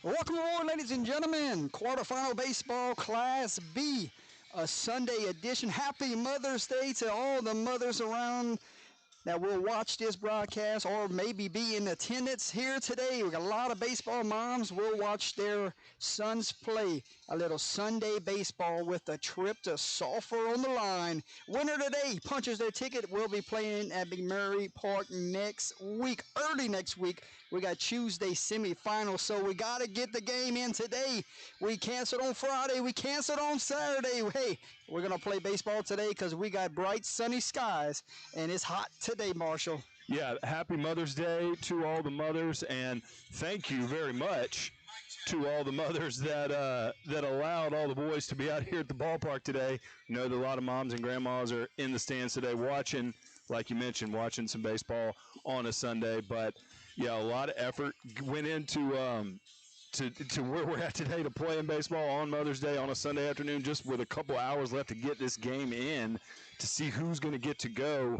Welcome aboard, ladies and gentlemen. Quarterfinal baseball, Class B, a Sunday edition. Happy Mother's Day to all the mothers around that will watch this broadcast or maybe be in attendance here today. We got a lot of baseball moms will watch their sons play a little Sunday baseball with a trip to Sulphur on the line. Winner today punches their ticket. Will be playing at McMurray Park next week, early next week. We got Tuesday semifinals, so we got to get the game in today. We canceled on Friday. We canceled on Saturday. Hey, we're going to play baseball today because we got bright sunny skies, and it's hot today, Marshall. Yeah, happy Mother's Day to all the mothers, and thank you very much to all the mothers that allowed all the boys to be out here at the ballpark today. You know that a lot of moms and grandmas are in the stands today watching, like you mentioned, watching some baseball on a Sunday. But, yeah, a lot of effort went into to where we're at today to play in baseball on Mother's Day on a Sunday afternoon, just with a couple hours left to get this game in to see who's going to get to go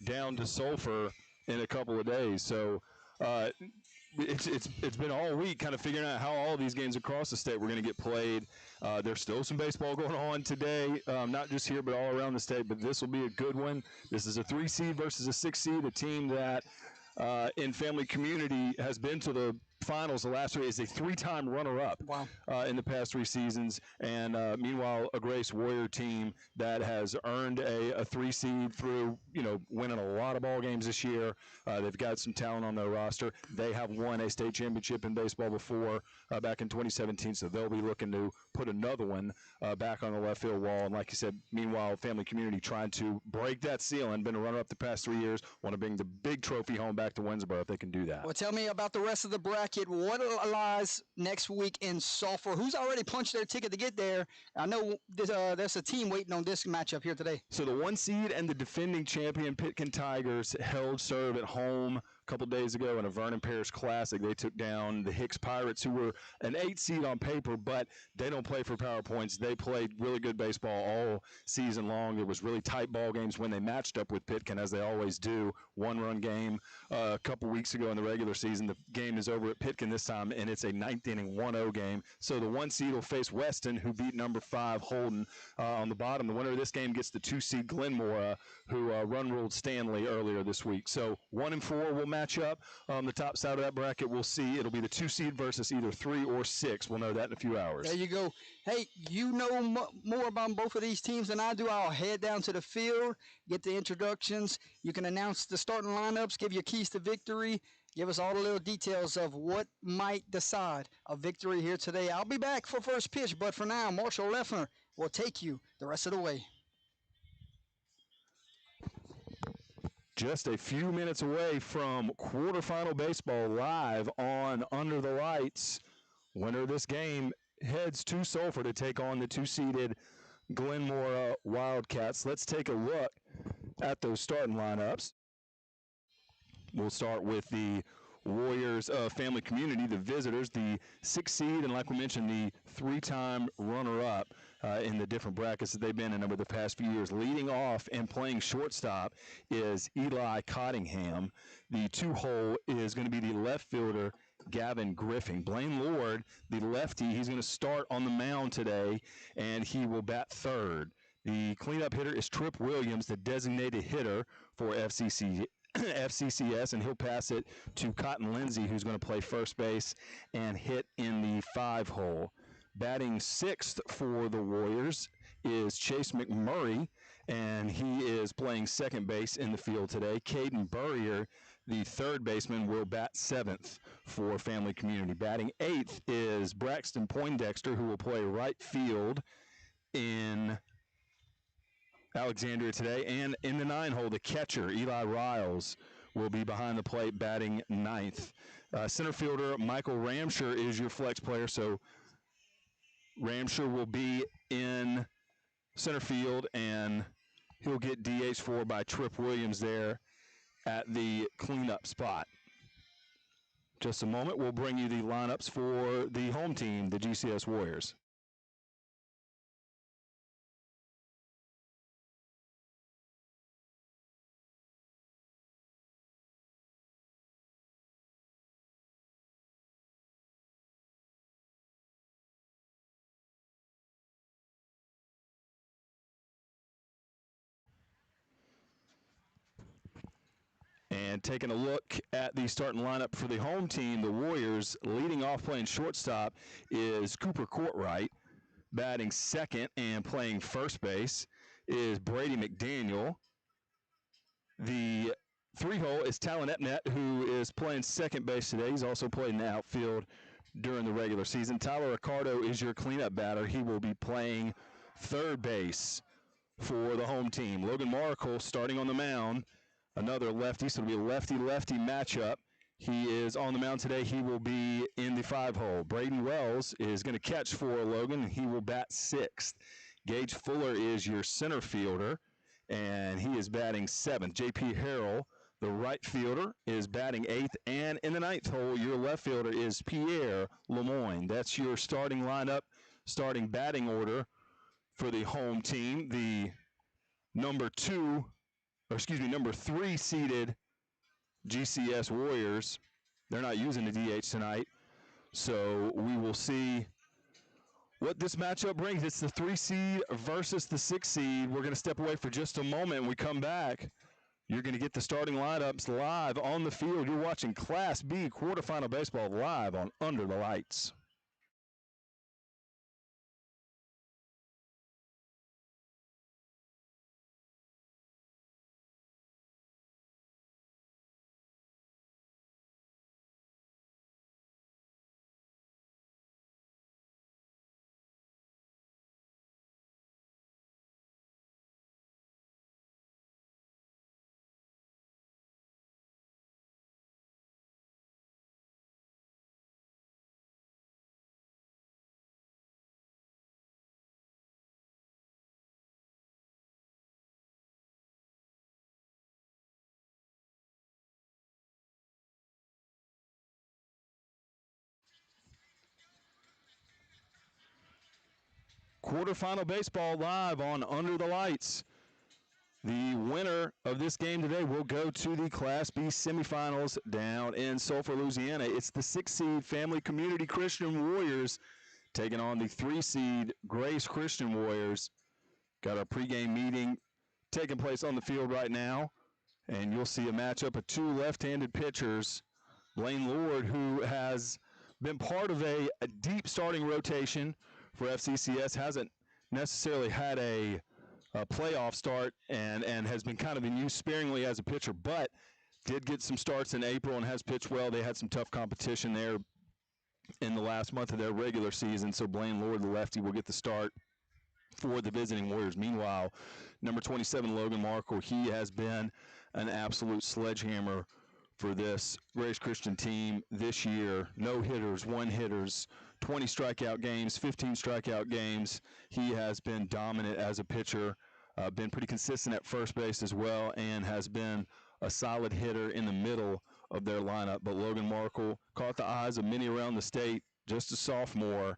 down to Sulphur in a couple of days. So it's been all week kind of figuring out how all these games across the state were going to get played. There's still some baseball going on today, not just here but all around the state, but this will be a good one. This is a 3 seed versus a 6 seed, a team that in family community has been to the finals the last 3, is a 3-time runner-up. Wow. In the past 3 seasons, and meanwhile a Grace Warrior team that has earned a 3 seed through winning a lot of ball games this year. They've got some talent on their roster. They have won a state championship in baseball before, back in 2017, so they'll be looking to put another one back on the left field wall. And like you said, meanwhile family community trying to break that ceiling, been a runner-up the past 3 years, want to bring the big trophy home back to Winsboro if they can do that. Well, tell me about the rest of the bracket. What lies next week in Sulphur? Who's already punched their ticket to get there? I know there's a team waiting on this matchup here today. So the 1 seed and the defending champion Pitkin Tigers held serve at home a couple days ago in a Vernon Parish Classic. They took down the Hicks Pirates, who were an 8 seed on paper, but they don't play for power points. They played really good baseball all season long. It was really tight ball games when they matched up with Pitkin, as they always do. 1-run game a couple weeks ago in the regular season. The game is over at Pitkin this time, and it's a 9th inning 1-0 game. So the 1 seed will face Weston, who beat number 5 Holden on the bottom. The winner of this game gets the 2 seed Glenmore, who run-ruled Stanley earlier this week. So 1 and 4 will match up on the top side of that bracket. We'll see. It'll be the 2 seed versus either 3 or 6. We'll know that in a few hours. There you go. Hey, you know more about both of these teams than I do. I'll head down to the field, get the introductions. You can announce the starting lineups, give your keys to victory. Give us all the little details of what might decide a victory here today. I'll be back for first pitch, but for now, Marshall Leffner will take you the rest of the way. Just a few minutes away from quarterfinal baseball live on Under the Lights. Winner of this game heads to Sulphur to take on the 2-seeded Glenmore Wildcats. Let's take a look at those starting lineups. We'll start with the Warriors family community, the visitors, the 6 seed, and like we mentioned, the 3-time runner-up in the different brackets that they've been in over the past few years. Leading off and playing shortstop is Eli Cottingham. The 2-hole is going to be the left fielder, Gavin Griffin. Blaine Lord, the lefty, he's going to start on the mound today, and he will bat third. The cleanup hitter is Trip Williams, the designated hitter for FCCS, and he'll pass it to Cotton Lindsay, who's going to play first base and hit in the 5-hole. Batting sixth for the Warriors is Chase McMurray, and he is playing second base in the field today. Caden Burrier, the third baseman, will bat seventh for family community. Batting eighth is Braxton Poindexter, who will play right field in Alexandria today. And in the 9-hole, the catcher, Eli Riles, will be behind the plate batting ninth. Center fielder Michael Ramsher is your flex player, so Ramsher will be in center field, and he'll get DH for by Trip Williams there at the cleanup spot. Just a moment, we'll bring you the lineups for the home team, the GCS Warriors. And taking a look at the starting lineup for the home team, the Warriors, leading off playing shortstop is Cooper Courtwright. Batting second and playing first base is Brady McDaniel. The three-hole is Talon Epnet, who is playing second base today. He's also played in the outfield during the regular season. Tyler Ricardo is your cleanup batter. He will be playing third base for the home team. Logan Markle starting on the mound, another lefty, so it'll be a lefty-lefty matchup. He is on the mound today. He will be in the five-hole. Braden Wells is going to catch for Logan, and he will bat sixth. Gage Fuller is your center fielder, and he is batting seventh. J.P. Harrell, the right fielder, is batting eighth. And in the ninth hole, your left fielder is Pierre Lemoyne. That's your starting lineup, starting batting order for the home team. The number three seeded GCS Warriors, they're not using the DH tonight, so we will see what this matchup brings. It's the 3 seed versus the 6 seed. We're going to step away for just a moment. When we come back, you're going to get the starting lineups live on the field. You're watching Class B quarterfinal baseball live on Under the Lights. Quarterfinal baseball live on Under the Lights. The winner of this game today will go to the Class B semifinals down in Sulphur, Louisiana. It's the 6 seed Family Community Christian Warriors taking on the 3 seed Grace Christian Warriors. Got our pregame meeting taking place on the field right now, and you'll see a matchup of two left-handed pitchers. Blaine Lord, who has been part of a deep starting rotation for FCCS, hasn't necessarily had a playoff start and has been kind of in use sparingly as a pitcher, but did get some starts in April and has pitched well. They had some tough competition there in the last month of their regular season, so Blaine Lord, the lefty, will get the start for the visiting Warriors. Meanwhile, number 27, Logan Markle, he has been an absolute sledgehammer for this Grace Christian team this year. No hitters, one hitters, 20 strikeout games, 15 strikeout games. He has been dominant as a pitcher, been pretty consistent at first base as well, and has been a solid hitter in the middle of their lineup. But Logan Markle caught the eyes of many around the state, just a sophomore,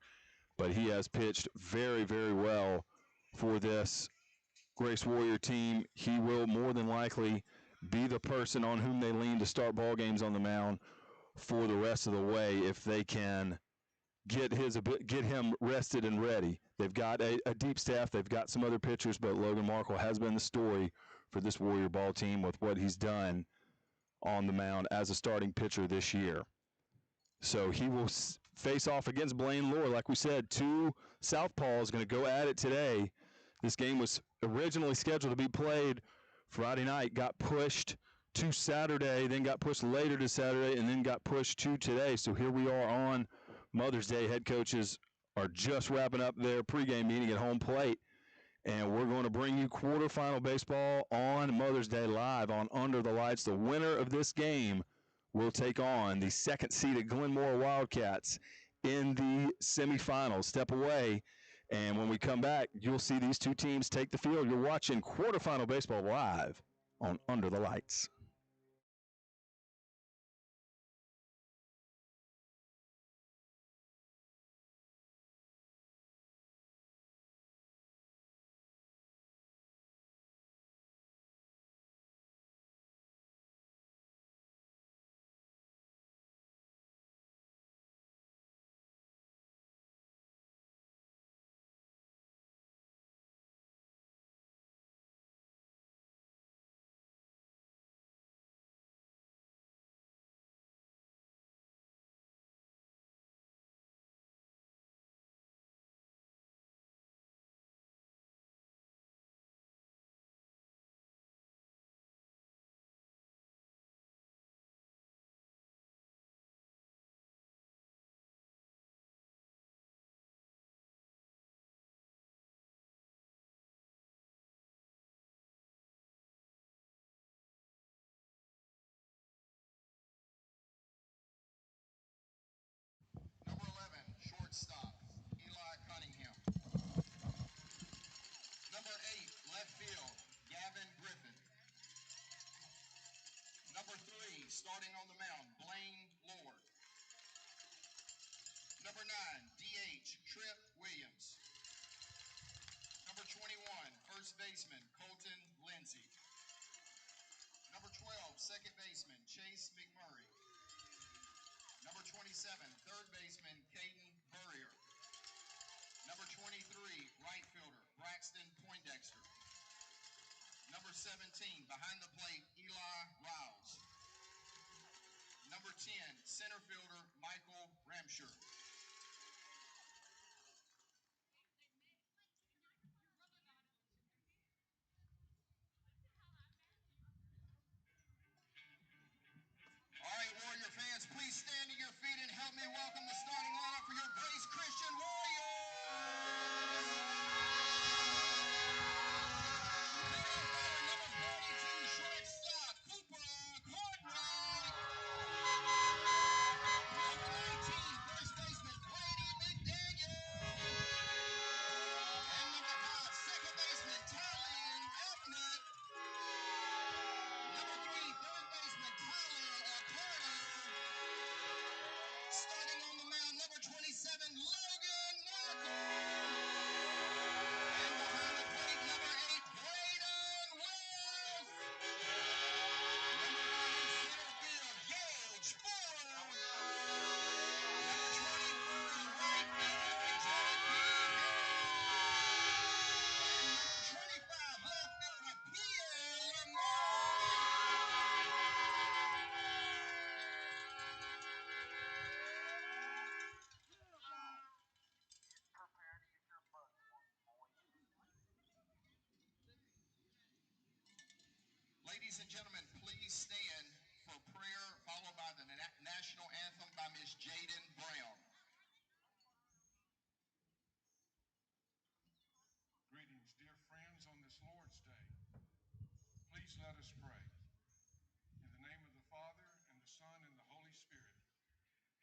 but he has pitched very, very well for this Grace Warrior team. He will more than likely be the person on whom they lean to start ball games on the mound for the rest of the way if they can get him rested and ready. They've got a deep staff. They've got some other pitchers, but Logan Markle has been the story for this Warrior ball team with what he's done on the mound as a starting pitcher this year. So he will face off against Blaine Lord. Like we said, two southpaws going to go at it today. This game was originally scheduled to be played Friday night, got pushed to Saturday, then got pushed later to Saturday, and then got pushed to today. So here we are on Mother's Day. Head coaches are just wrapping up their pregame meeting at home plate, and we're going to bring you quarterfinal baseball on Mother's Day live on Under the Lights. The winner of this game will take on the second-seeded Glenmore Wildcats in the semifinals. Step away, and when we come back, you'll see these two teams take the field. You're watching quarterfinal baseball live on Under the Lights. shortstop, Eli Cunningham. Number 8, left field, Gavin Griffin. Number 3, starting on the mound, Blaine Lord. Number 9, DH, Trip Williams. Number 21, first baseman, Colton Lindsay. Number 12, second baseman, Chase McMurray. Number 27, third baseman, Caden Burrier. Number 23, right fielder, Braxton Poindexter. Number 17, behind the plate, Eli Rouse. Number 10, center fielder, Michael Ramsher. All right, Warrior fans, please stand to your feet and help me welcome the starting lineup for your Grace Christian Warriors. Number 42, shortstop, Cooper Courtney. Number 19, first baseman, Brady McDaniel. And number 5, second baseman, Tallyn Elknut. Number 3, third baseman, Tyler Carter. Starting on the mound, number 27, Logan Markle. And behind the plate, number 8, Braden Wells. Number 9 in center field, Gage Ford. Number 24, right fielder, JP Harris. And number 25, left fielder, Pierre Lamar. Ladies and gentlemen, please stand for prayer followed by the national anthem by Miss Jaden Brown. Greetings, dear friends, on this Lord's Day. Please let us pray. In the name of the Father, and the Son, and the Holy Spirit.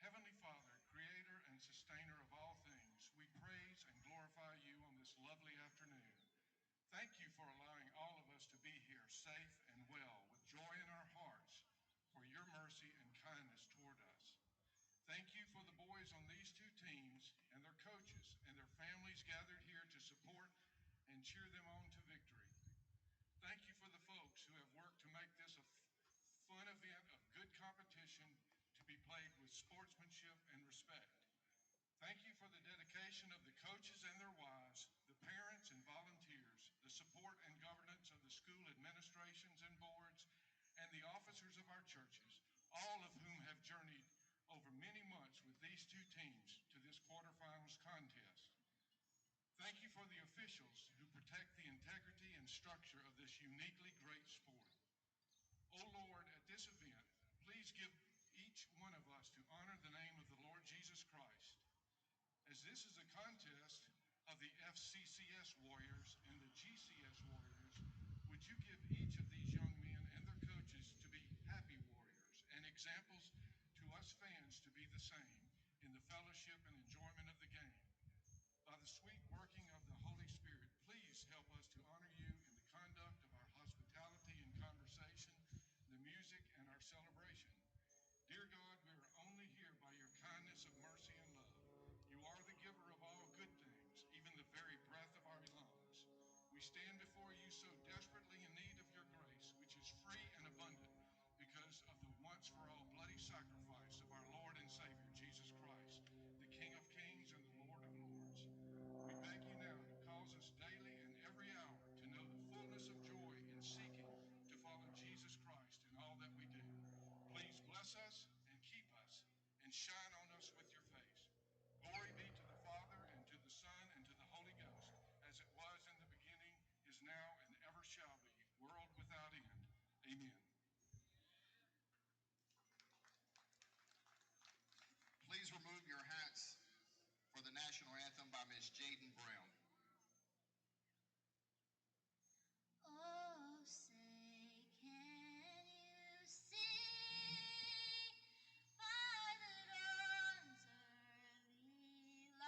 Heavenly Father, creator and sustainer of all things, we praise and glorify you on this lovely afternoon. Thank you for allowing all of us to be here safe and well, with joy in our hearts, for your mercy and kindness toward us. Thank you for the boys on these two teams and their coaches and their families gathered here to support and cheer them on to victory. Thank you for the folks who have worked to make this a fun event of good competition to be played with sportsmanship and respect. Thank you for the dedication of the coaches and their wives, the parents and volunteers, the support and governance of the school administrations and boards, and the officers of our churches, all of whom have journeyed over many months with these two teams to this quarterfinals contest. Thank you for the officials who protect the integrity and structure of this uniquely great sport. Oh Lord, at this event, please give each one of us to honor the name of the Lord Jesus Christ. As this is a contest of the FCCS Warriors and the GCS Warriors, would you give each of these young men and their coaches to be happy warriors and examples to us fans to be the same in the fellowship and enjoyment of the game? By the sweet working of the Holy Spirit, please help us to honor you in the conduct of our hospitality and conversation, the music, and our celebration. Dear God, we are only here by your kindness of mercy and love. You are the giver of all good things, even the very breath of our lungs. We stand before you so desperately in need of your grace, which is free and abundant because of the once-for-all bloody sacrifice of our Lord and Savior, Jesus Christ, the King of Kings and the Lord of Lords. We beg you now to cause us daily and every hour to know the fullness of joy in seeking to follow Jesus Christ in all that we do. Please bless us and keep us and shine on us with your face. Glory be to the Father, and to the Son, and to the Holy Ghost, as it was in the beginning, is now, and ever shall be, world without end. Amen. Please remove your hats for the national anthem by Miss Jaden Brown. Oh, say, can you see by the dawn's early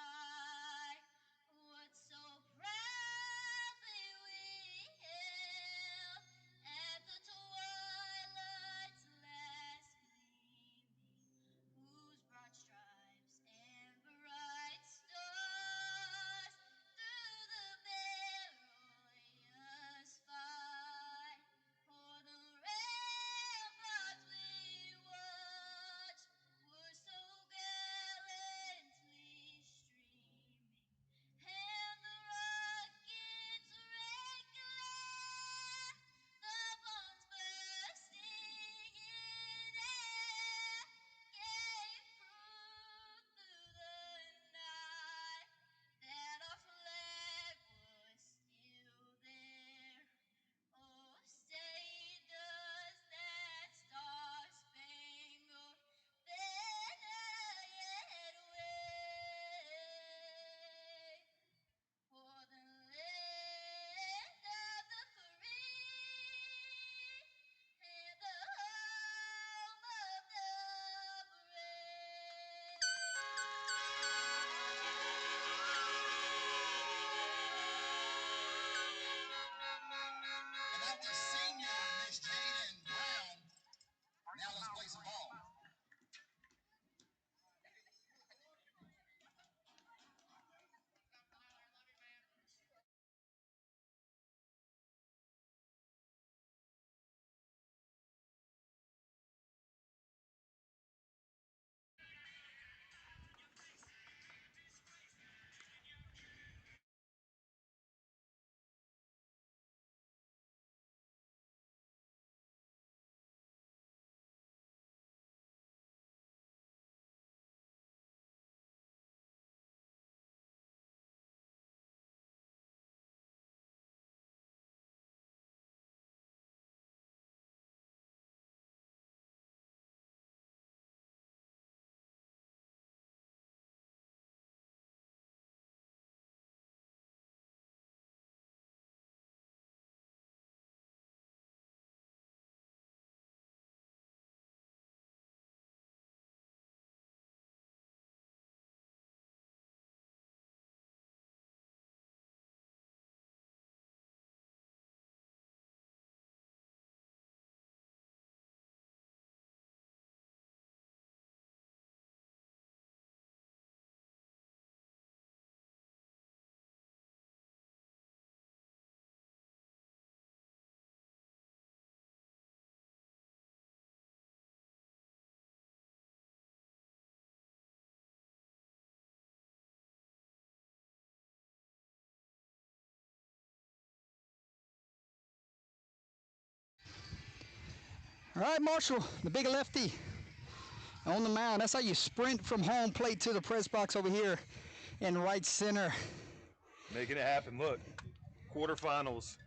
All right, Marshall, the big lefty on the mound. That's how you sprint from home plate to the press box over here in right center. Making it happen. Look, quarterfinals,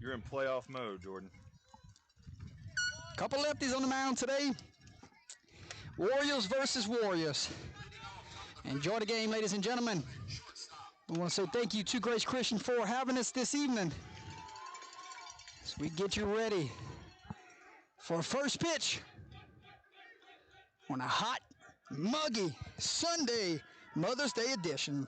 you're in playoff mode, Jordan. Couple lefties on the mound today. Warriors versus Warriors. Enjoy the game, ladies and gentlemen. I want to say thank you to Grace Christian for having us this evening as we get you ready for first pitch on a hot, muggy Sunday Mother's Day edition.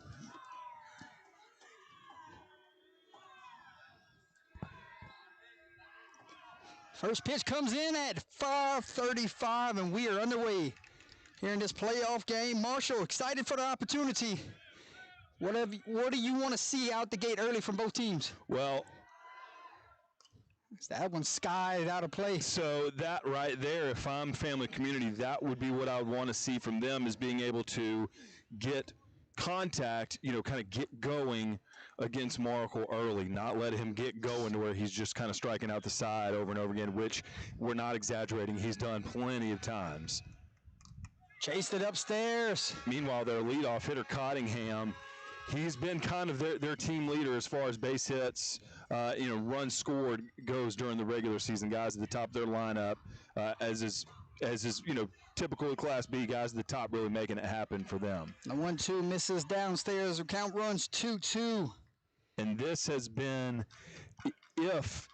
First pitch comes in at 5:35, and we are underway here in this playoff game. Marshall, excited for the opportunity. What do you want to see out the gate early from both teams? Well, That one's skied out of play. so that right there, if I'm family community, that would be what I would want to see from them, is being able to get contact, kind of get going against Markle early, not let him get going to where he's just kind of striking out the side over and over again, which we're not exaggerating. He's done plenty of times. Chased it upstairs. Meanwhile, their leadoff hitter, Cottingham, he's been kind of their team leader as far as base hits, runs scored goes during the regular season. Guys at the top of their lineup, as is typical of Class B, guys at the top really making it happen for them. The 1-2 misses downstairs. The count runs 2-2. And this has been, if,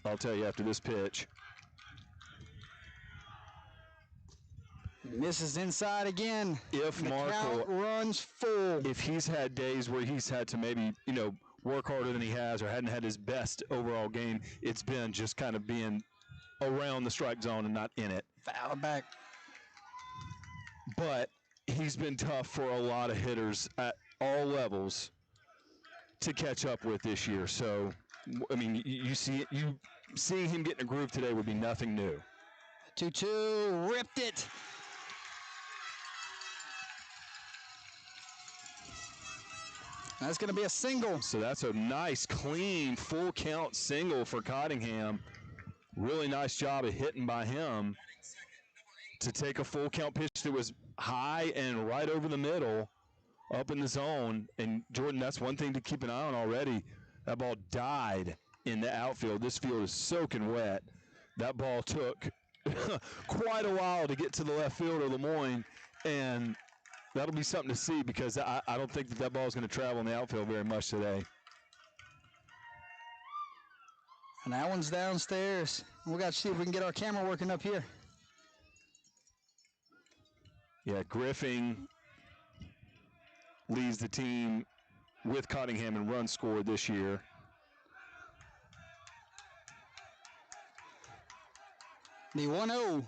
I'll tell you after this pitch. Misses inside again. If the Markle count runs full. If he's had days where he's had to maybe, work harder than he has or hadn't had his best overall game, it's been just kind of being around the strike zone and not in it. Foul back. But he's been tough for a lot of hitters at all levels to catch up with this year. So, I mean, seeing him get in a groove today would be nothing new. 2-2, ripped it. That's going to be a single. So that's a nice, clean, full count single for Cottingham. Really nice job of hitting by him to take a full count pitch that was high and right over the middle, up in the zone. And Jordan, that's one thing to keep an eye on already. That ball died in the outfield. This field is soaking wet. That ball took quite a while to get to the left field of Lemoyne, and that'll be something to see, because I don't think that ball is going to travel in the outfield very much today. And that one's downstairs. We got to see if we can get our camera working up here. Yeah, Griffin leads the team with Cottingham in runs scored this year. The 1-0.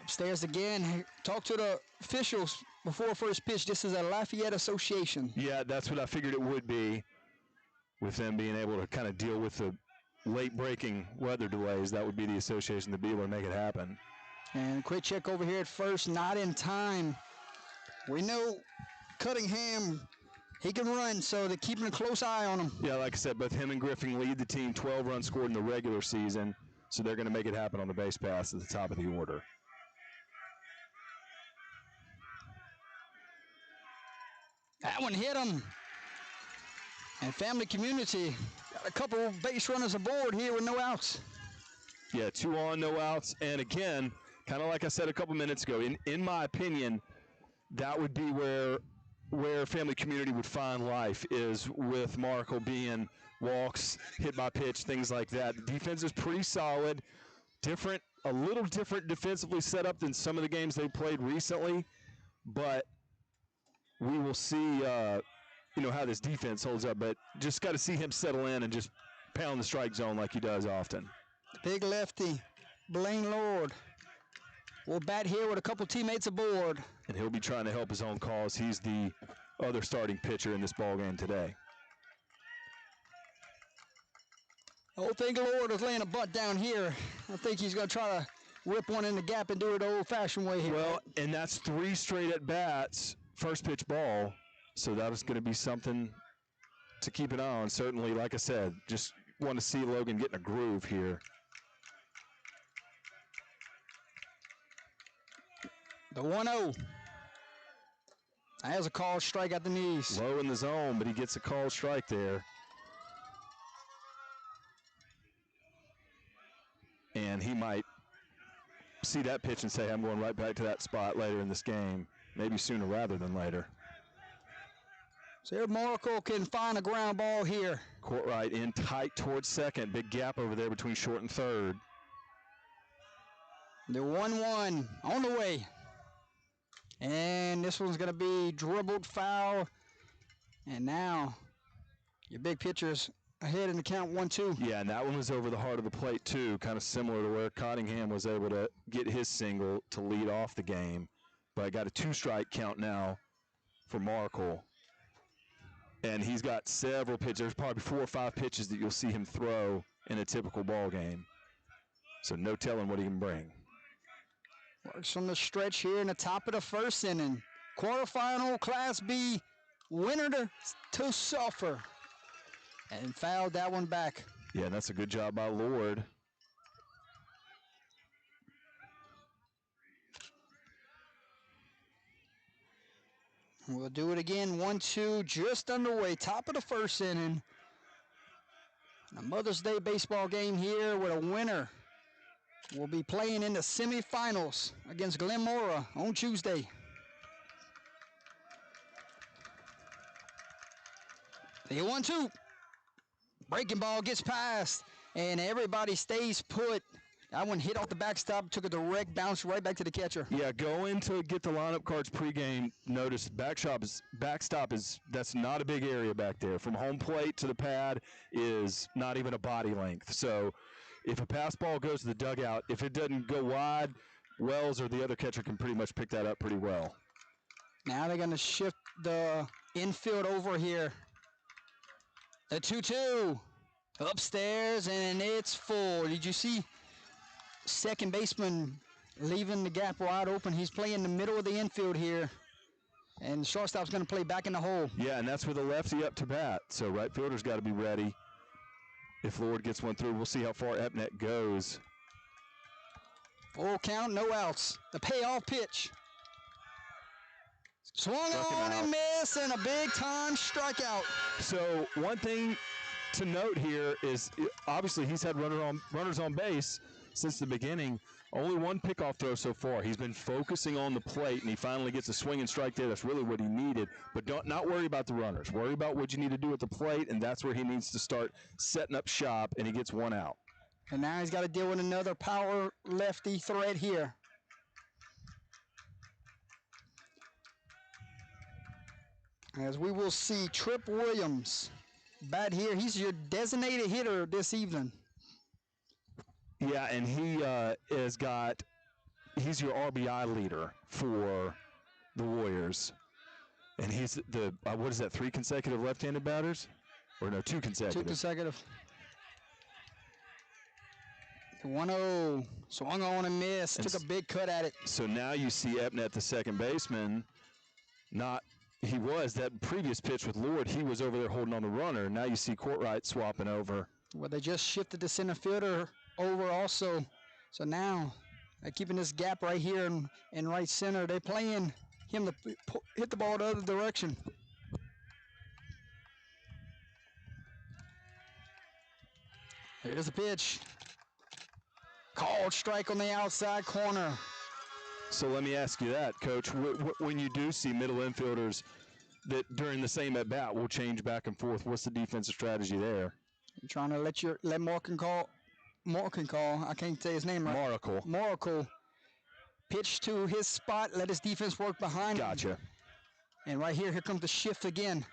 Upstairs again. Talk to the officials before first pitch. This is a Lafayette Association. Yeah, that's what I figured it would be, with them being able to kind of deal with the late breaking weather delays. That would be the association to be able to make it happen. And quick check over here at first, not in time. We know Cunningham, he can run, so they're keeping a close eye on him. Yeah, like I said, both him and Griffin lead the team, 12 runs scored in the regular season, so they're going to make it happen on the base pass at the top of the order. That one hit him. And family community got a couple of base runners aboard here with no outs. Yeah, 2 on, no outs. And again, kind of like I said a couple minutes ago, in my opinion, that would be where family community would find life, is with Markle being walks, hit by pitch, things like that. The defense is pretty solid, a little different defensively set up than some of the games they played recently, but we will see how this defense holds up. But just got to see him settle in and just pound the strike zone like he does often. Big lefty, Blaine Lord, will bat here with a couple teammates aboard. And he'll be trying to help his own cause. He's the other starting pitcher in this ballgame today. I don't think Lord is laying a bunt down here. I think he's going to try to whip one in the gap and do it the old-fashioned way here. Well, and that's 3 straight at-bats, first pitch ball. So that is going to be something to keep an eye on. Certainly, like I said, just want to see Logan get in a groove here. The 1-0. That was a called strike at the knees. Low in the zone, but he gets a called strike there. And he might see that pitch and say, I'm going right back to that spot later in this game, maybe sooner rather than later. So Markle can find a ground ball here. Courtright in tight towards second. Big gap over there between short and third. The 1-1 on the way. And this one's going to be dribbled foul. And now your big pitcher's ahead in the count 1-2. Yeah, and that one was over the heart of the plate, too, kind of similar to where Cottingham was able to get his single to lead off the game. But I got a 2-strike count now for Markle. And he's got several pitches. There's probably 4 or 5 pitches that you'll see him throw in a typical ball game. So no telling what he can bring. Works from the stretch here in the top of the first inning. Quarterfinal Class B winner to suffer. And fouled that one back. Yeah, and that's a good job by Lord. We'll do it again. 1-2 just underway. Top of the first inning. A Mother's Day baseball game here with a winner. We'll be playing in the semifinals against Glenmora on Tuesday. The 1-2. Breaking ball gets past, and everybody stays put. That one hit off the backstop, took a direct bounce right back to the catcher. Yeah, going to get the lineup cards pregame. Notice backstop is that's not a big area back there. From home plate to the pad is not even a body length. So if a pass ball goes to the dugout, if it doesn't go wide, Wells or the other catcher can pretty much pick that up pretty well. Now they're going to shift the infield over here. The 2-2 upstairs, and it's full. Did you see second baseman leaving the gap wide open? He's playing the middle of the infield here, and the shortstop's going to play back in the hole. Yeah, and that's with a lefty up to bat, so right fielder's got to be ready. If Lord gets one through, we'll see how far Epnet goes. Full count, no outs. The payoff pitch. Swung on and missed, and a big-time strikeout. So one thing to note here is obviously he's had runners on base since the beginning. Only one pickoff throw so far. He's been focusing on the plate, and he finally gets a swing and strike there. That's really what he needed. But not worry about the runners. Worry about what you need to do at the plate, and that's where he needs to start setting up shop, and he gets one out. And now he's got to deal with another power lefty threat here. As we will see, Trip Williams bat here. He's your designated hitter this evening. Yeah, and he he's your RBI leader for the Warriors. And he's the, what is that, 3 consecutive left-handed batters? Or no, 2 consecutive. 2 consecutive. The 1-0, swung on and missed, took a big cut at it. So now you see Epnet, the second baseman, that previous pitch with Lord, he was over there holding on the runner. Now you see Courtright swapping over. Well, they just shifted the center fielder over also. So now they're keeping this gap right here in right center. They're playing him to hit the ball the other direction. Here's the pitch. Called strike on the outside corner. So let me ask you that, Coach. When you do see middle infielders that during the same at-bat will change back and forth, what's the defensive strategy there? You're trying to let Morkin call. I can't say his name right. Moracle. Pitch to his spot, let his defense work behind him. Gotcha. And right here comes the shift again.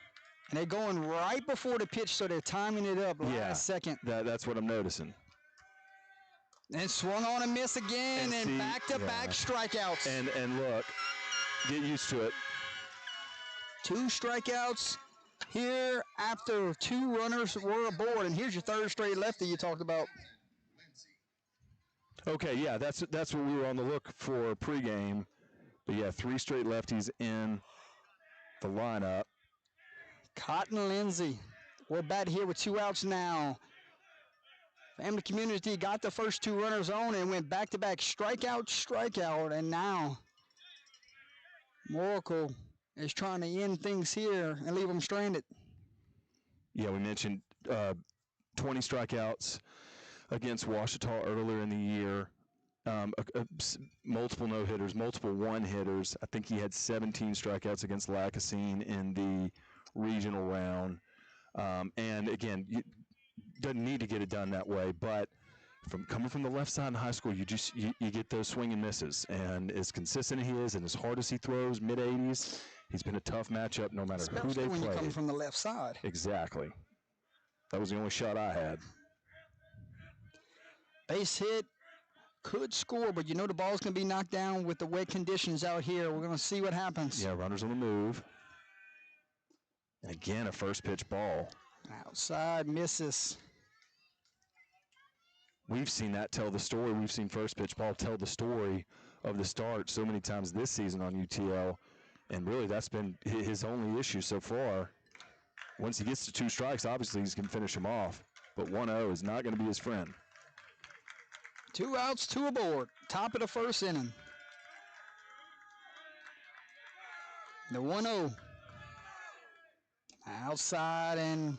And they're going right before the pitch, so they're timing it up last second. That's what I'm noticing. And swung on and missed again, and back-to-back strikeouts. And look, get used to it. 2 strikeouts here after 2 runners were aboard, and here's your third straight lefty you talked about. Okay, yeah, that's what we were on the look for pregame. But yeah, 3 straight lefties in the lineup. Cotton Lindsay will bat here with 2 outs now. Family Community got the first 2 runners on and went back-to-back strikeout, and now Moracle is trying to end things here and leave them stranded. Yeah, we mentioned 20 strikeouts against Washita earlier in the year. Multiple no-hitters, multiple one-hitters. I think he had 17 strikeouts against Lacassine in the regional round. And again, doesn't need to get it done that way, but coming from the left side in high school, you get those swing and misses. And as consistent as he is, and as hard as he throws, mid-80s, he's been a tough matchup no matter who they Especially when play. you come from the left side. Exactly. That was the only shot I had. Base hit, could score, but you know the ball's going to be knocked down with the wet conditions out here. We're going to see what happens. Yeah, runners on the move. And again, a first pitch ball. Outside misses. We've seen that tell the story. We've seen first pitch ball tell the story of the start so many times this season on UTL. And really, that's been his only issue so far. Once he gets to 2 strikes, obviously he's going to finish him off. But 1-0 is not going to be his friend. 2 outs, 2 aboard. Top of the first inning. The 1-0. Outside, and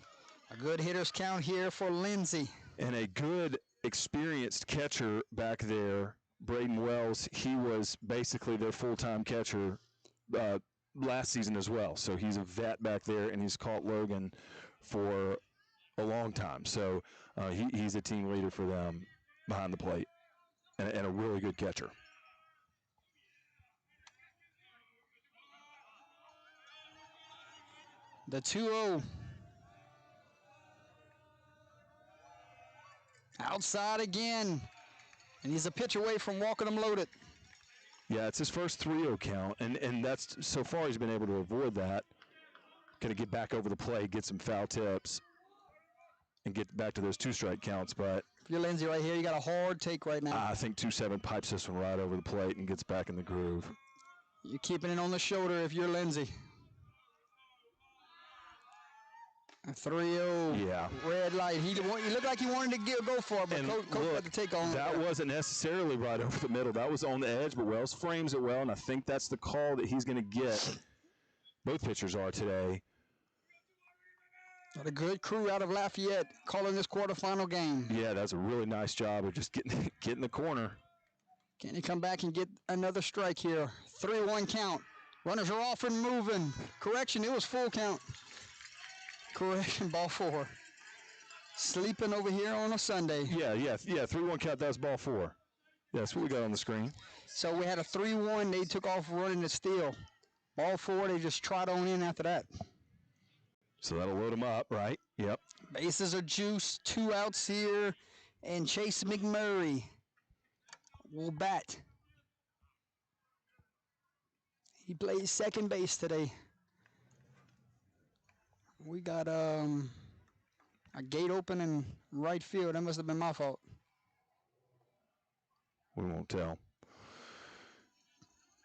a good hitter's count here for Lindsay. And a good, experienced catcher back there, Braden Wells. He was basically their full-time catcher last season as well. So he's a vet back there, and he's caught Logan for a long time. So he's a team leader for them behind the plate, and a really good catcher. The 2-0. Outside again. And he's a pitch away from walking him loaded. Yeah, it's his first 3-0 count, and that's so far he's been able to avoid that. Going to get back over the plate, get some foul tips, and get back to those 2-strike counts. But if you're Lindsay right here, you got a hard take right now. I think 2-7 pipes this one right over the plate and gets back in the groove. You're keeping it on the shoulder if you're Lindsay. A 3-0. Yeah. Red light. He looked like he wanted to go for it, but Coach had to take on that it. wasn't necessarily right over the middle. That was on the edge, but Wells frames it well, and I think that's the call that he's going to get. Both pitchers are today. Got a good crew out of Lafayette calling this quarterfinal game. Yeah, that's a really nice job of just getting the corner. Can he come back and get another strike here? 3-1 count. Runners are off and moving. Correction, it was full count. Correction, ball 4. Sleeping over here on a Sunday. Yeah, 3-1 count, that's ball 4. Yeah, that's what we got on the screen. So we had a 3-1, they took off running the steal. Ball 4, they just trot on in after that. So that'll load them up, right? Yep. Bases are juiced, 2 outs here, and Chase McMurray will bat. He plays second base today. We got a gate open in right field. That must have been my fault. We won't tell.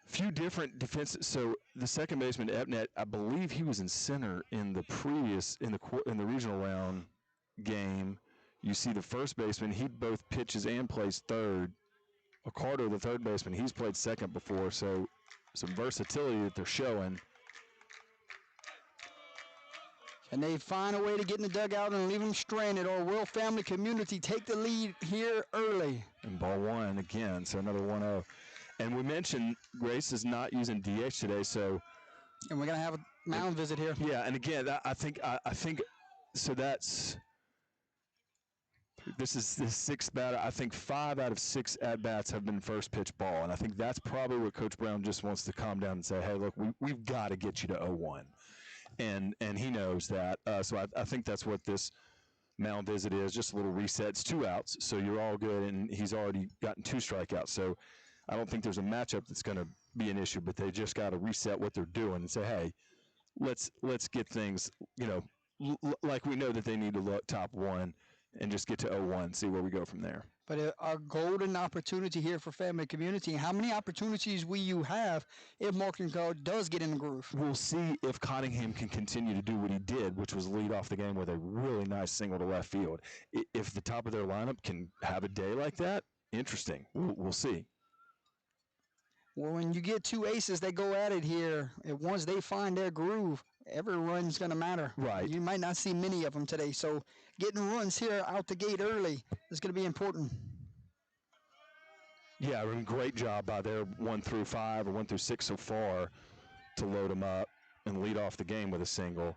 Few different defenses. So the second baseman Epnet, I believe he was in center in the previous in the regional round game. You see the first baseman, he both pitches and plays third. Ricardo, the third baseman, he's played second before, so some versatility that they're showing. And they find a way to get in the dugout and leave them stranded, or will family community take the lead here early? And ball 1 again, so another 1-0. And we mentioned Grace is not using DH today, so. And we're going to have a mound visit here. Yeah, and again, I think so that's. This is the 6th batter. I think 5 out of 6 at-bats have been first pitch ball, and I think that's probably what Coach Brown just wants to calm down and say, hey, look, we've got to get you to 0-1. And he knows that. So I think that's what this mound visit is, just a little reset. It's 2 outs, so you're all good, and he's already gotten 2 strikeouts. So I don't think there's a matchup that's going to be an issue, but they just got to reset what they're doing and say, hey, let's get things, like we know that they need to look top 1 and just get to 0-1, see where we go from there. But a golden opportunity here for family community. How many opportunities will you have if Morgan Code does get in the groove? We'll see if Cottingham can continue to do what he did, which was lead off the game with a really nice single to left field. If the top of their lineup can have a day like that, interesting. We'll see. Well, when you get two aces, they go at it here. And once they find their groove, every run's going to matter. Right. You might not see many of them today. So getting runs here out the gate early is going to be important. Yeah, I mean, great job by their 1 through 5 or 1 through 6 so far to load them up and lead off the game with a single.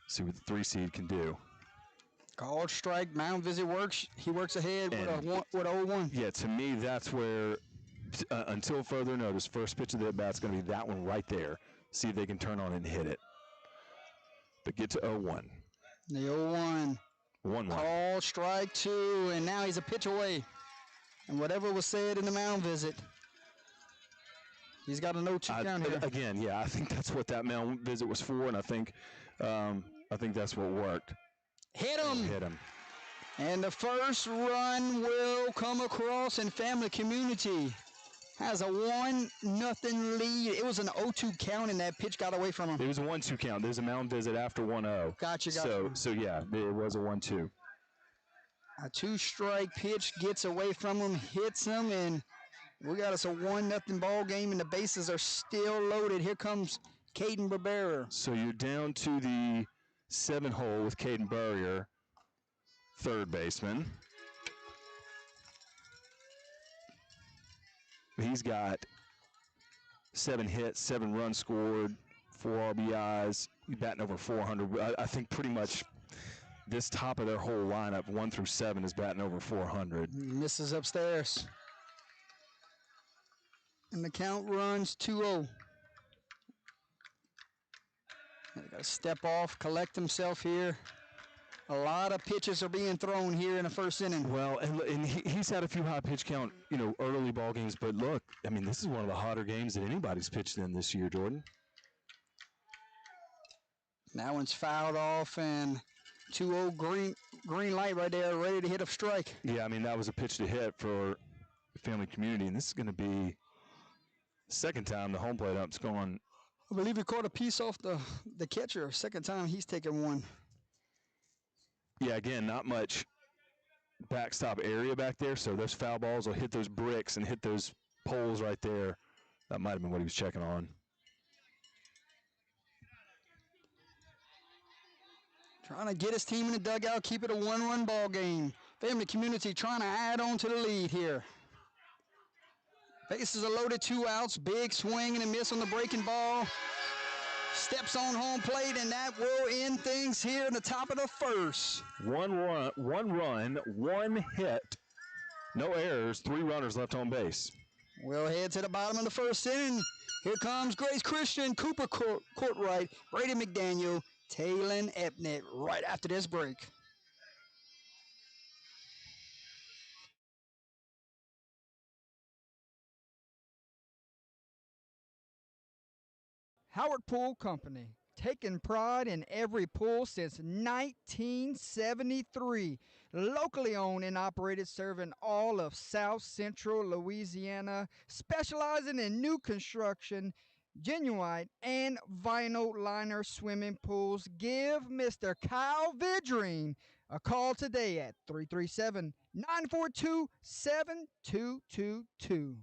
See what the 3 seed can do. Called strike. Mound visit works. He works ahead with And- a 0-1. Yeah, to me, that's where, until further notice, first pitch of the at-bat's going to be that one right there. See if they can turn on it and hit it. But get to 0-1. The 0-1. 1-1. Call strike 2, and now he's a pitch away. And whatever was said in the mound visit, he's got a 0-2 count here. Again, yeah, I think that's what that mound visit was for, and I think that's what worked. Hit him. Hit him. And the first run will come across, and Family Community has a 1-0 lead. It was an 0-2 count, and that pitch got away from him. It was a 1-2 count. There's a mound visit after 1-0. Gotcha. So yeah, it was a 1-2. A 2-strike pitch gets away from him, hits him, and we got us a 1-0 ball game, and the bases are still loaded. Here comes Caden Barbera. So you're down to the 7-hole with Caden Burrier, third baseman. He's got 7 hits, 7 runs scored, 4 RBIs. He's batting over 400. I think pretty much this top of their whole lineup, 1 through 7, is batting over 400. Misses upstairs. And the count runs 2-0. Got to step off, collect himself here. A lot of pitches are being thrown here in the first inning. Well, and he's had a few high pitch count, early ball games. But look, I mean, this is one of the hotter games that anybody's pitched in this year, Jordan. That one's fouled off, and 2-0 green light right there, ready to hit a strike. Yeah, I mean, that was a pitch to hit for Family Community, and this is going to be the second time the home plate up's gone. I believe he caught a piece off the catcher. Second time he's taken one. Yeah, again, not much backstop area back there, so those foul balls will hit those bricks and hit those poles right there. That might have been what he was checking on. Trying to get his team in the dugout, keep it a 1-run ball game. Family Community trying to add on to the lead here. Bases are loaded, 2 outs. Big swing and a miss on the breaking ball. Steps on home plate, and that will end things here in the top of the first. 1 run, 1 hit, no errors, 3 runners left on base. We'll head to the bottom of the first inning. Here comes Grace Christian, Cooper Courtright, Brady McDaniel, Taylon Epnet right after this break. Howard Pool Company, taking pride in every pool since 1973. Locally owned and operated, serving all of South Central Louisiana, specializing in new construction, genuine and vinyl liner swimming pools. Give Mr. Kyle Vidrine a call today at 337-942-7222.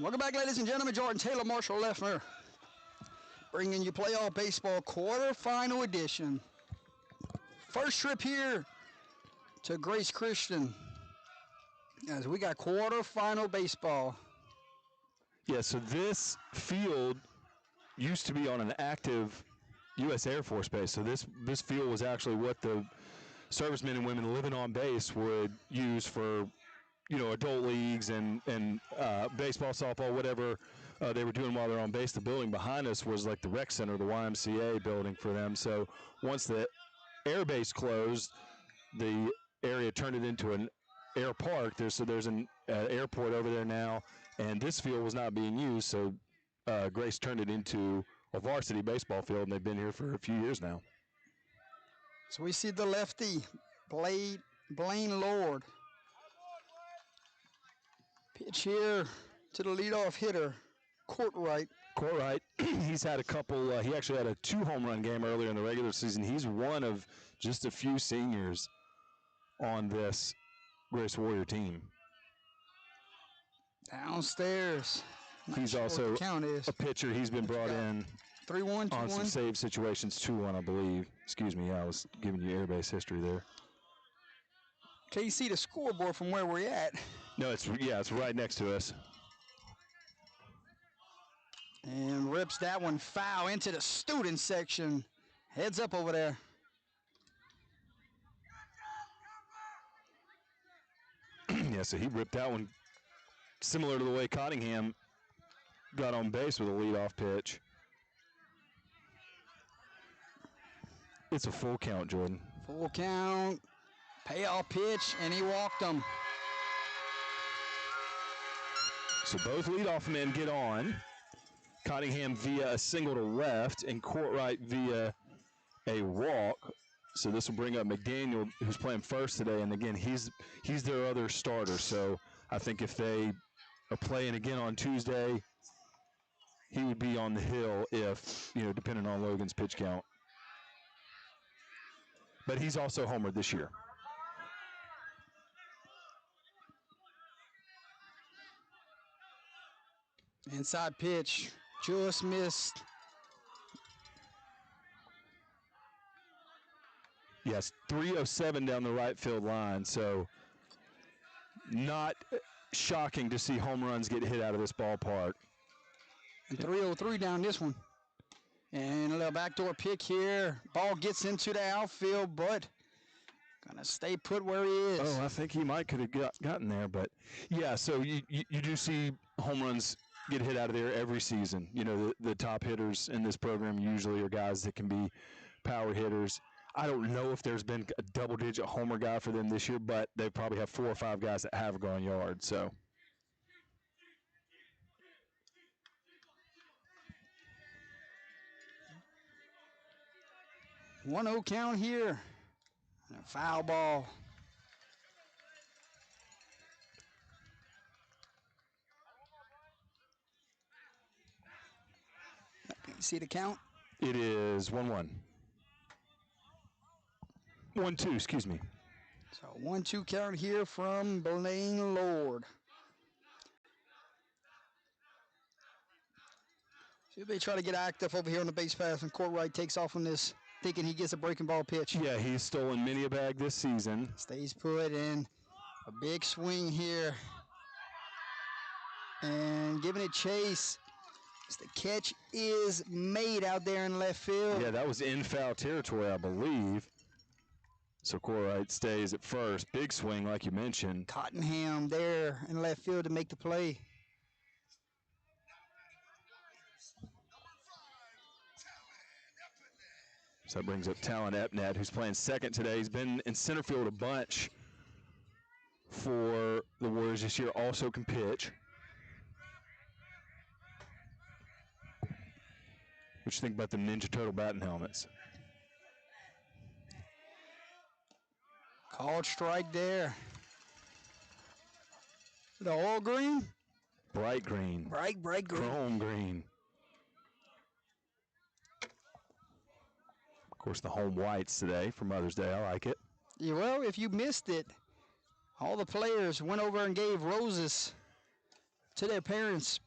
Welcome back, ladies and gentlemen. Jordan Taylor, Marshall Leffner, bringing you playoff baseball quarterfinal edition. First trip here to Grace Christian as we got quarterfinal baseball. Yeah, so this field used to be on an active U.S. Air Force base. So this field was actually what the servicemen and women living on base would use for, adult leagues and baseball, softball, whatever they were doing while they're on base. The building behind us was like the rec center, the YMCA building for them. So once the air base closed, the area turned it into an air park. There's an airport over there now, and this field was not being used. So Grace turned it into a varsity baseball field, and they've been here for a few years now. So we see the lefty, Blaine Lord. Pitch here to the leadoff hitter, Courtwright. Courtwright, he's had a couple. He actually had a 2 home run game earlier in the regular season. He's one of just a few seniors on this Grace Warrior team. Downstairs. He's also a pitcher. He's been brought in 3-1, 2-1. on some save situations, 2-1, I believe. Excuse me, I was giving you airbase history there. Can you see the scoreboard from where we're at? No, it's right next to us. And rips that one foul into the student section. Heads up over there. Yeah, so he ripped that one similar to the way Cottingham got on base with a leadoff pitch. It's a full count, Jordan. Full count. Payoff pitch, and he walked him. So both leadoff men get on. Cottingham via a single to left, and Courtwright via a walk. So this will bring up McDaniel, who's playing first today, and again, he's their other starter. So I think if they are playing again on Tuesday, he would be on the hill if, depending on Logan's pitch count. But he's also homered this year. Inside pitch, just missed. Yes, 307 down the right field line, so not shocking to see home runs get hit out of this ballpark. And 303 down this one. And a little backdoor pick here. Ball gets into the outfield, but gonna stay put where he is. Oh, I think he might could have gotten there, but yeah, so you do see home runs get hit out of there every season. The top hitters in this program usually are guys that can be power hitters. I don't know if there's been a double-digit homer guy for them this year, but they probably have 4 or 5 guys that have gone yard. So 1-0 count here. And a foul ball. You see the count? it is 1-1. 1-2, excuse me. So 1-2 count here from Blaine Lord. See if they try to get active over here on the base pass, and Courtwright takes off on this, thinking he gets a breaking ball pitch. Yeah, he's stolen many a bag this season. Stays put in. A big swing here. And giving it chase. The catch is made out there in left field. Yeah, that was in foul territory, I believe. So Courtwright stays at first. Big swing, like you mentioned. Cottingham there in left field to make the play. So that brings up Talon Epnet, who's playing second today. He's been in center field a bunch for the Warriors this year. Also can pitch. What you think about the Ninja Turtle batting helmets? Called strike there. The all green? Bright green. Bright green. Chrome green. Of course, the home whites today for Mother's Day. I like it. Yeah, well, if you missed it, all the players went over and gave roses to their parents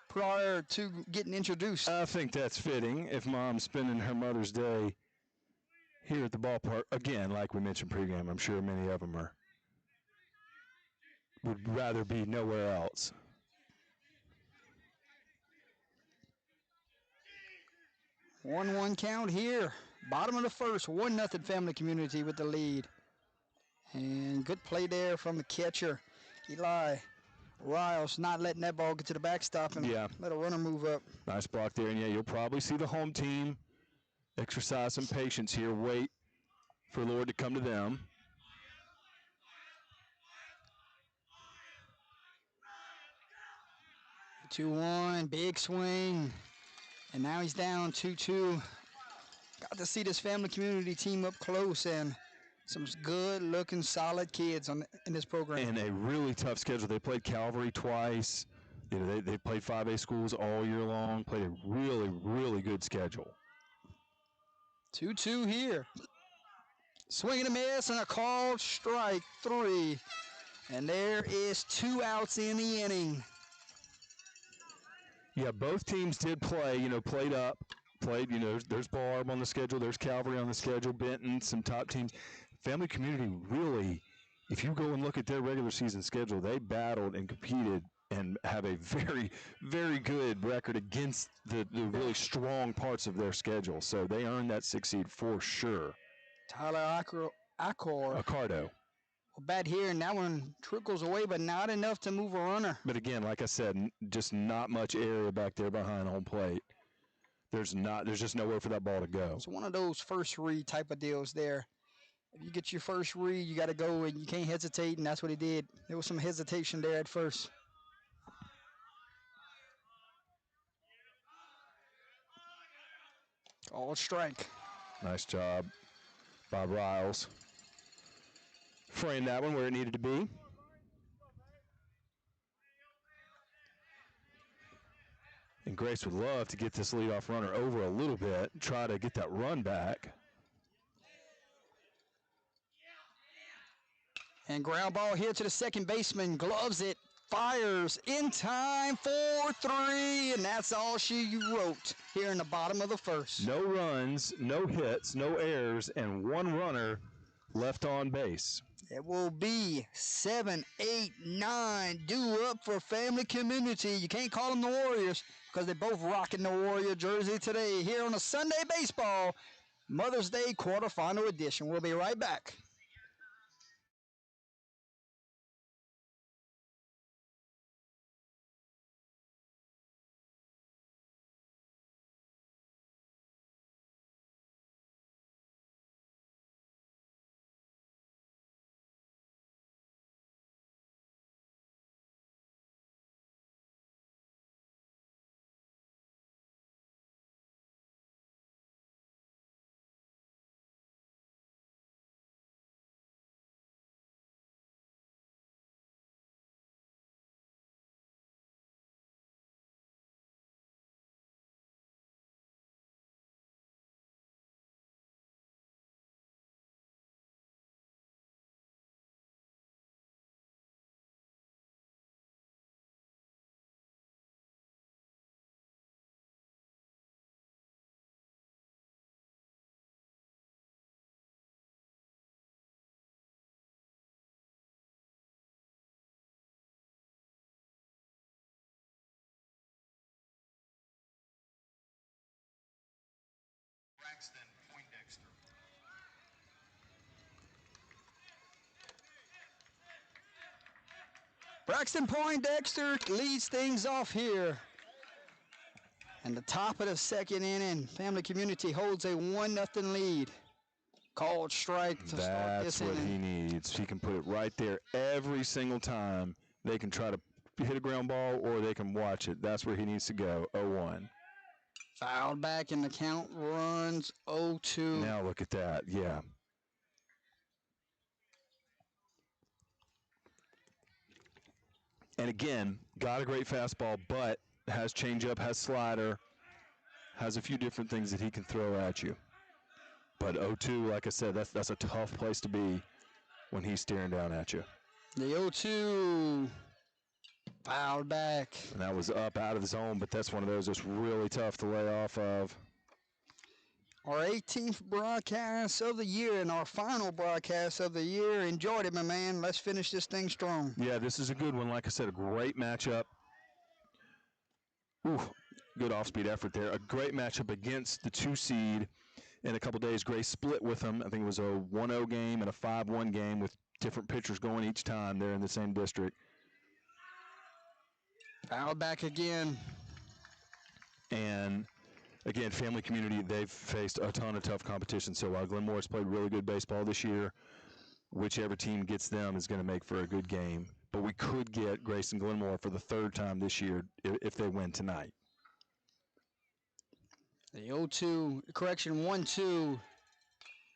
prior to getting introduced. I think that's fitting if mom's spending her Mother's Day here at the ballpark. Again, like we mentioned pregame, I'm sure many of them would rather be nowhere else. 1-1 count here. Bottom of the first, 1-0 Family Community with the lead. And good play there from the catcher, Eli Riles, not letting that ball get to the backstop and let a runner move up. Nice block there, and yeah, you'll probably see the home team exercise some patience here, wait for Lord to come to them. Two 2-1, big swing. And now he's down 2-2. Got to see this Family Community team up close and some good-looking, solid kids in this program. And a really tough schedule. They played Calvary twice. You know, they played 5A schools all year long. Played a really, really good schedule. 2-2 here. Swing and a miss and a called strike, 3. And there is 2 outs in the inning. Yeah, both teams did play, played, there's Barb on the schedule, there's Calvary on the schedule, Benton, some top teams. Family Community really, if you go and look at their regular season schedule, they battled and competed and have a very, very good record against the really strong parts of their schedule. So they earned that 6 seed for sure. Tyler Accardo. Well, bat here, and that one trickles away, but not enough to move a runner. But again, like I said, just not much area back there behind home plate. There's just nowhere for that ball to go. It's one of those first read type of deals there. If you get your first read, you got to go and you can't hesitate, and that's what he did. There was some hesitation there at first. All strike. Nice job, Bob Riles. Framed that one where it needed to be. And Grace would love to get this leadoff runner over a little bit, try to get that run back. And ground ball here to the second baseman, gloves it, fires in time for 3, and that's all she wrote here in the bottom of the first. No runs, no hits, no errors, and 1 runner left on base. It will be 7, 8, 9 due up for Family Community. You can't call them the Warriors because they're both rocking the Warrior jersey today here on a Sunday Baseball Mother's Day quarterfinal edition. We'll be right back. Braxton Poindexter. Braxton Poindexter leads things off here. And the top of the second inning, Family Community holds a 1-0 lead. Called strike to start this inning. That's what he needs. He can put it right there every single time. They can try to hit a ground ball or they can watch it. That's where he needs to go, 0-1. Fouled back and the count runs 0-2. Now look at that, yeah. And again, got a great fastball, but has changeup, has slider, has a few different things that he can throw at you. But 0-2, like I said, that's a tough place to be when he's staring down at you. The 0-2 Fouled back. And that was up out of the zone, but that's one of those that's really tough to lay off of. Our 18th broadcast of the year and our final broadcast of the year. Enjoyed it, my man. Let's finish this thing strong. Yeah, this is a good one. Like I said, a great matchup. Ooh, good off-speed effort there. A great matchup against the 2 seed. In a couple days, Gray split with them. I think it was a 1-0 game and a 5-1 game with different pitchers going each time. They're in the same district. Fouled back again. And again, family community, they've faced a ton of tough competition. So while Glenmore's played really good baseball this year, whichever team gets them is going to make for a good game. But we could get Grace and Glenmore for the 3rd time this year if they win tonight. The 0-2, correction, 1-2.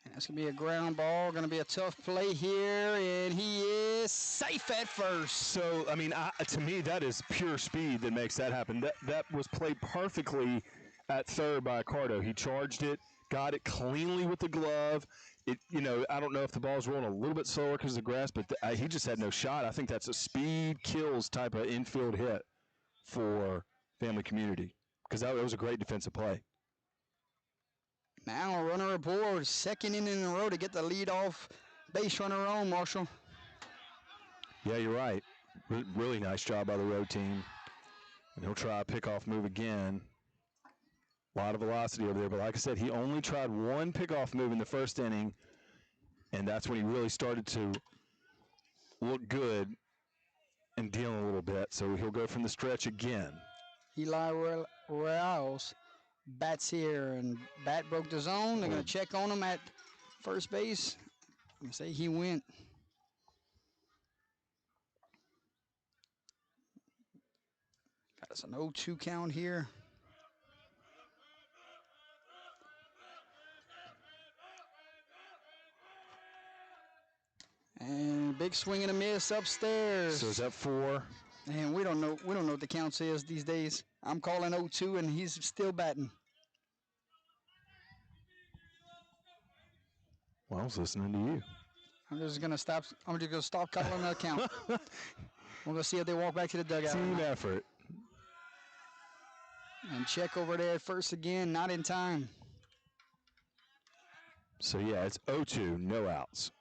And that's going to be a ground ball. Going to be a tough play here, and he is safe at first. So, I mean, to me, that is pure speed that makes that happen. That was played perfectly at third by Accardo. He charged it, got it cleanly with the glove. I don't know if the ball's rolling a little bit slower because of the grass, but he just had no shot. I think that's a speed kills type of infield hit for family community because that was a great defensive play. Now a runner aboard, 2nd inning in a row to get the lead off base runner on, Marshall. Yeah, you're right. Really nice job by the road team. And he'll try a pickoff move again. A lot of velocity over there, but like I said, he only tried one pickoff move in the 1st inning, and that's when he really started to look good and dealing a little bit. So he'll go from the stretch again. Eli Rouse bats here, and bat broke the zone. They're going to check on him at first base. I'm going to say he went. Got us an 0-2 count here. And big swing and a miss upstairs. So is that 4? And we don't know what the count says these days. I'm calling 0-2 and he's still batting. Well, I was listening to you. I'm just gonna stop calling the count. We're gonna see if they walk back to the dugout. Team effort. And check over there at first again, not in time. So yeah, it's 0-2, no outs.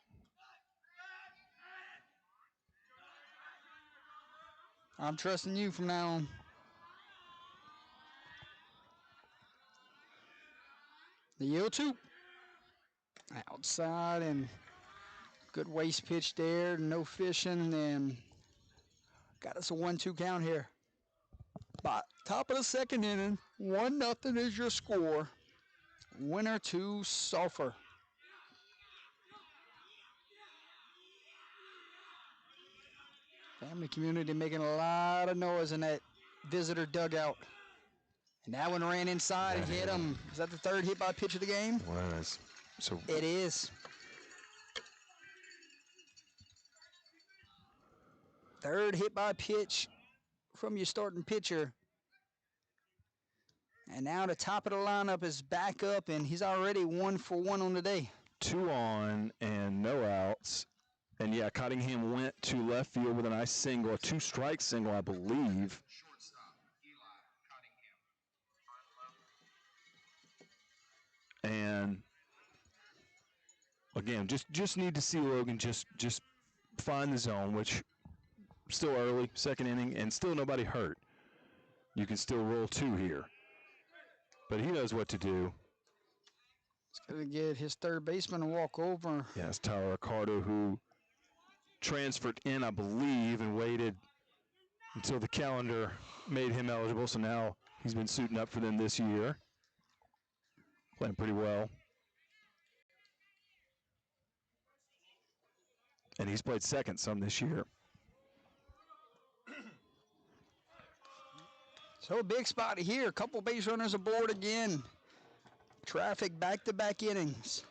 I'm trusting you from now on. The 0-2. Outside, and good waste pitch there, no fishing, and got us a 1-2 count here. By top of the 2nd inning, 1-0 is your score. Winner to Sulphur. Family community making a lot of noise in that visitor dugout. And that one ran inside and hit him. Is that the 3rd hit by pitch of the game? Was. So It is. 3rd hit by pitch from your starting pitcher. And now the top of the lineup is back up, and he's already 1 for 1 on the day. 2 on and no outs. And yeah, Cottingham went to left field with a nice single, a 2-strike single, I believe. And again, just need to see Logan just find the zone, which still early, 2nd inning, and still nobody hurt. You can still roll 2 here. But he knows what to do. He's going to get his 3rd baseman to walk over. Yeah, it's Tyler Accardo, who transferred in, I believe, and waited until the calendar made him eligible. So now he's been suiting up for them this year. Playing pretty well. And he's played 2nd some this year. So a big spot here. A couple base runners aboard again. Traffic back-to-back innings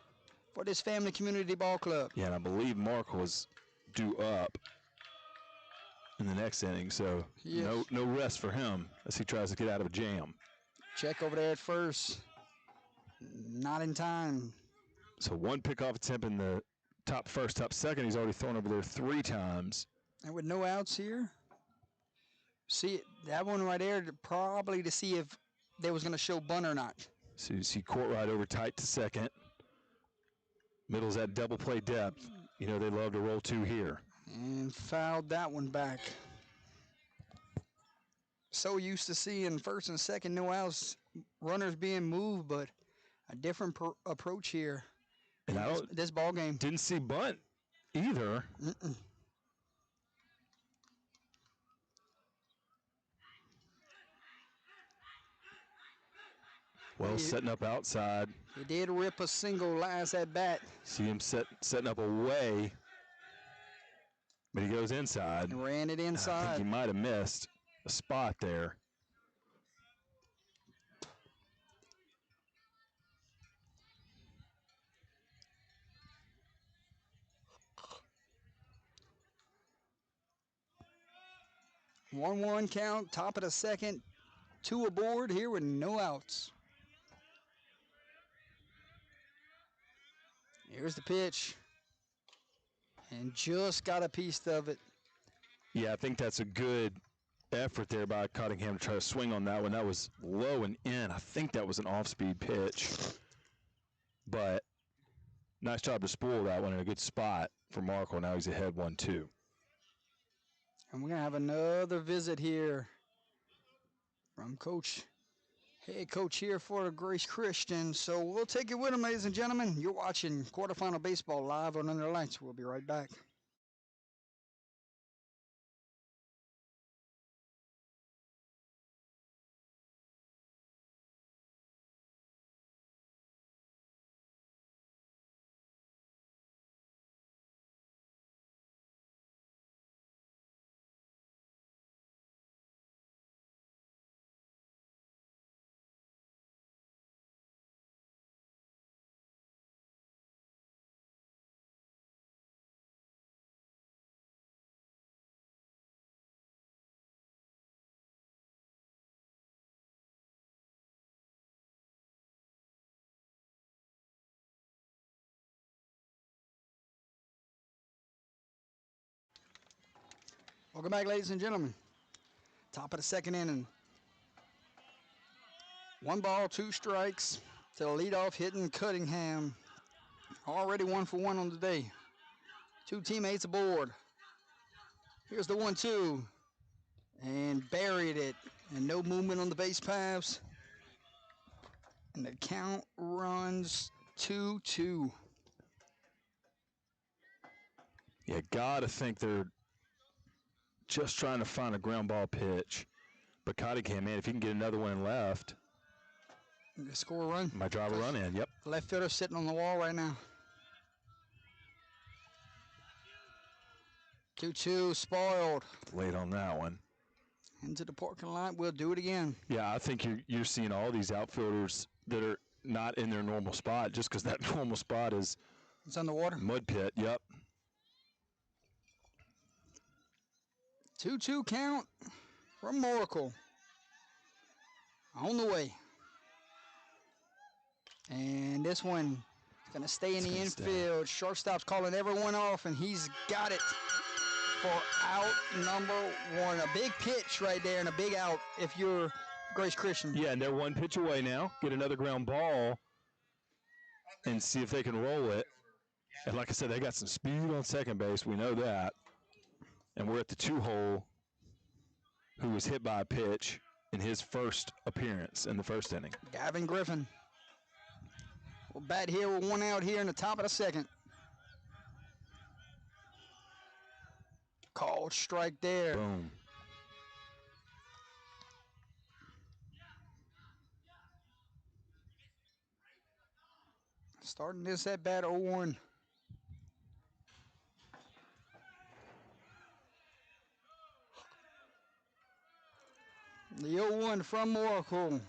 for this family community ball club. Yeah, and I believe Mark was due up in the next inning, so Yes. no rest for him as he tries to get out of a jam. Check over there at first. Not in time. So 1 pickoff attempt in the top 1st, top 2nd. He's already thrown over there 3 times. And with no outs here, See, that one right there, probably to see if they was going to show bunt or not. So you see court right over tight to second. Middle's at double play depth. You know they love to roll two here. And fouled that one back. So used to seeing first and second no outs, runners being moved, but a different approach here. And I This ball game. didn't see bunt either. Well, setting up outside. He did rip a single last at bat. See him setting up away, but he goes inside. And ran it I think inside. he might have missed a spot there. One count, top of the second, 2 aboard here with no outs. Here's the pitch. And just got a piece of it. Yeah, I think that's a good effort there by Cottingham to try to swing on that one. That was low and in. I think that was an off-speed pitch. But nice job to spool that one in a good spot for Markle. Now he's ahead 1-2. And we're going to have another visit here from head coach here for Grace Christian. So we'll take it with him, ladies and gentlemen. You're watching Quarterfinal Baseball live on Under the Lights. We'll be right back. Welcome back, ladies and gentlemen. Top of the second inning. 1 ball, 2 strikes to the leadoff hitting Cunningham. Already 1 for 1 on the day. 2 teammates aboard. Here's the 1-2. And buried it. And no movement on the base paths. And the count runs 2-2. You gotta think they're just trying to find a ground ball pitch. But Cottingham, man, if he can get another one left, Score a run. might drive a run in. Yep. Left fielder sitting on the wall right now. 2-2 spoiled. Late on that one. Into the parking lot. We'll do it again. Yeah, I think you're seeing all these outfielders that are not in their normal spot just because that normal spot is It's underwater. mud pit. Yep. 2-2 count from Oracle. On the way. And this one is going to stay in the infield. Shortstop's calling everyone off, and he's got it for out number 1. A big pitch right there and a big out if you're Grace Christian. Yeah, and they're 1 pitch away now. Get another ground ball and see if they can roll it. And like I said, they got some speed on second base. We know that. And we're at the 2-hole, who was hit by a pitch in his first appearance in the first inning. Gavin Griffin will bat here with 1 out here in the top of the second. Called strike there. Boom. Starting this at bat 0-1. The 0-1 from Oracle.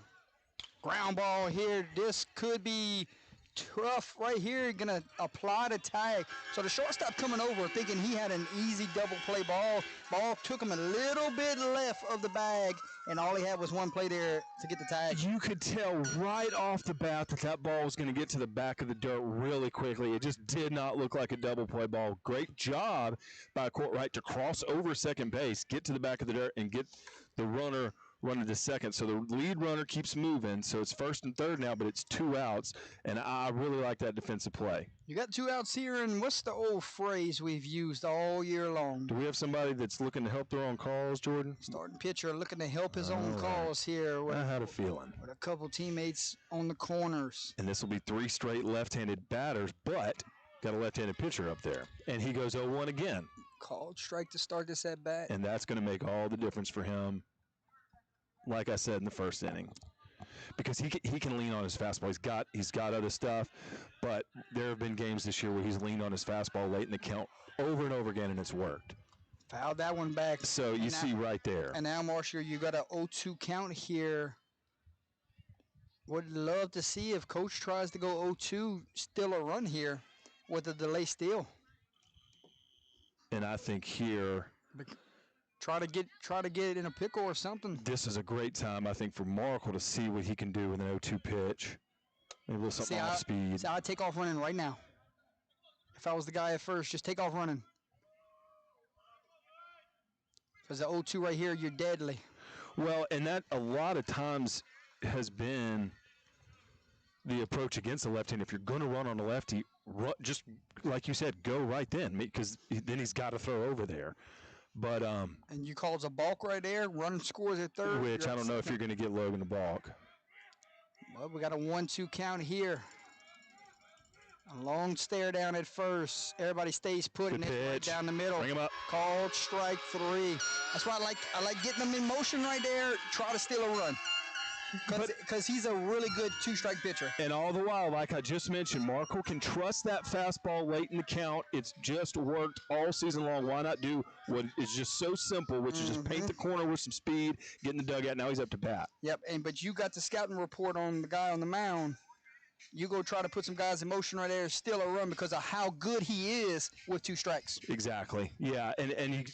Ground ball here. This could be tough right here. Going to apply the tag. So the shortstop coming over thinking he had an easy double play ball. Ball took him a little bit left of the bag and all he had was one play there to get the tag. You could tell right off the bat that that ball was going to get to the back of the dirt really quickly. It just did not look like a double play ball. Great job by Courtright to cross over second base, get to the back of the dirt, and get the runner running to second. So the lead runner keeps moving. So it's first and third now, but it's 2 outs, and I really like that defensive play. You got 2 outs here, and what's the old phrase we've used all year long? Do we have somebody that's looking to help their own calls, Jordan? Starting pitcher looking to help his own calls here with, I had a feeling. with a couple teammates on the corners. And this will be 3 straight left-handed batters, but got a left-handed pitcher up there. And he goes 0-1 again. Called strike to start this at bat. And that's going to make all the difference for him, like I said in the first inning. Because he can lean on his fastball. He's got other stuff, but there have been games this year where he's leaned on his fastball late in the count over and over again, and it's worked. Fouled that one back. So you see right there. And now, Marshall, you got a 0-2 count here. Would love to see if Coach tries to go 0-2, still a run here with a delay steal. And I think here, Try to get it in a pickle or something. this is a great time, I think, for Markle to see what he can do with an 0-2 pitch. Maybe a little something off speed. See, I'd take off running right now. If I was the guy at first, just take off running. Because the 0-2 right here, you're deadly. Well, and that a lot of times has been the approach against the left hand. If you're going to run on the lefty, just like you said, go right then, because then he's got to throw over there. But and you called a balk right there. Run scores at third. which I don't know if you're going to get Logan a balk. Well, we got a 1-2 count here. A long stare down at first. Everybody stays put and Good it's right pitch. down the middle. Bring him up. Called strike 3. That's why I like getting them in motion right there. Try to steal a run. Because he's a really good 2-strike pitcher. And all the while, like I just mentioned, Markle can trust that fastball late in the count. It's just worked all season long. Why not do what is just so simple, which is just paint the corner with some speed, get in the dugout. Now he's up to bat. Yep, but you got the scouting report on the guy on the mound. You go try to put some guys in motion right there, steal a run because of how good he is with 2 strikes. Exactly. Yeah, and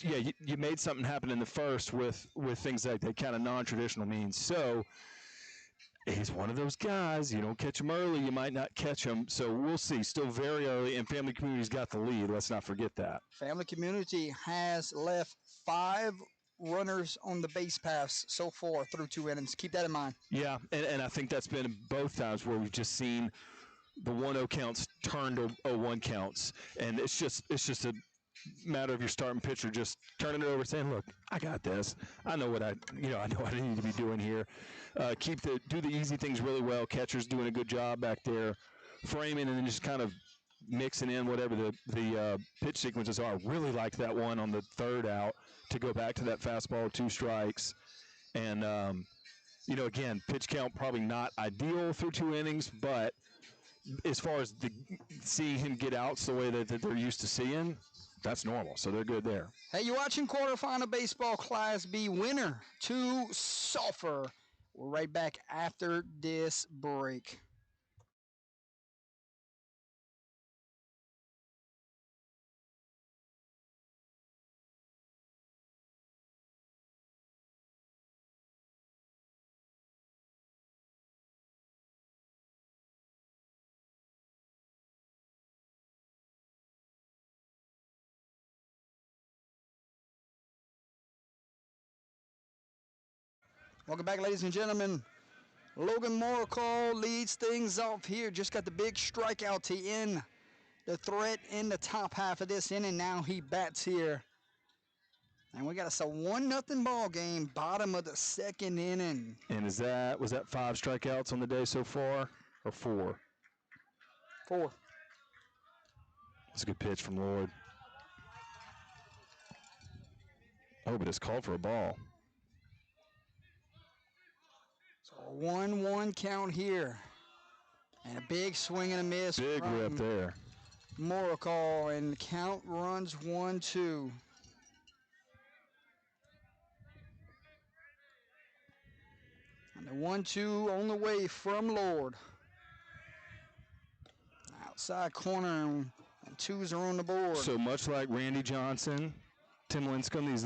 you made something happen in the first with things like that kind of non-traditional means. So he's one of those guys. You don't catch him early, you might not catch him. So we'll see. Still very early, and Family Community's got the lead. Let's not forget that. Family Community has left 5 runners on the base paths so far through 2 innings. Keep that in mind. Yeah, and I think that's been both times where we've just seen the 1-0 counts turn to 0-1 counts, and it's just a matter of your starting pitcher just turning it over, saying, "Look, I got this. I know what I know what I need to be doing here. Do the easy things really well. Catcher's doing a good job back there, framing, and then just kind of mixing in whatever the pitch sequences are. Really like that one on the 3rd out to go back to that fastball, 2 strikes, and again, pitch count probably not ideal through 2 innings, but as far as seeing him get outs the way that they're used to seeing, that's normal. So they're good there. Hey, you're watching Quarterfinal Baseball Class B winner to Sulphur. We're right back after this break. Welcome back, ladies and gentlemen. Logan Morrical leads things off here. Just got the big strikeout to end the threat in the top half of this inning. Now he bats here. And we got us a 1-0 ball game, bottom of the 2nd inning. And was that 5 strikeouts on the day so far, or 4? 4. That's a good pitch from Lord. Oh, but it's called for a ball. So a 1-1 count here. And a big swing and a miss. Big rip there. Morrical, and the count runs 1-2. And the 1-2 on the way from Lord. Outside corner, and 2s are on the board. So much like Randy Johnson, Tim Lincecum, these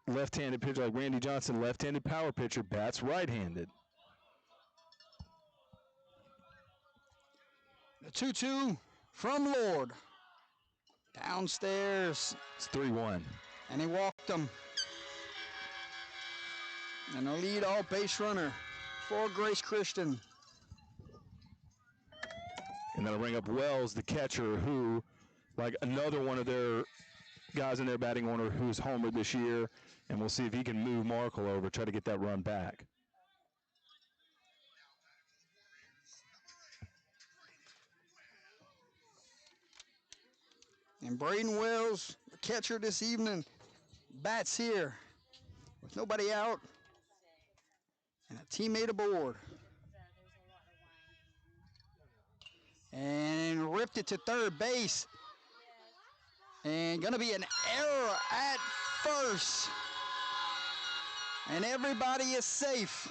left-handed pitcher like Randy Johnson, left-handed power pitcher, bats right-handed. The 2-2 from Lord. Downstairs. It's 3-1. And he walked him. And a lead-off base runner for Grace Christian. And that'll bring up Wells, the catcher, who, like another one of their guys in their batting order who's homered this year, and we'll see if he can move Markle over, try to get that run back. And Braden Wells, the catcher this evening, bats here with nobody out and a teammate aboard. And ripped it to third base. And gonna be an error at first. And everybody is safe.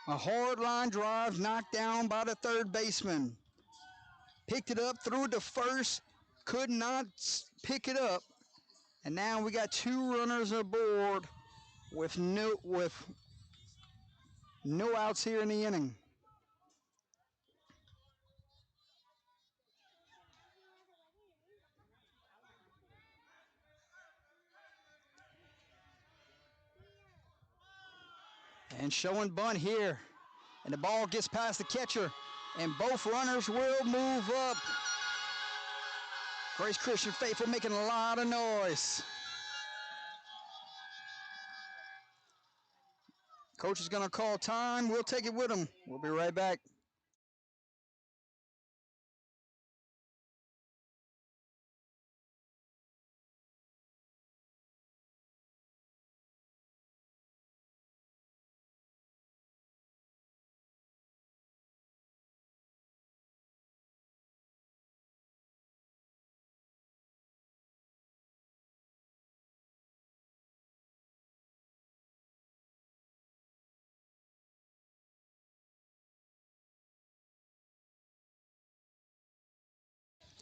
A hard line drive knocked down by the third baseman. Picked it up, threw it to first, could not pick it up. And now we got two runners aboard with no outs here in the inning. And showing bunt here. And the ball gets past the catcher. And both runners will move up. Grace Christian faithful making a lot of noise. Coach is going to call time. We'll take it with him. We'll be right back.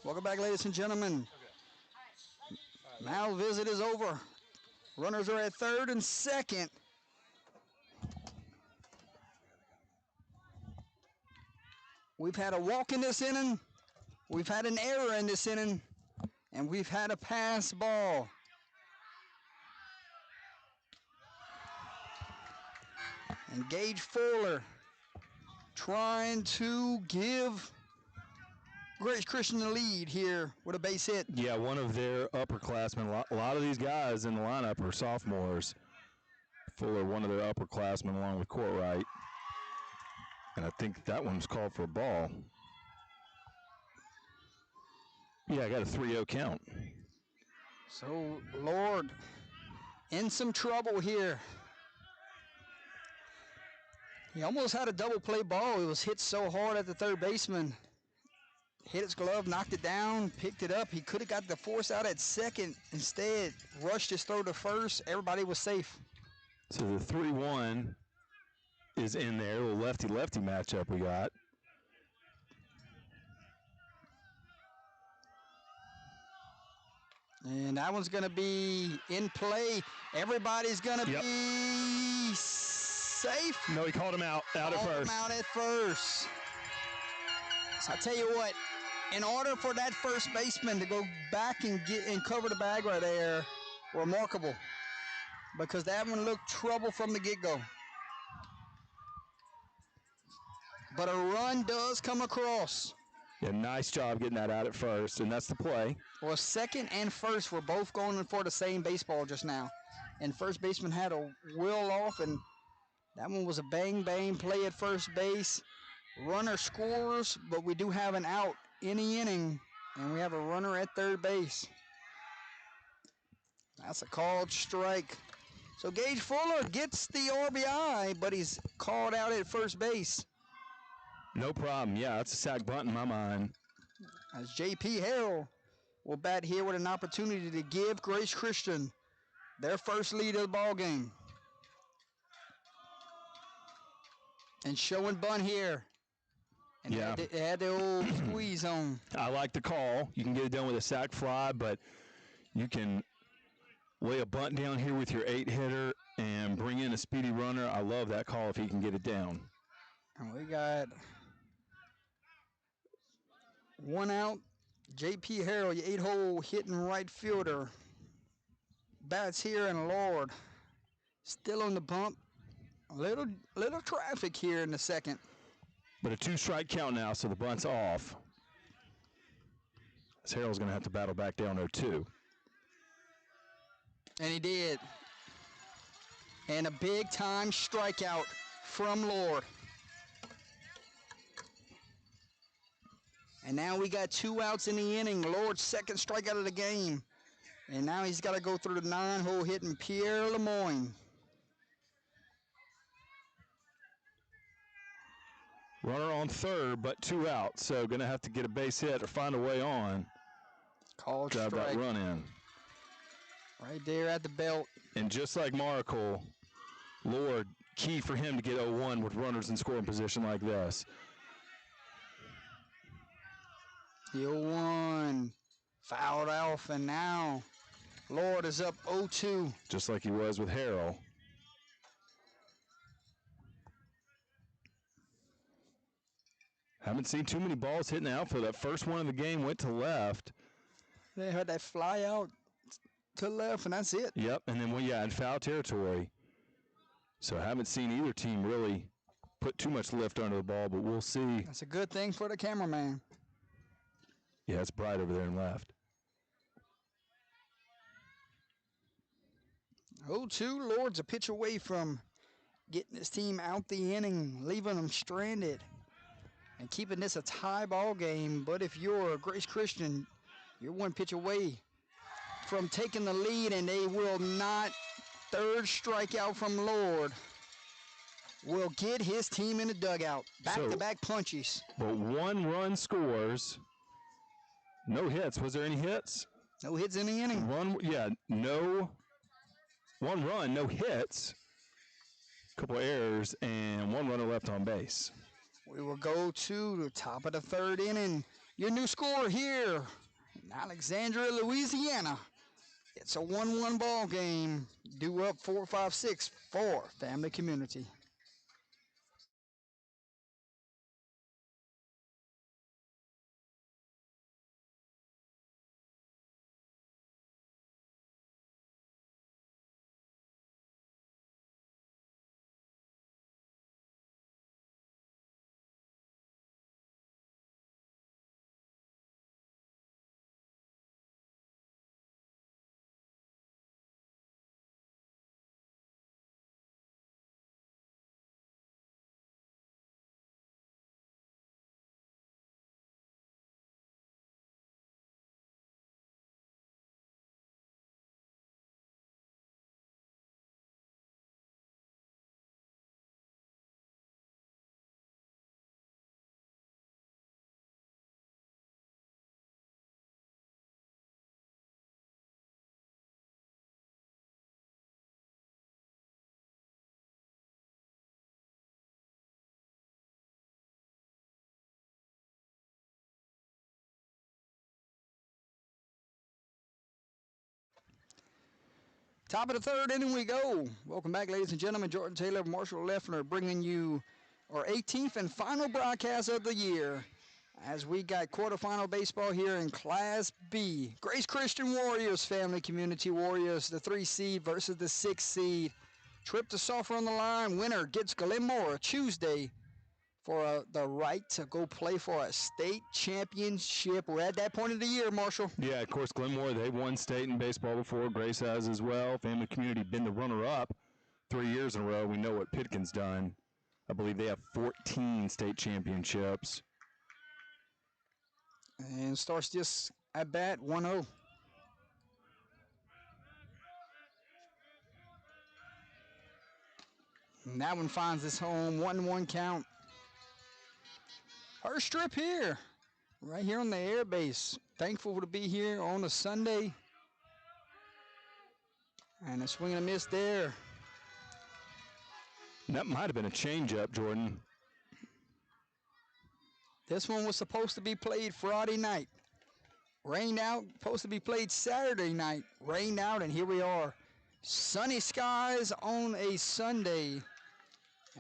Welcome back, ladies and gentlemen. Now visit is over. Runners are at third and second. We've had a walk in this inning. We've had an error in this inning. And we've had a pass ball. And Gage Fuller trying to give Grace Christian the lead here with a base hit. Yeah, one of their upperclassmen. A lot of these guys in the lineup are sophomores. Fuller, one of their upperclassmen, along with Courtwright. And I think that one's called for a ball. Yeah, I got a 3-0 count. So, Lord, in some trouble here. He almost had a double play ball. It was hit so hard at the third baseman. Hit his glove, knocked it down, picked it up. He could have got the force out at second. Instead, rushed his throw to first. Everybody was safe. So the 3-1 is in there. A little lefty-lefty matchup we got. And that one's going to be in play. Everybody's going to be safe. No, he called him out at first. Called him out at first. So I tell you what, in order for that first baseman to go back and get and cover the bag right there, remarkable. Because that one looked trouble from the get-go. But a run does come across. Yeah, nice job getting that out at first, and that's the play. Well, second and first were both going for the same baseball just now. And first baseman had a wheel off, and that one was a bang-bang play at first base. Runner scores, but we do have an out in the inning, and we have a runner at third base. That's a called strike. So Gage Fuller gets the RBI, but he's called out at first base. No problem. Yeah, that's a sack bunt in my mind. As J.P. Harrell will bat here with an opportunity to give Grace Christian their first lead of the ball game. And showing bunt here. And yeah. They had the old squeeze on. I like the call. You can get it done with a sack fly, but You can lay a bunt down here with your 8-hitter and bring in a speedy runner. I love that call if he can get it down. And we got one out. J.P. Harrell, your 8-hole hitting right fielder. Bats here, and Lord still on the bump. A little traffic here in the second. But a 2-strike count now, so the bunt's off. As Harrell's going to have to battle back down 0-2. And he did. And a big-time strikeout from Lord. And now we got 2 outs in the inning. Lord's second strikeout of the game. And now he's got to go through the 9-hole hitting Pierre Lemoyne. Runner on third, but 2 outs, so going to have to get a base hit or find a way on. Called Drive strike. that run in. Right there at the belt. And just like Markle, Lord, key for him to get 0-1 with runners in scoring position like this. The 0-1 fouled off, and now Lord is up 0-2. Just like he was with Harrell. Haven't seen too many balls hitting the outfield. That first one of the game went to left. They had that fly out to left, and that's it. Yep, and then, in foul territory. So I haven't seen either team really put too much lift under the ball, but we'll see. That's a good thing for the cameraman. Yeah, it's bright over there and left. 0-2, Lord's a pitch away from getting his team out the inning, leaving them stranded, and keeping this a tie ball game. But if you're Grace Christian, you're one pitch away from taking the lead, and they will not. Third strikeout from Lord will get his team in the dugout. Back-to-back punches. But 1 run scores. No hits. Was there any hits? No hits in the inning. One run, no hits. Couple errors, and 1 runner left on base. We will go to the top of the third inning. Your new score here in Alexandria, Louisiana. It's a 1-1 ball game. Due up 4-5-6 for Family Community. Top of the third inning we go. Welcome back, ladies and gentlemen. Jordan Taylor, Marshall Leffler bringing you our 18th and final broadcast of the year as we got quarterfinal baseball here in Class B. Grace Christian Warriors, Family Community Warriors, the 3 seed versus the 6 seed. Trip to Sulphur on the line. Winner gets Glenmore Tuesday for the right to go play for a state championship. We're at that point of the year, Marshall. Yeah, of course, Glenmore, they won state in baseball before. Grace has as well. Family Community been the runner-up 3 years in a row. We know what Pitkin's done. I believe they have 14 state championships. And starts just at bat 1-0. And that one finds its home, 1-1 count. First strip here, right here on the air base. Thankful to be here on a Sunday. And a swing and a miss there. And that might have been a changeup, Jordan. This one was supposed to be played Friday night. Rained out, supposed to be played Saturday night. Rained out, and here we are. Sunny skies on a Sunday.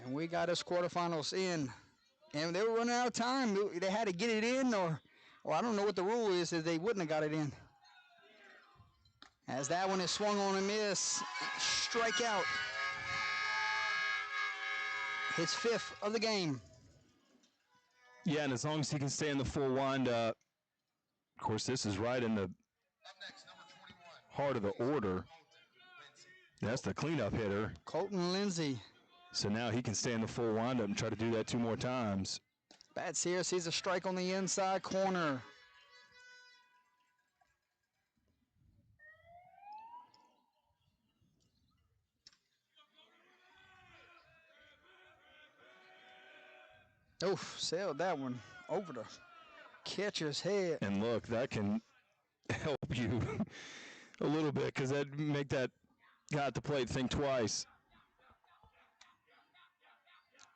And we got us quarterfinals in. And they were running out of time. They had to get it in, or I don't know what the rule is that they wouldn't have got it in. As that one is swung on a miss. Strikeout. His fifth of the game. Yeah, and as long as he can stay in the full windup, of course, this is right in the Up next, number 21. heart of the order. That's the cleanup hitter. Colton Lindsay. So now he can stay in the full windup and try to do that 2 more times. Bats here, sees a strike on the inside corner. Oof, sailed that one over the catcher's head. And look, that can help you a little bit because that'd make that guy at the plate think twice.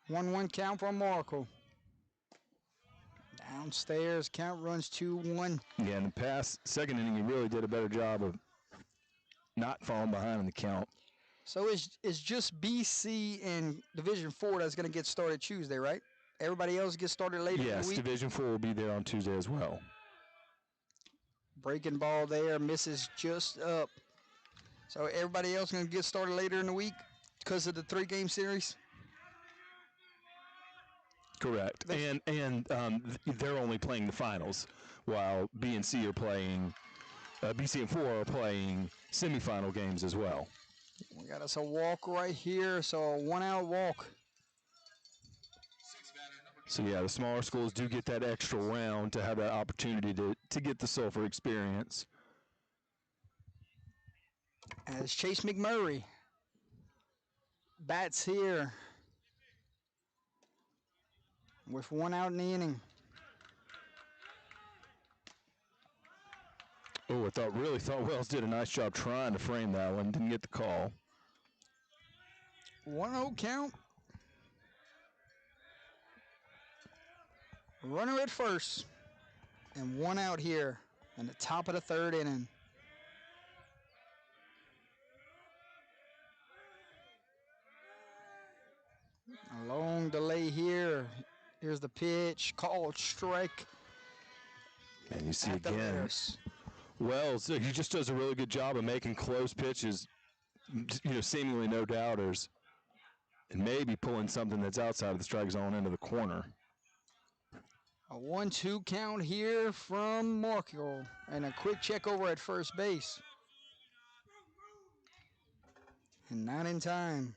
1-1 count for Markle. Downstairs, count runs 2-1. Yeah, in the past second inning, he really did a better job of not falling behind in the count. So it's just BC and Division 4 that's going to get started Tuesday, right? Everybody else gets started later in the Yes, week. Division 4 will be there on Tuesday as well. Breaking ball there, misses just up. So everybody else going to get started later in the week because of the 3-game series? Correct. And they're only playing the finals, while B and C are playing, BC and 4 are playing semifinal games as well. We got us a walk right here, so a 1-out walk. So yeah, the smaller schools do get that extra round to have that opportunity to get the Sulphur experience. As Chase McMurray bats here with 1 out in the inning. Oh, really thought Wells did a nice job trying to frame that one. Didn't get the call. 1-0 count. Runner at first. And 1 out here in the top of the 3rd inning. A long delay here. Here's the pitch. Called strike. And you see at the again, Bears. Wells, he just does a really good job of making close pitches, seemingly no doubters, and maybe pulling something that's outside of the strike zone into the corner. A 1-2 count here from Markle. And a quick check over at first base. And not in time.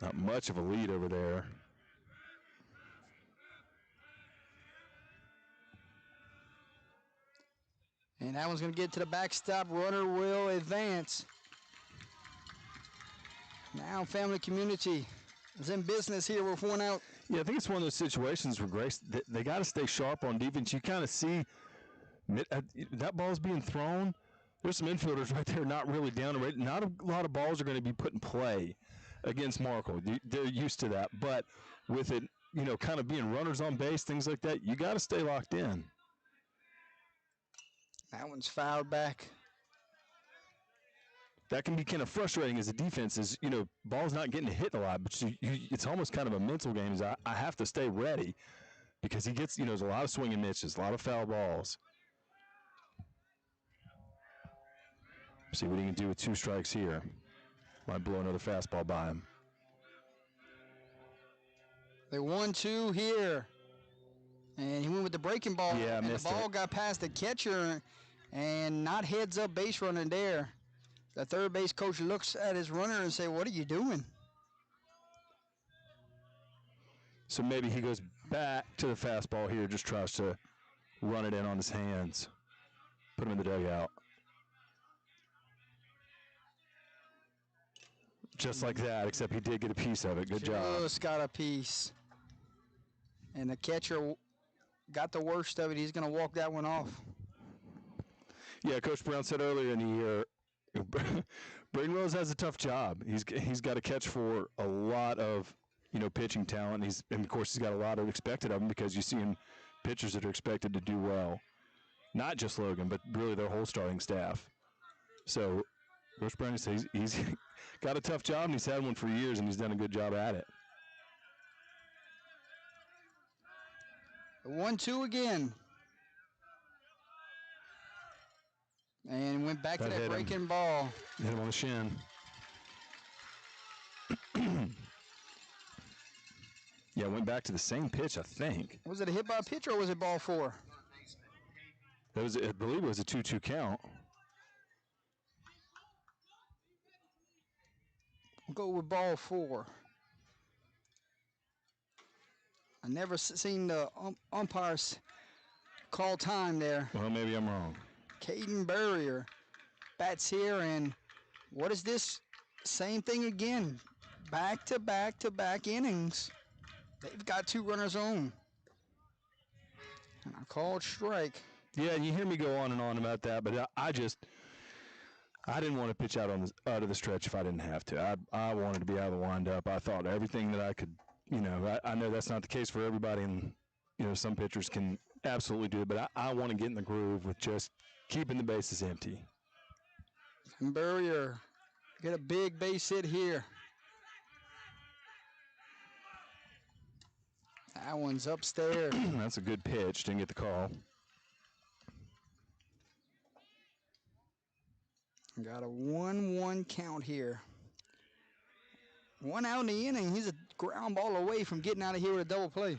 Not much of a lead over there. And that one's going to get to the backstop. Runner will advance. Now Family Community is in business here with 1 out. Yeah, I think it's one of those situations where Grace, they got to stay sharp on defense. You kind of see that ball's being thrown. There's some infielders right there not really down. Not a lot of balls are going to be put in play against Markle. They're used to that. But with it, kind of being runners on base, things like that, you got to stay locked in. That one's fouled back. That can be kind of frustrating as a defense is, ball's not getting hit a lot, but it's almost kind of a mental game. Is I have to stay ready because he gets, there's a lot of swinging misses, a lot of foul balls. See what he can do with 2 strikes here. Might blow another fastball by him. They 1-2 here. And he went with the breaking ball. Yeah, and the missed ball it. got past the catcher and not heads up base runner there. The third base coach looks at his runner and say, "What are you doing?" So maybe he goes back to the fastball here, just tries to run it in on his hands. Put him in the dugout. Just like that, except he did get a piece of it. Good job. Just got a piece. And the catcher got the worst of it. He's going to walk that one off. Yeah, Coach Brown said earlier in the year, Braden Rose has a tough job. He's got to catch for a lot of, pitching talent. And of course, he's got a lot of expected of him because you see him pitchers that are expected to do well. Not just Logan, but really their whole starting staff. So, Coach Brennan says he's got a tough job, and he's had one for years, and he's done a good job at it. 1-2 again. And went back to that breaking ball. Hit him on the shin. Yeah, went back to the same pitch, I think. Was it a hit by a pitcher or was it ball 4? I believe it was a 2-2 count. We'll go with ball 4. I never seen the umpires call time there. Well, maybe I'm wrong. Caden Burrier bats here, and what is this? Same thing again. Back-to-back-to-back innings. They've got 2 runners on. And I called strike. Yeah, and you hear me go on and on about that, but I didn't want to pitch out of the stretch if I didn't have to. I wanted to be out of the windup. I thought everything that I could, I know that's not the case for everybody, and some pitchers can absolutely do it, but I want to get in the groove with just keeping the bases empty. And Burrier get a big base hit here. That one's upstairs. That's a good pitch. Didn't get the call. Got a 1-1 count here. 1 out in the inning. He's a ground ball away from getting out of here with a double play.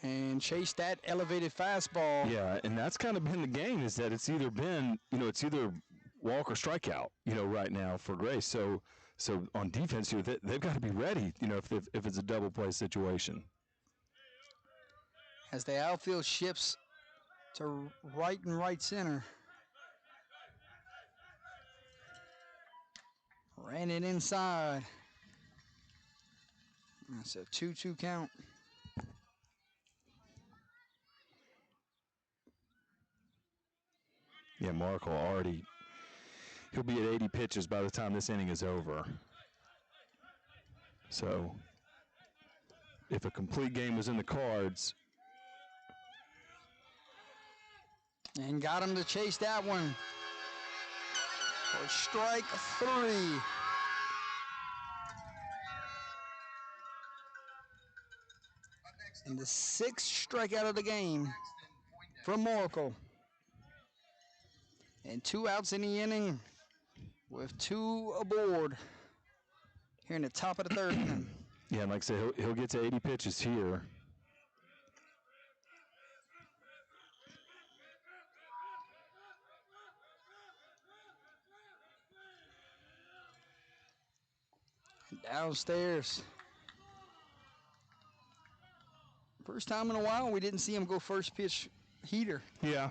And chase that elevated fastball. Yeah, and that's kind of been the game, is that it's either been, it's either walk or strikeout, right now for Grace. So on defense here, they've got to be ready, if it's a double play situation. As the outfield shifts to right and right center. Ran it inside. That's a 2-2 count. Yeah, Markle he'll be at 80 pitches by the time this inning is over. So if a complete game was in the cards. And got him to chase that one. For strike 3. And the 6th strikeout of the game from Oracle. And 2 outs in the inning with 2 aboard here in the top of the 3rd inning. Yeah, and like I said, he'll get to 80 pitches here. Downstairs. First time in a while we didn't see him go first pitch heater. Yeah.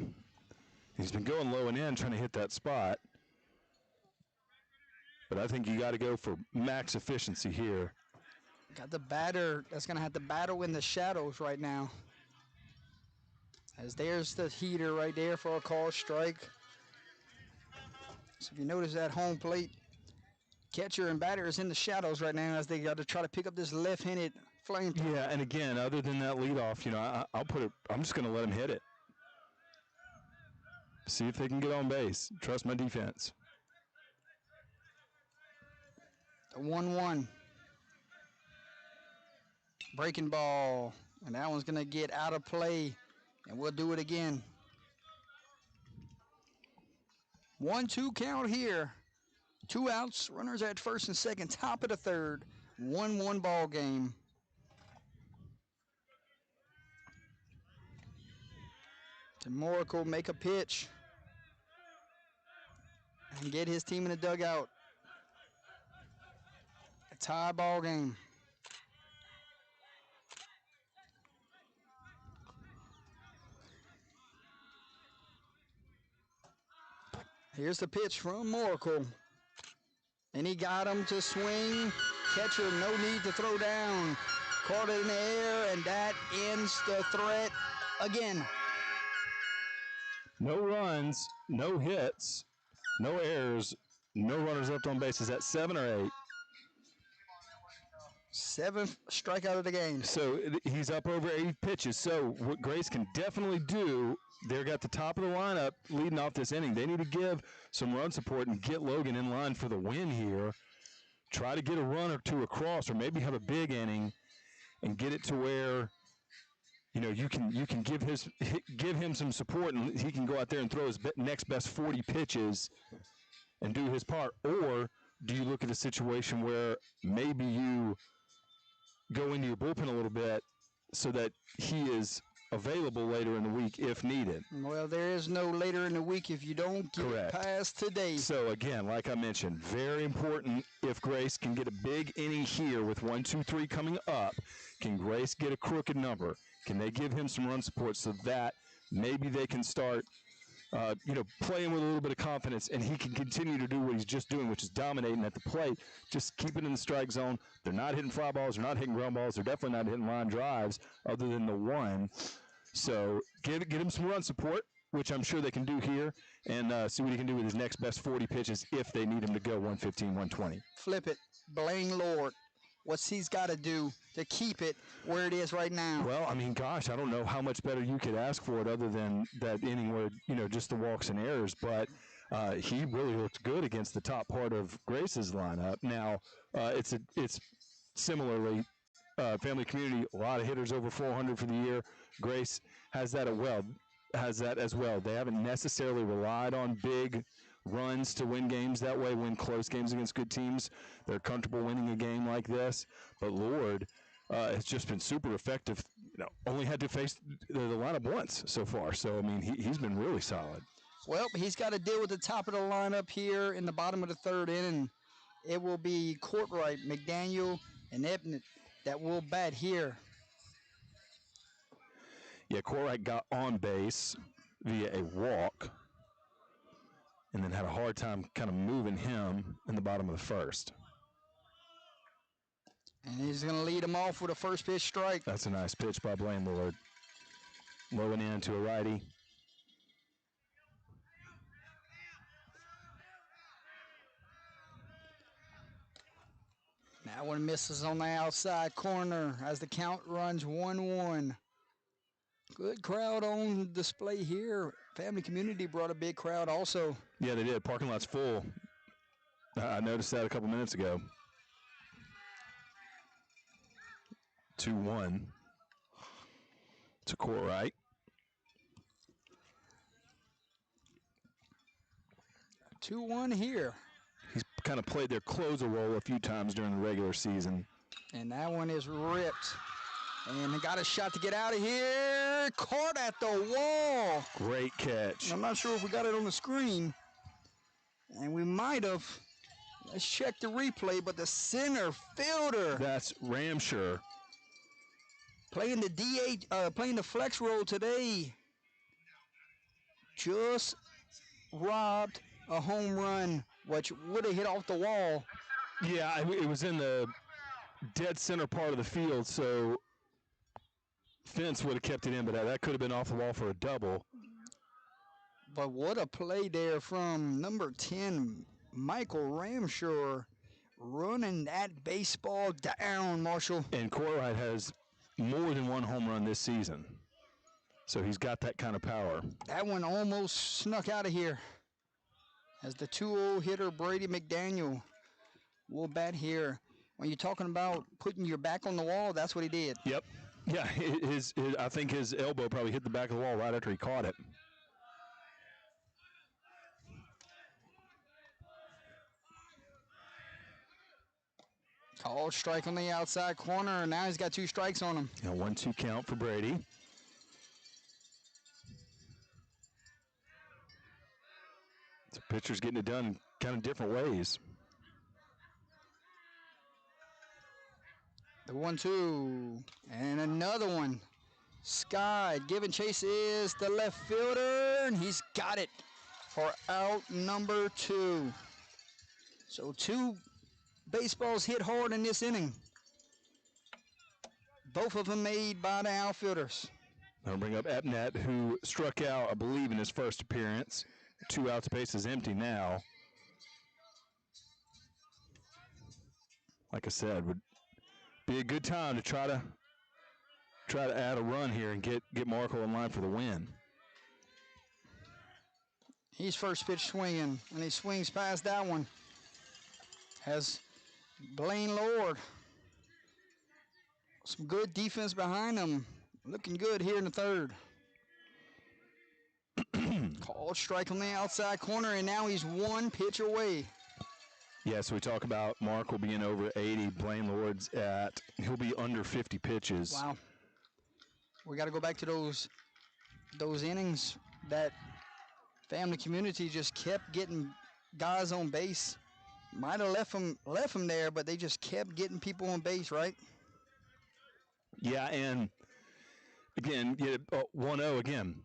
He's been going low and in, trying to hit that spot. But I think you got to go for max efficiency here. Got the batter that's going to have to battle in the shadows right now. As there's the heater right there for a call strike. So if you notice that home plate, catcher and batter is in the shadows right now as they got to try to pick up this left-handed flame. Yeah, and again, other than that leadoff, I'm just going to let him hit it. See if they can get on base. Trust my defense. The 1-1. Breaking ball. And that one's going to get out of play. And we'll do it again. 1-2 count here. 2 outs. Runners at first and second. Top of the 3rd. 1-1 ball game. DeMorico make a pitch. And get his team in the dugout. A tie ball game. Here's the pitch from Moracle. And he got him to swing. Catcher, no need to throw down. Caught it in the air, and that ends the threat again. No runs, no hits, no errors, no runners left on base. Is that 7 or 8? 7th strikeout of the game. So he's up over 80 pitches. So what Grace can definitely do, they're at the top of the lineup leading off this inning. They need to give some run support and get Logan in line for the win here. Try to get a run or two across, or maybe have a big inning and get it to where you can give him some support, and he can go out there and throw his next best 40 pitches and do his part. Or do you look at a situation where maybe you go into your bullpen a little bit so that he is available later in the week if needed? Well, there is no later in the week if you don't get Correct. past today. So, again, like I mentioned, very important if Grace can get a big inning here with 1, 2, 3 coming up. Can Grace get a crooked number? Can they give him some run support so that maybe they can start playing with a little bit of confidence, and he can continue to do what he's just doing, which is dominating at the plate. Just keep it in the strike zone. They're not hitting fly balls. They're not hitting ground balls. They're definitely not hitting line drives other than the one. So get him some run support, which I'm sure they can do here, and see what he can do with his next best 40 pitches if they need him to go 115, 120. Flip it. Blaine Lord. What's he's got to do to keep it where it is right now? Well, I mean, gosh, I don't know how much better you could ask for it other than that inning where, just the walks and errors. But he really looked good against the top part of Grace's lineup. Now, it's similarly family community, a lot of hitters over 400 for the year. Grace has that as well. They haven't necessarily relied on big runs to win games that way, win close games against good teams. They're comfortable winning a game like this. But Lord has just been super effective. Only had to face the lineup once so far. So, I mean, he's been really solid. Well, he's got to deal with the top of the lineup here in the bottom of the third inning. It will be Courtright, McDaniel, and Ebnett that will bat here. Yeah, Courtright got on base via a walk and then had a hard time kind of moving him in the bottom of the first. And he's going to lead him off with a first pitch strike. That's a nice pitch by Blaine Lillard. Low and in to a righty. That one misses on the outside corner as the count runs 1-1. Good crowd on display here. Family community brought a big crowd also. Yeah, they did. Parking lot's full. I noticed that a couple minutes ago. 2-1 to Courtright. 2-1 here. He's kind of played their closer role a few times during the regular season. And that one is ripped. And got a shot to get out of here. Caught at the wall. Great catch. I'm not sure if we got it on the screen. And we might have. Let's check the replay, but the center fielder. That's Ramsher. Playing the playing the flex role today. Just robbed a home run, which would have hit off the wall. Yeah, it was in the dead center part of the field, so fence would have kept it in, but that could have been off the wall for a double. But what a play there from number 10, Michael Ramshaw, running that baseball down, Marshall. And Courtright has more than one home run this season, so he's got that kind of power. That one almost snuck out of here as the 2-0 hitter Brady McDaniel will bat here. When you're talking about putting your back on the wall, that's what he did. Yep. Yeah, I think his elbow probably hit the back of the wall right after he caught it. Called strike on the outside corner, and now he's got 2 strikes on him. A 1-2 count for Brady. So pitcher's getting it done in kind of different ways. The 1-2, and another one. Sky giving chase is the left fielder, and he's got it for out number 2. So 2 baseballs hit hard in this inning. Both of them made by the outfielders. They'll bring up Epnet, who struck out, I believe, in his first appearance. 2 outs, base is empty now. Like I said, would be a good time to try to add a run here and get Markle in line for the win. He's first pitch swinging, and he swings past that one. Has Blaine Lord. Some good defense behind him. Looking good here in the third. Called strike on the outside corner, and now he's one pitch away. Yeah, so we talk about Markle being over 80. Blaine Lord's he'll be under 50 pitches. Wow. We got to go back to those innings that family community just kept getting guys on base. Might have left them there, but they just kept getting people on base, right? Yeah, and again, 1-0 again.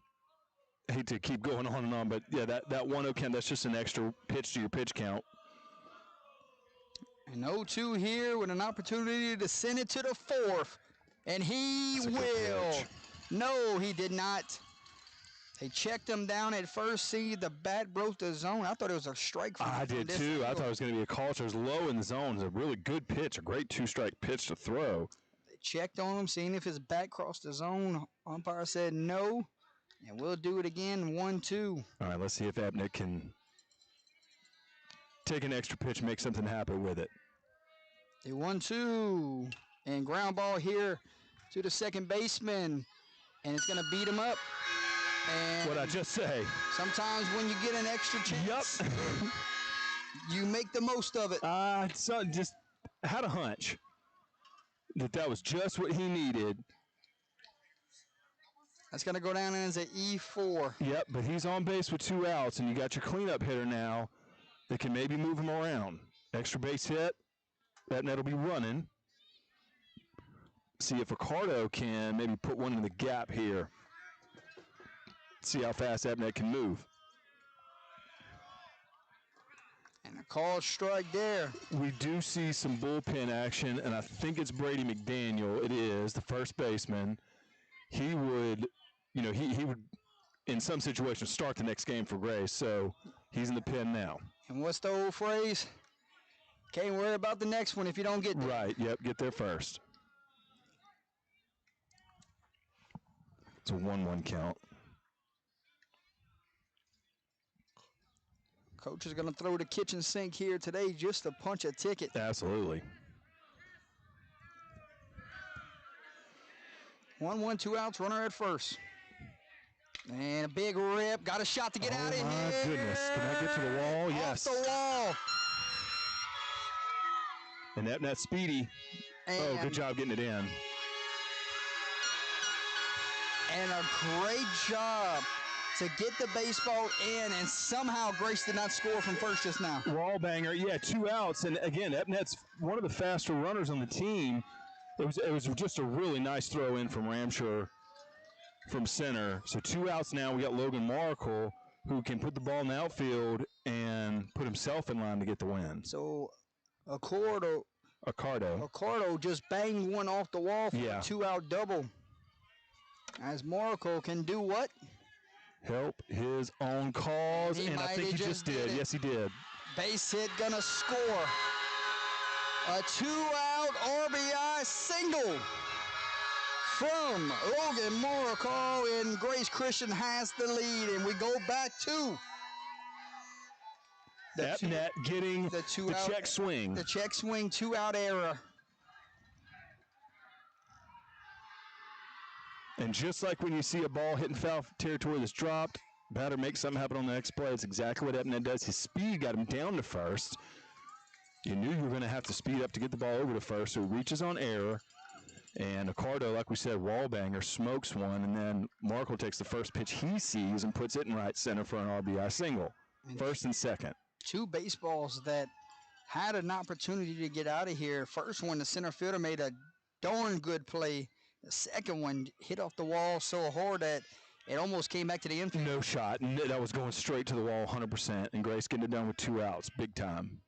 I hate to keep going on and on, but yeah, that 1-0 count, that's just an extra pitch to your pitch count. An 0-2 here with an opportunity to send it to the fourth. And he will. No, he did not. They checked him down at first. See, the bat broke the zone. I thought it was a strike from I did too. Angle. I thought it was going to be a call. So it was low in the zone. It was a really good pitch, a great 2-strike pitch to throw. They checked on him, seeing if his bat crossed the zone. Umpire said no. And we'll do it again, 1-2. All right, let's see if Epnet can take an extra pitch, make something happen with it. The 1-2. And ground ball here to the second baseman. And it's going to beat him up. And What'd I just say? sometimes when you get an extra chance, you make the most of it. So just had a hunch that was just what he needed. That's going to go down as an E4. Yep, but he's on base with 2 outs, and you got your cleanup hitter now that can maybe move him around. Extra base hit. That net will be running. See if Ricardo can maybe put one in the gap here. See how fast Epnet can move. And a called strike there. We do see some bullpen action, and I think it's Brady McDaniel. It is, the first baseman. He would, he would, in some situations, start the next game for Grace, so he's in the pen now. And what's the old phrase? Can't worry about the next one if you don't get there. Right, yep, get there first. It's a 1-1 count. Coach is going to throw the kitchen sink here today just to punch a ticket. Absolutely. 1-1, 2 outs, runner at first. And a big rip. Got a shot to get out of here. Oh, my goodness. Can I get to the wall? Yes. Off the wall. And Epnet speedy. And, good job getting it in. And a great job to get the baseball in, and somehow Grace did not score from first just now. Wall banger, yeah, 2 outs. And again, Epnet's one of the faster runners on the team. It was just a really nice throw in from Ramshire from center. So 2 outs now. We got Logan Markle, who can put the ball in the outfield and put himself in line to get the win. So Accardo just banged one off the wall for a 2-out double. As Markle can do what? Help his own cause, and I think he just did. Yes, he did. Base hit, gonna score. A 2-out RBI single from Logan Markle, and Grace Christian has the lead, and we go back to Epnet getting the check swing. The check swing 2-out era. And just like when you see a ball hitting foul territory that's dropped, batter makes something happen on the next play. It's exactly what Epnet does. His speed got him down to first. You knew you were going to have to speed up to get the ball over to first, so he reaches on error. And Accardo, like we said, wall banger, smokes one, and then Markle takes the first pitch he sees and puts it in right center for an RBI single. First and second. 2 baseballs that had an opportunity to get out of here. First one, the center fielder made a darn good play. The second one hit off the wall so hard that it almost came back to the infield. No shot. And that was going straight to the wall 100%. And Grace getting it done with 2 outs. Big time.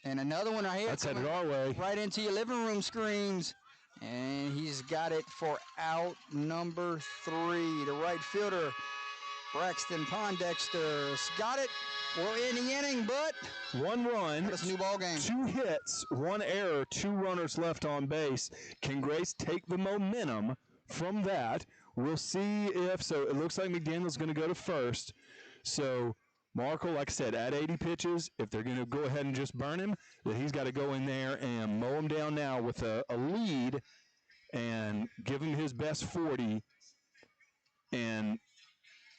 And another one right here. That's headed our way. Right into your living room screens. And he's got it for out number 3. The right fielder, Braxton Pondexter's got it. We're in the inning, but 1 run, it's a new ball game. 2 hits, 1 error, 2 runners left on base. Can Grace take the momentum from that? We'll see if so. It looks like McDaniel's going to go to first. So Markle, like I said, at 80 pitches, if they're going to go ahead and just burn him, then he's got to go in there and mow him down now with a lead and give him his best 40. And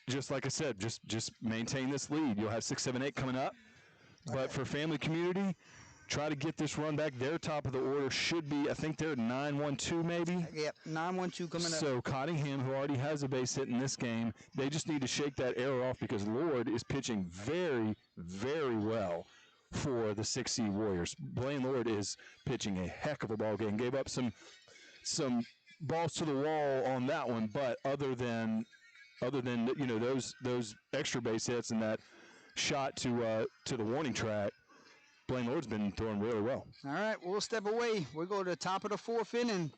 just like I said, just maintain this lead. You'll have 6, 7, 8 coming up. But for family community, try to get this run back. Their top of the order should be, I think they're at 9-1-2 maybe. Yep, 9-1-2 coming up. So Cottingham, who already has a base hit in this game, they just need to shake that error off because Lord is pitching very, very well for the 6C Warriors. Blaine Lord is pitching a heck of a ball game. Gave up some balls to the wall on that one, but other than those extra base hits and that shot to the warning track, Blaine Lord's been throwing really well. All right, we'll step away. We'll go to the top of the 4th inning,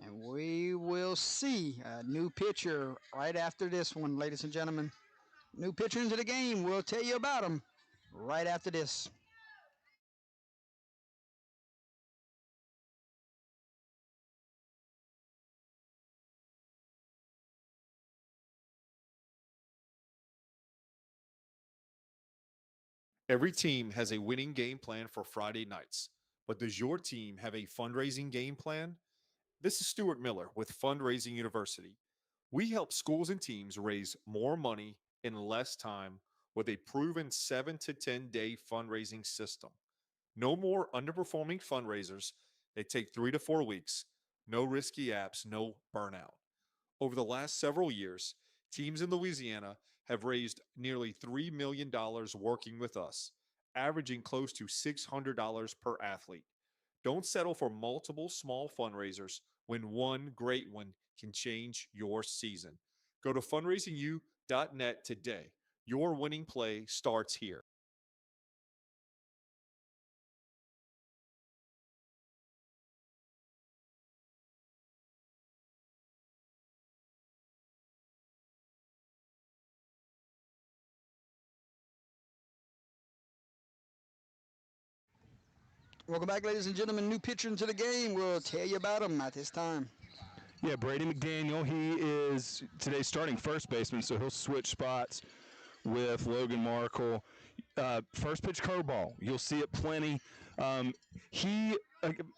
and we will see a new pitcher right after this one, ladies and gentlemen. New pitcher into the game. We'll tell you about him right after this. Every team has a winning game plan for Friday nights, but does your team have a fundraising game plan? This is Stuart Miller with Fundraising University. We help schools and teams raise more money in less time with a proven 7 to 10 day fundraising system. No more underperforming fundraisers. They take 3 to 4 weeks. No risky apps, no burnout. Over the last several years, teams in Louisiana have raised nearly $3 million working with us, averaging close to $600 per athlete. Don't settle for multiple small fundraisers when one great one can change your season. Go to fundraisingu.net today. Your winning play starts here. Welcome back, ladies and gentlemen. New pitcher into the game. We'll tell you about him at this time. Yeah, Brady McDaniel, he is today's starting first baseman, so he'll switch spots with Logan Markle. First pitch curveball. You'll see it plenty.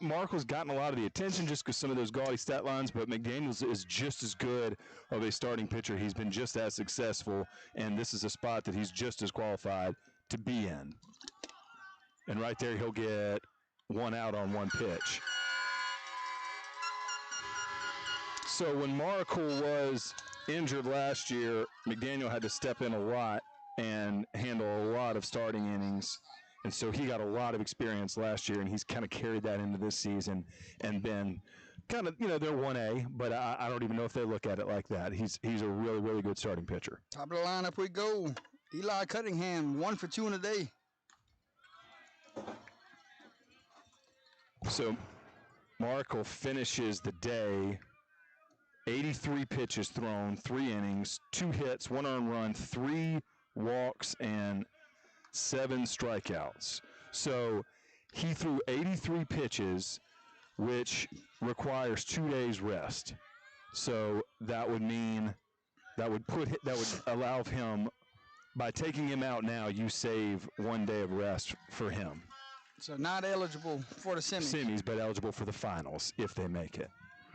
Markle's gotten a lot of the attention just because some of those gaudy stat lines, but McDaniels is just as good of a starting pitcher. He's been just as successful, and this is a spot that he's just as qualified to be in. And right there, he'll get 1 out on 1 pitch. So when Markle was injured last year, McDaniel had to step in a lot and handle a lot of starting innings. And so he got a lot of experience last year, and he's kind of carried that into this season and been kind of, they're 1A, but I don't even know if they look at it like that. He's a really, really good starting pitcher. Top of the lineup we go. Eli Cunningham, 1 for 2 in a day. So Markle finishes the day 83 pitches thrown, 3 innings, 2 hits, 1 earned run, 3 walks, and 7 strikeouts. So he threw 83 pitches, which requires 2 days rest. So that would mean that would allow him, by taking him out now, you save 1 day of rest for him. So not eligible for the semis. But eligible for the finals if they make it.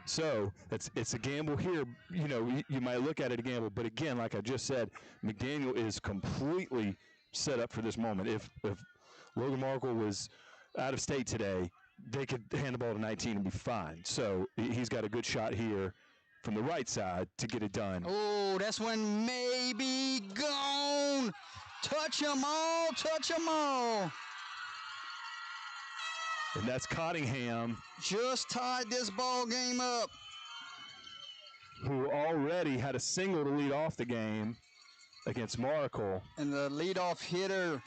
So it's a gamble here. You might look at it a gamble, but again, like I just said, McDaniel is completely set up for this moment. If Logan Markle was out of state today, they could hand the ball to 19 and be fine. So he's got a good shot here from the right side to get it done. Oh, that's one maybe gone. Touch them all, touch them all. And that's Cottingham. Just tied this ball game up. Who already had a single to lead off the game against Markle. And the leadoff hitter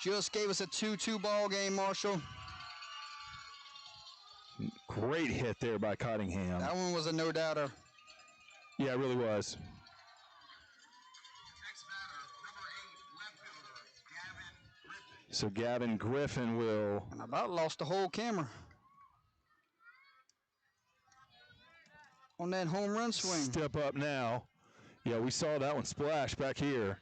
just gave us a 2-2 ball game, Marshall. Great hit there by Cottingham. That one was a no-doubter. Yeah, it really was. Next batter, number 8, left fielder, Gavin Griffin. So Gavin Griffin will And I about lost the whole camera on that home run swing. step up now. Yeah, we saw that one splash back here.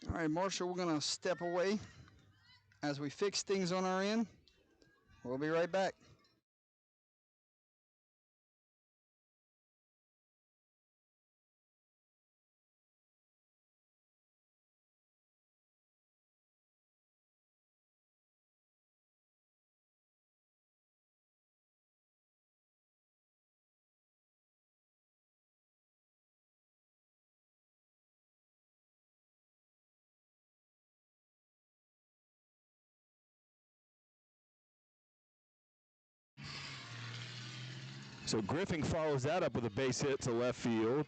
All right, Marshall, we're going to step away as we fix things on our end. We'll be right back. So Griffin follows that up with a base hit to left field.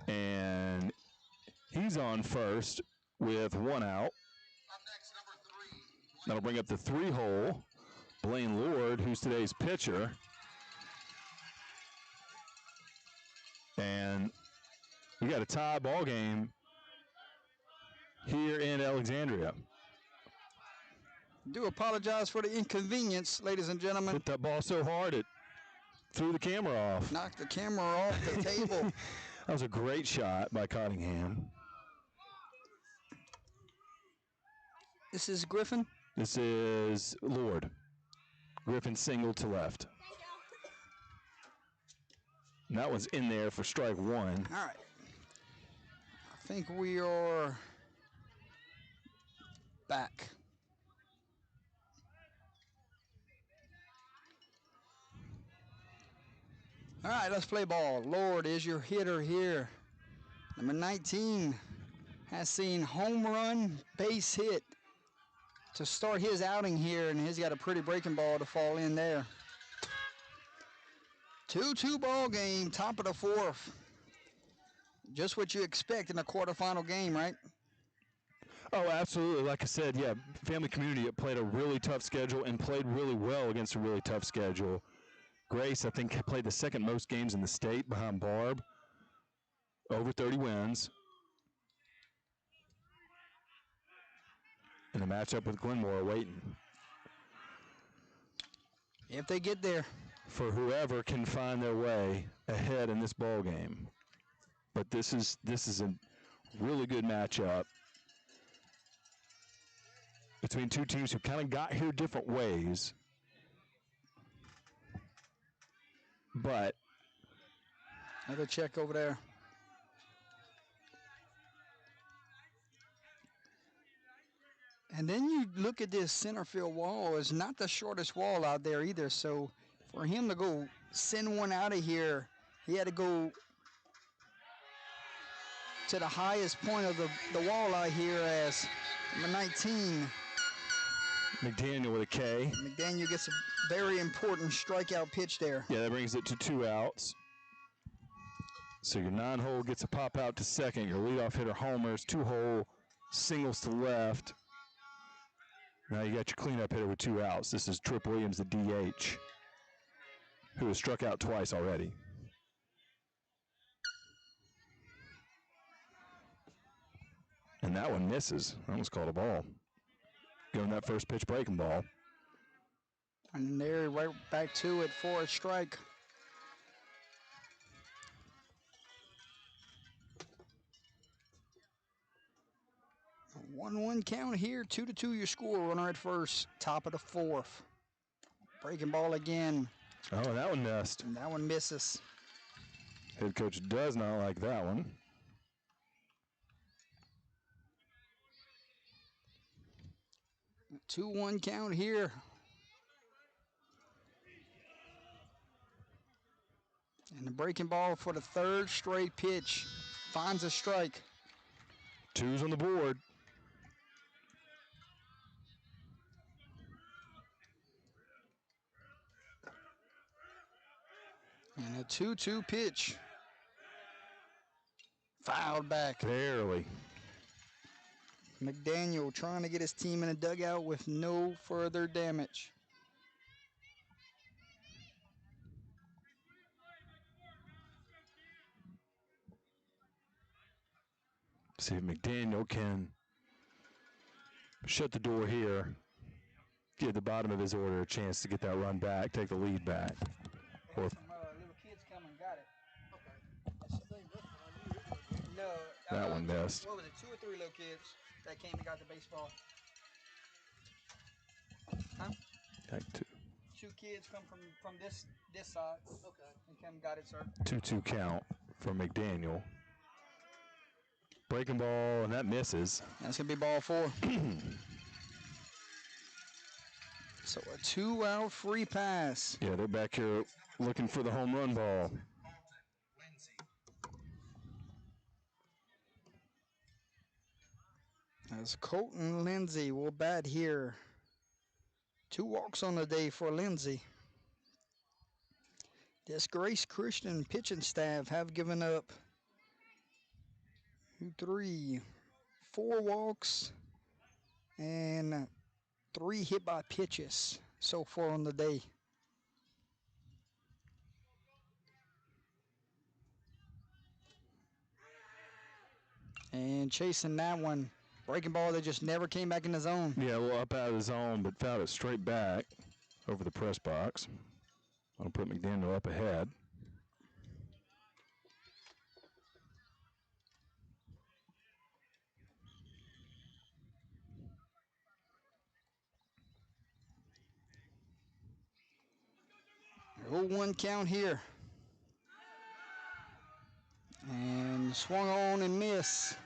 And he's on first with one out. Up next, number 3, That'll bring up the 3-hole. Blaine Lord, who's today's pitcher. And we got a tie ball game here in Alexandria. Do apologize for the inconvenience, ladies and gentlemen. Hit that ball so hard it threw the camera off. Knocked the camera off the table. That was a great shot by Cottingham. This is Griffin. This is Lord. Griffin single to left. And that one's in there for strike one. All right. I think we are back. All right, let's play ball. Lord is your hitter here. Number 19 has seen home run, base hit to start his outing here, and he's got a pretty breaking ball to fall in there. 2-2 ball game, top of the fourth. Just what you expect in a quarterfinal game, right? Oh, absolutely. Like I said, yeah, Family Community played a really tough schedule and played really well against a really tough schedule. Grace, I think, played the second most games in the state behind Barb. Over 30 wins. And a matchup with Glenmore waiting If they get there. for whoever can find their way ahead in this ball game. But this is a really good matchup between two teams who kind of got here different ways. But Another check over there. And then you look at this center field wall. It's not the shortest wall out there either. So for him to go send one out of here, he had to go to the highest point of the wall out here as number 19. McDaniel with a K. McDaniel gets a very important strikeout pitch there. Yeah, that brings it to 2 outs. So your 9-hole gets a pop out to second. Your leadoff hitter homers, 2-hole singles to left. Now you got your cleanup hitter with 2 outs. This is Trip Williams, the DH, who has struck out twice already. And that one misses. That was called a ball. Going that first pitch breaking ball. And there, right back to it for a strike. A 1-1 count here, 2-2 your score. Runner at first, top of the fourth. Breaking ball again. Oh, that one missed. And that one misses. Head coach does not like that one. A 2-1 count here. And the breaking ball for the third straight pitch finds a strike. 2's on the board. And a 2-2 pitch. Fouled back. Barely. McDaniel trying to get his team in a dugout with no further damage. See if McDaniel can shut the door here. Give the bottom of his order a chance to get that run back, take the lead back. Or Some little kids come and got it. No. that one missed. What was it, 2 or 3 little kids that came and got the baseball? Back to 2 kids come from this side. Okay. And come got it, sir. 2-2 count for McDaniel. Breaking ball, and that misses. That's going to be ball 4. So a 2-out free pass. Yeah, they're back here looking for the home run ball. As Colton Lindsay will bat here. 2 walks on the day for Lindsay. This Grace Christian pitching staff have given up 3, 4 walks and 3 hit by pitches so far on the day. And chasing that one. Breaking ball that just never came back in the zone. Yeah, a little up out of the zone, but fouled it straight back over the press box. I'll put McDaniel up ahead. Oh, 1 count here. And swung on and missed.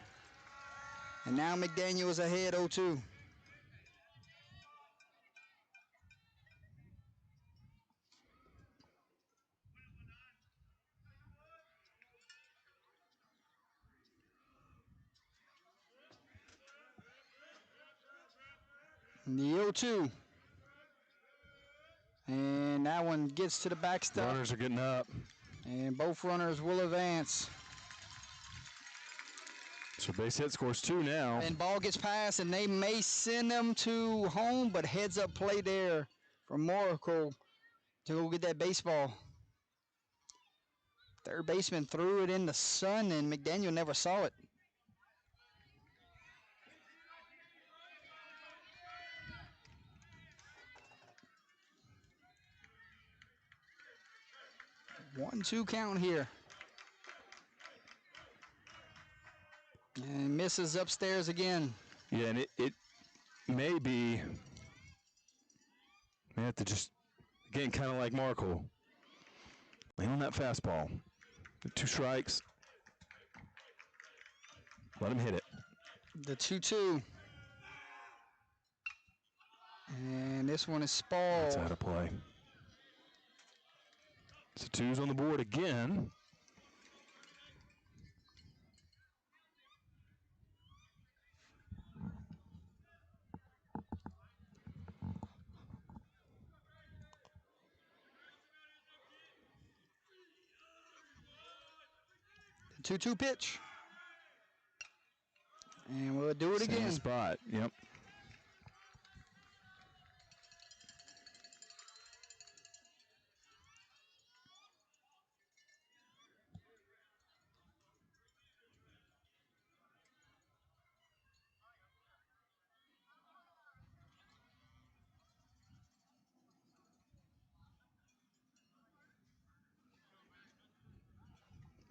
And now McDaniel is ahead 0-2. The 0-2. And that one gets to the backstop. Runners are getting up. And both runners will advance. So base hit scores 2 now. And ball gets past, and they may send them to home, but heads up play there from Moracle to go get that baseball. Third baseman threw it in the sun, and McDaniel never saw it. One, 2 count here. And misses upstairs again. Yeah, and it may have to just, again, kind of like Markle. Lay on that fastball. 2 strikes. Let him hit it. The 2-2. And this one is Spall. That's out of play. So 2's on the board again. The 2-2 pitch. And we'll do it Same again. spot, yep.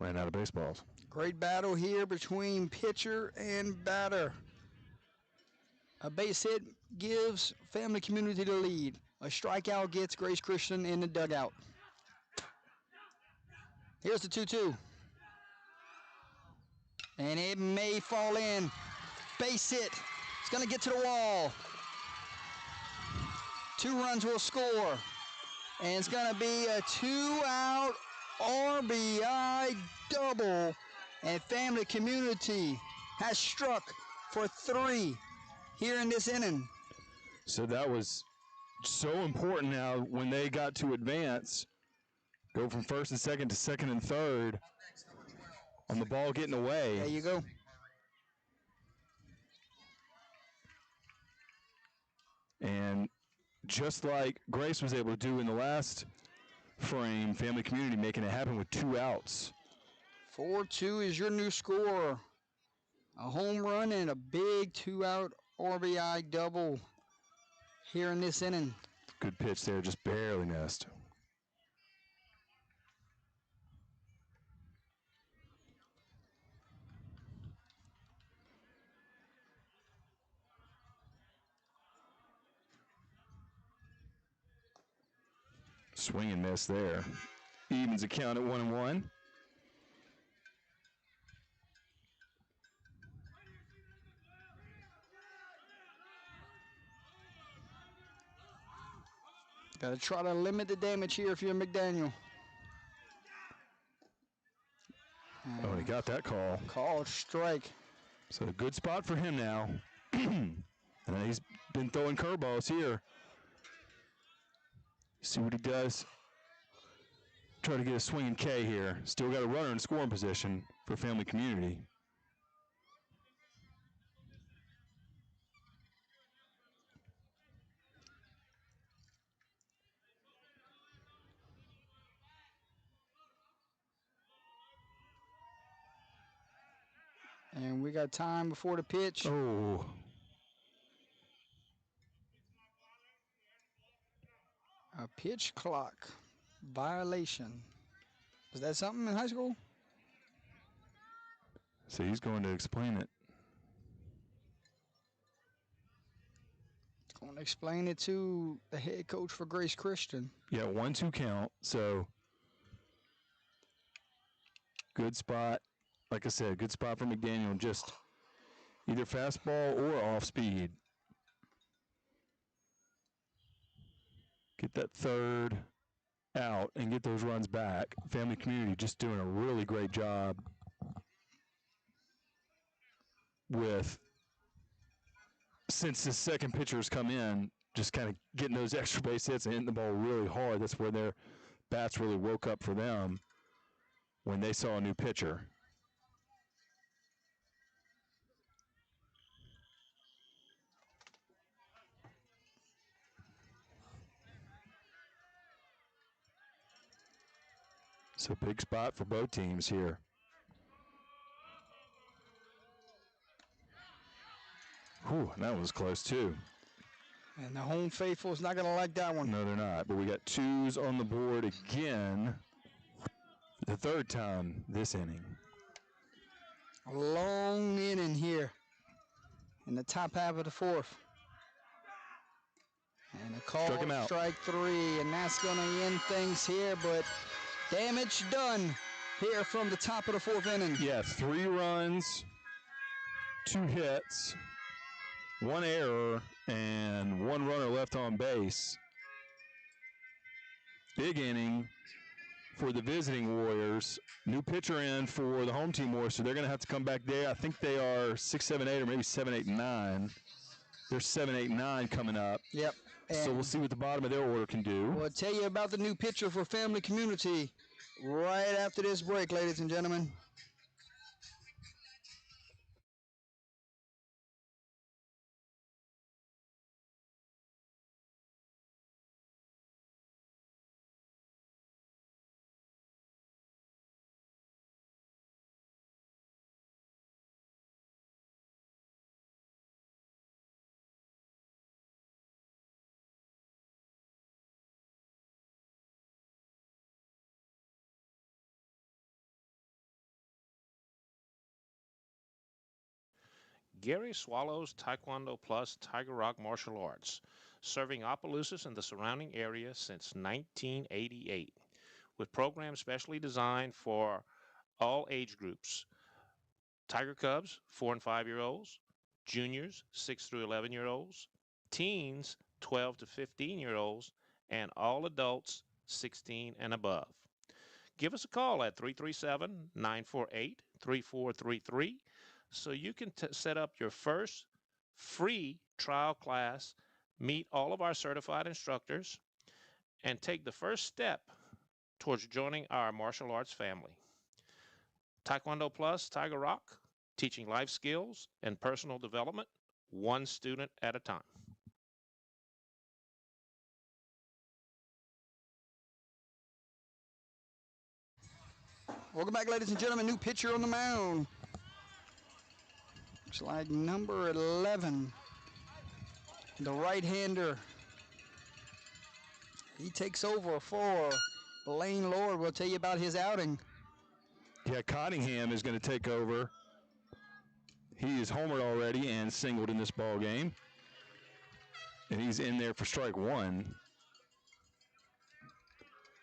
Ran out of baseballs. Great battle here between pitcher and batter. A base hit gives Family Community the lead. A strikeout gets Grace Christian in the dugout. Here's the 2-2. And it may fall in. Base hit. It's going to get to the wall. 2 runs will score. And it's going to be a 2-out RBI double. And Family Community has struck for 3 here in this inning. So that was so important now when they got to advance. Go from first and second to second and third on the ball getting away. There you go. And just like Grace was able to do in the last frame, Family Community making it happen with 2 outs. 4-2 is your new score. A home run and a big 2-out RBI double here in this inning. Good pitch there, just barely missed. Swing and miss there. Evens the count at 1-1. Got to try to limit the damage here if you're McDaniel. Oh, he got that call. Called strike. So a good spot for him now. And he's been throwing curveballs here. See what he does. Try to get a swinging K here. Still got a runner in scoring position for Family Community. And we got time before the pitch. Oh. A pitch clock violation. Is that something in high school? So he's going to explain it. Going to explain it to the head coach for Grace Christian. Yeah, 1-2 count. So good spot. Like I said, good spot for McDaniel. Just either fastball or off speed. Get that third out and get those runs back. Family Community just doing a really great job with, since the second pitcher's come in, just kind of getting those extra base hits and hitting the ball really hard. That's where their bats really woke up for them when they saw a new pitcher. So big spot for both teams here. Whew, that was close too. And the home faithful is not going to like that one. No, they're not. But we got 2s on the board again. The third time this inning. A long inning here in the top half of the fourth. And a call, Struck him out. strike 3, and that's going to end things here, but damage done here from the top of the fourth inning. Yeah, 3 runs, 2 hits, 1 error, and 1 runner left on base. Big inning for the visiting Warriors. New pitcher in for the home team Warriors, so they're going to have to come back there. I think they are 6, 7, 8, or maybe 7, 8, 9. There's 7, 8, 9 coming up. Yep. So we'll see what the bottom of their order can do. We'll tell you about the new pitcher for Family Community right after this break, ladies and gentlemen. Gary Swallows Taekwondo Plus Tiger Rock Martial Arts, serving Opelousas and the surrounding area since 1988, with programs specially designed for all age groups. Tiger Cubs, 4 and 5-year-olds, juniors, 6 through 11-year-olds, teens, 12 to 15-year-olds, and all adults, 16 and above. Give us a call at 337-948-3433 so you can set up your first free trial class, meet all of our certified instructors, and take the first step towards joining our martial arts family. Taekwondo Plus Tiger Rock, teaching life skills and personal development, one student at a time. Welcome back, ladies and gentlemen. New pitcher on the mound. Looks like number 11, the right-hander. He takes over for Lane Lord. We'll tell you about his outing. Yeah, Cottingham is going to take over. He is homered already and singled in this ball game. And he's in there for strike one.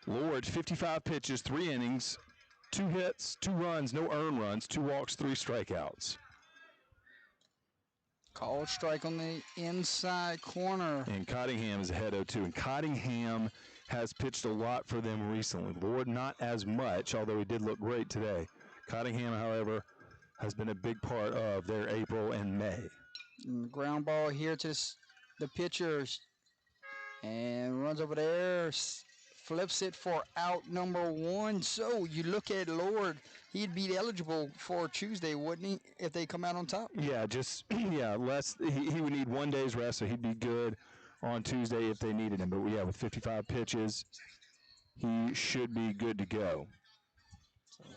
Lord, 55 pitches, 3 innings, 2 hits, 2 runs, no earned runs, 2 walks, 3 strikeouts. Called strike on the inside corner. And Cottingham is ahead 0-2. And Cottingham has pitched a lot for them recently. Lord, not as much, although he did look great today. Cottingham, however, has been a big part of their April and May. And the ground ball here to the pitchers. And runs over there, flips it for out number 1. So you look at Lord, he'd be eligible for Tuesday, wouldn't he, if they come out on top? Yeah, he would need 1 day's rest, so he'd be good on Tuesday if they needed him. But yeah, with 55 pitches, he should be good to go.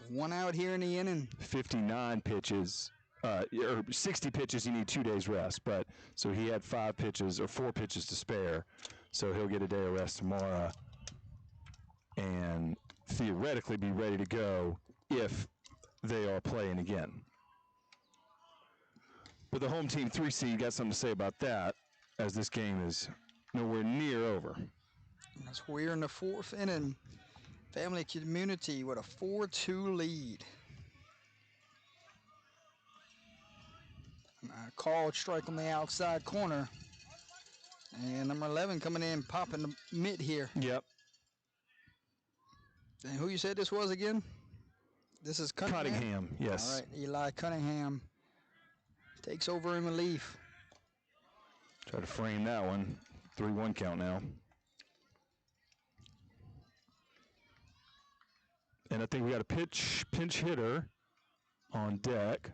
1 out here in the inning. 59 pitches, or 60 pitches, you need 2 days rest. But so he had 4 pitches to spare, so he'll get a day of rest tomorrow and theoretically be ready to go if they are playing again. But the home team 3 seed got something to say about that, as this game is nowhere near over. As we're in the 4th inning, Family Community with a 4-2 lead. Called strike on the outside corner. And number 11 coming in, popping the mitt here. Yep. And who you said this was again? This is Cunningham, yes. All right, Eli Cunningham takes over in relief. Try to frame that one. 3-1 count now. And I think we got a pinch hitter on deck.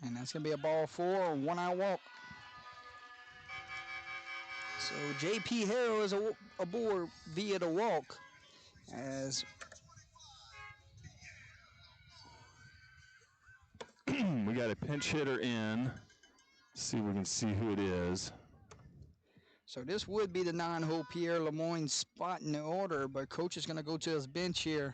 And that's going to be a ball 4, 1-out walk. So J.P. Harrell is aboard via the walk. As we got a pinch hitter in. See if we can see who it is. so this would be the 9-hole Pierre Lemoyne spot in the order, but coach is going to go to his bench here.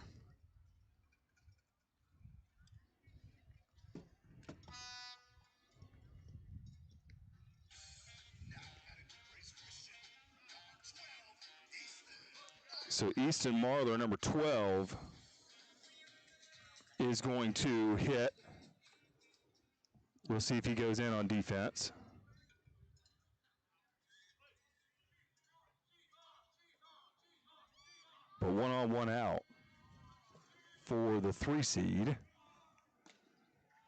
So Easton Marler, number 12, is going to hit. We'll see if he goes in on defense. But 1 on, 1 out for the 3 seed.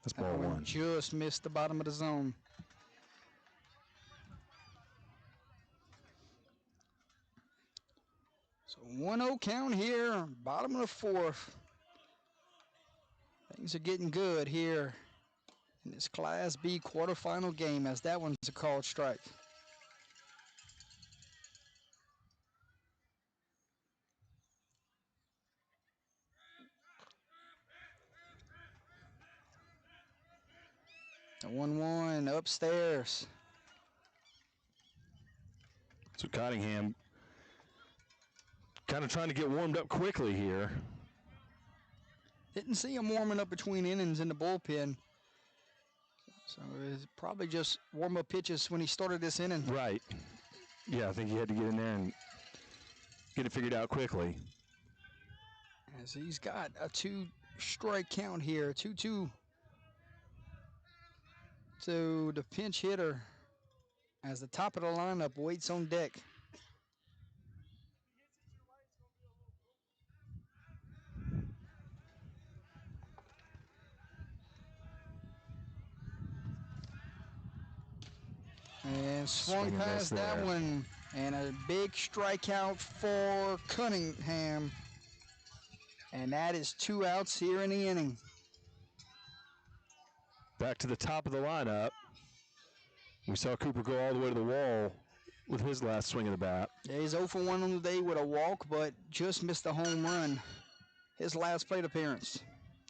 That's ball 1. Just missed the bottom of the zone. So 1-0 count here, bottom of the 4th. Things are getting good here in this Class B quarterfinal game, as that one's a called strike. The 1-1 upstairs. So Cottingham kind of trying to get warmed up quickly here. Didn't see him warming up between innings in the bullpen. So it's probably just warm-up pitches when he started this inning. Right. Yeah, I think he had to get in there and get it figured out quickly. As he's got a 2-strike count here, 2-2. So the pinch hitter, as the top of the lineup, waits on deck. And swung past that one. And a big strikeout for Cunningham. And that is 2 outs here in the inning. Back to the top of the lineup. We saw Cooper go all the way to the wall with his last swing of the bat. Yeah, he's 0 for 1 on the day with a walk, but just missed a home run. His last plate appearance.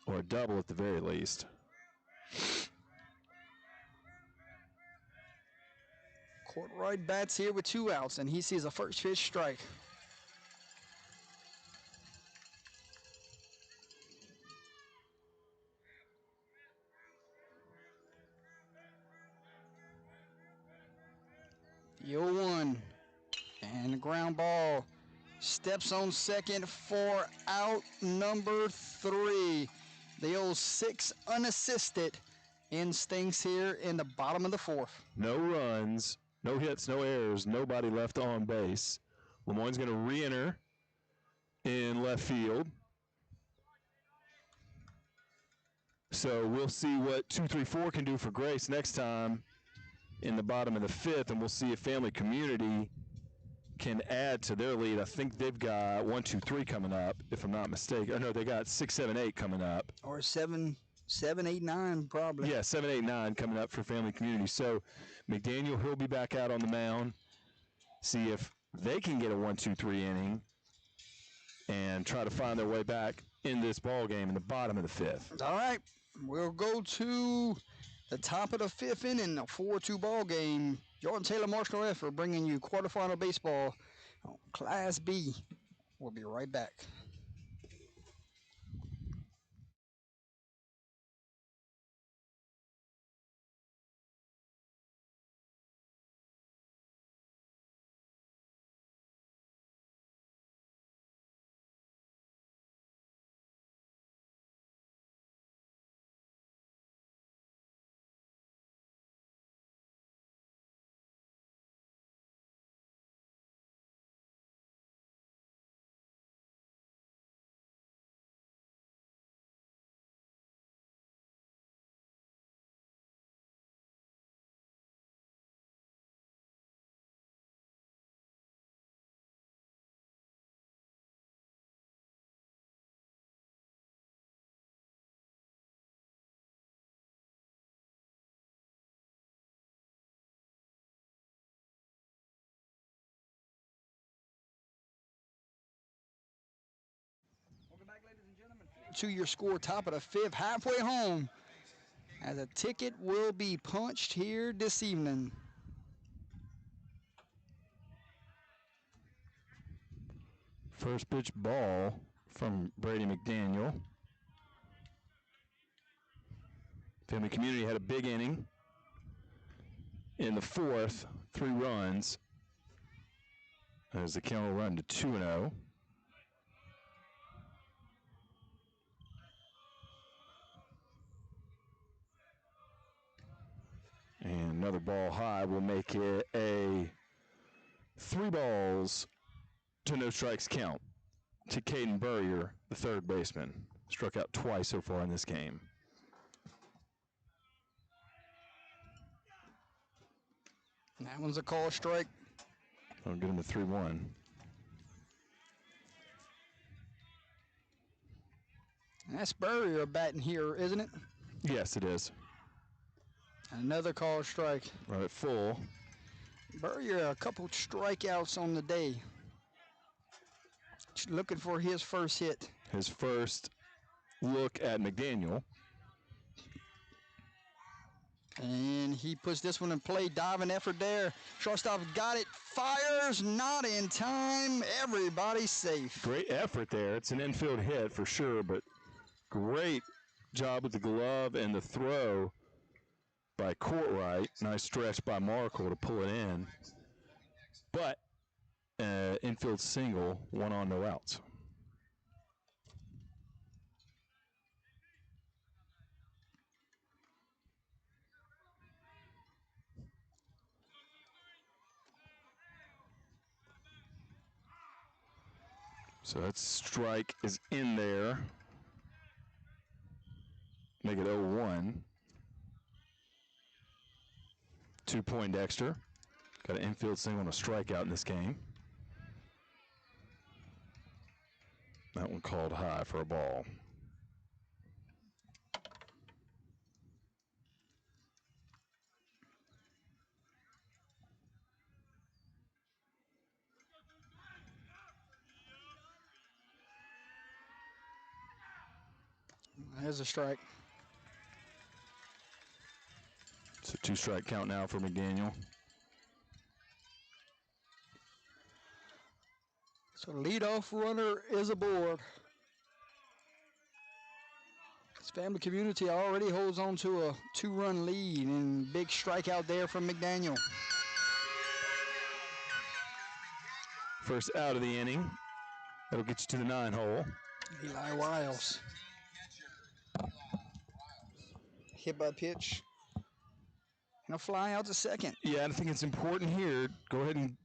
Or a double at the very least. Courtright bats here with 2 outs, and he sees a first pitch strike. The 0-1. And the ground ball. Steps on second for out number 3. The 0-6 unassisted instincts here in the bottom of the 4th. No runs, no hits, no errors, nobody left on base. Lemoyne's going to re-enter in left field. So we'll see what 2-3-4 can do for Grace next time in the bottom of the 5th, and we'll see if Family Community can add to their lead. I think they've got 1, 2, 3 coming up, if I'm not mistaken. Or no, they got 6, 7, 8 coming up. Or 7, 8, 9 probably. Yeah, 7, 8, 9 coming up for Family Community. So McDaniel, he'll be back out on the mound. See if they can get a 1, 2, 3 inning and try to find their way back in this ball game in the bottom of the 5th. All right, we'll go to the top of the 5th inning, a 4-2 ball game. Jordan Taylor, Marshall F. bringing you quarterfinal baseball on Class B. We'll be right back. To your score, top of the 5th, halfway home, as a ticket will be punched here this evening. First pitch ball from Brady McDaniel. Family Community had a big inning in the 4th, 3 runs, as the count will run to 2-0. And another ball high will make it a 3 balls to no strikes count to Caden Burrier, the third baseman. Struck out twice so far in this game. That one's a call strike. I'll get him to 3-1. That's Burrier batting here, isn't it? Yes, it is. Another call strike. Right at full. Burrier, a couple strikeouts on the day. Just looking for his first hit. His first look at McDaniel. And he puts this one in play. Diving effort there. Shortstop got it. Fires. Not in time. Everybody's safe. Great effort there. It's an infield hit for sure, but great job with the glove and the throw by Courtright. Nice stretch by Markle to pull it in. But infield single, 1 on, no outs. So that strike is in there. Make it 0-1. 2 Poindexter. Got an infield single and a strikeout in this game. That one called high for a ball. There's a strike. It's a 2-strike count now for McDaniel. So leadoff runner is aboard. His family community already holds on to a 2-run lead, and big strikeout there from McDaniel. First out of the inning. That'll get you to the 9-hole. Eli Wiles. Hit by pitch. And a fly out to second. Yeah, I think it's important here. Go ahead and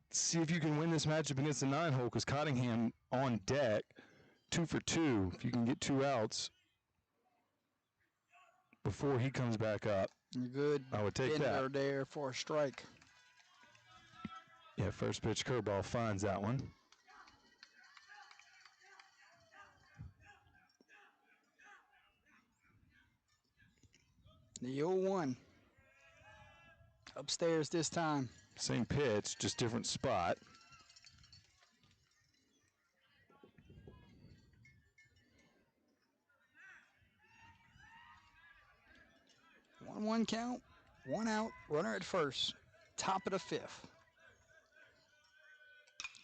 see if you can win this matchup against the 9-hole, because Cottingham on deck, 2 for 2. If you can get 2 outs before he comes back up, Good I would take bender that. there for a strike. Yeah, first pitch curveball finds that one. The 0-1. Upstairs this time. Same pitch, just different spot. One count, 1 out, runner at first. Top of the 5th.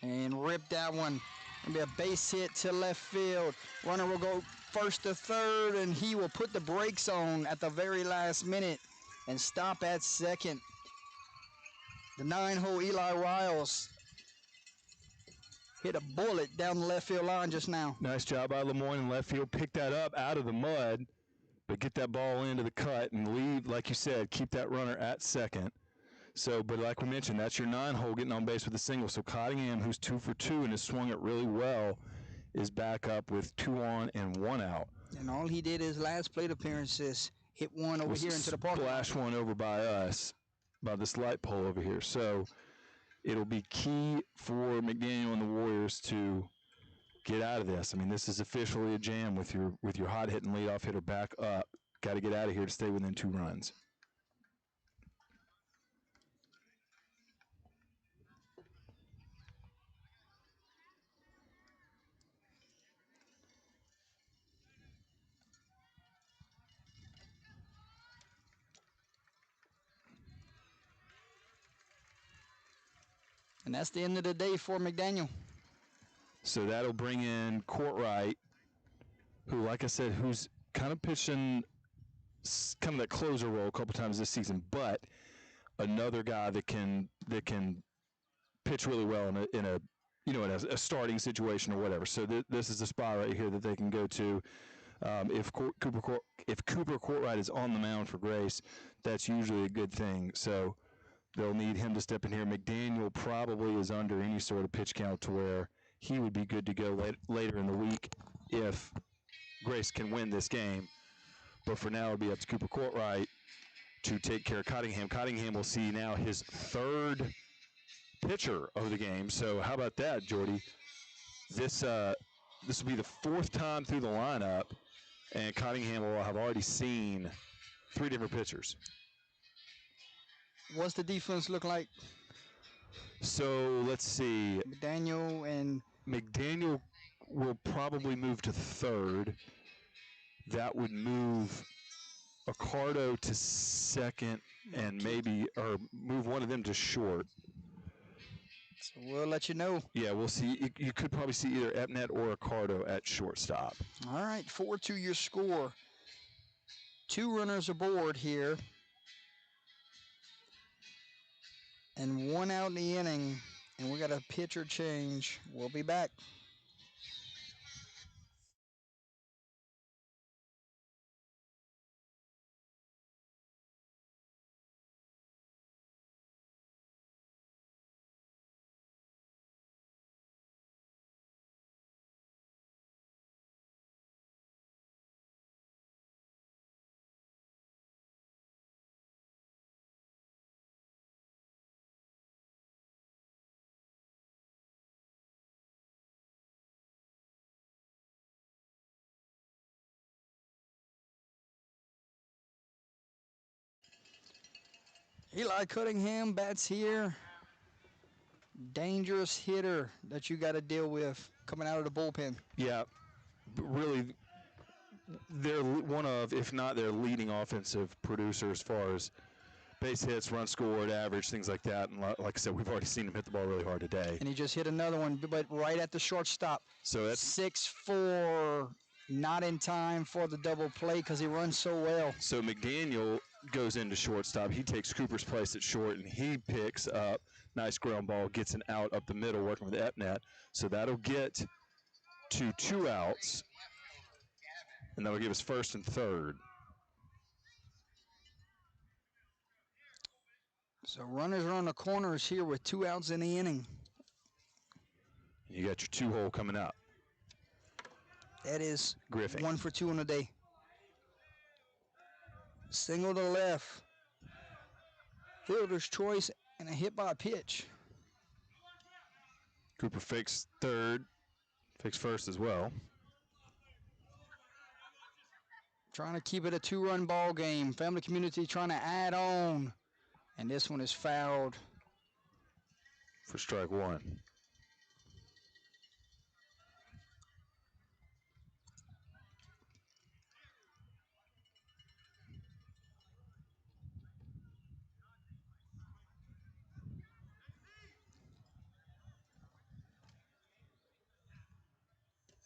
And rip that one. Gonna be a base hit to left field. Runner will go first to third, and he will put the brakes on at the very last minute and stop at second. The 9-hole Eli Riles hit a bullet down the left field line just now. Nice job by Lemoyne in left field. Pick that up out of the mud, but get that ball into the cut and leave, like you said, keep that runner at second. So, but like we mentioned, that's your 9-hole getting on base with a single. So Cottingham, who's 2 for 2 and has swung it really well, is back up with 2 on and 1 out. And all he did his last plate appearances, hit one over here into the park. Splash one over by us, by this light pole over here. So it'll be key for McDaniel and the Warriors to get out of this. I mean, this is officially a jam with your hot hitting leadoff hitter back up. Got to get out of here to stay within 2 runs. And that's the end of the day for McDaniel. So that'll bring in Courtright, who, like I said, who's kind of pitching kind of that closer role a couple times this season, but another guy that can pitch really well in a starting situation or whatever. So this is the spot right here that they can go to. If Cooper Courtright is on the mound for Grace, that's usually a good thing. So they'll need him to step in here. McDaniel probably is under any sort of pitch count to where he would be good to go later in the week if Grace can win this game. But for now, it'll be up to Cooper Courtright to take care of Cottingham. Cottingham will see now his 3rd pitcher of the game. So how about that, Jordy? This will be the 4th time through the lineup, and Cottingham will have already seen 3 different pitchers. What's the defense look like? So let's see. McDaniel will probably move to 3rd. That would move Accardo to 2nd and or move one of them to short. So we'll let you know. Yeah, we'll see. You could probably see either Epnet or Accardo at shortstop. All right, 4-2 your score. 2 runners aboard here. And 1 out in the inning. And we got a pitcher change. We'll be back. Eli Cunningham bats here. Dangerous hitter that you got to deal with coming out of the bullpen. Yeah, really they're one of, if not their leading offensive producer as far as base hits, run scored, average, things like that. And like I said, we've already seen him hit the ball really hard today. And he just hit another one, but right at the shortstop. So that's 6-4, not in time for the double play because he runs so well. So McDaniel goes into shortstop. He takes Cooper's place at short, and he picks up nice ground ball, gets an out up the middle, working with Epnet. So that'll get to 2 outs, and that'll give us first and third. So runners are on the corners here with 2 outs in the inning. You got your 2-hole coming up. That is Griffin. 1 for 2 on the day. Single to left. Fielder's choice and a hit by pitch. Cooper fakes third, fakes first as well. Trying to keep it a 2-run ball game. Family Community trying to add on. And this one is fouled. For strike 1.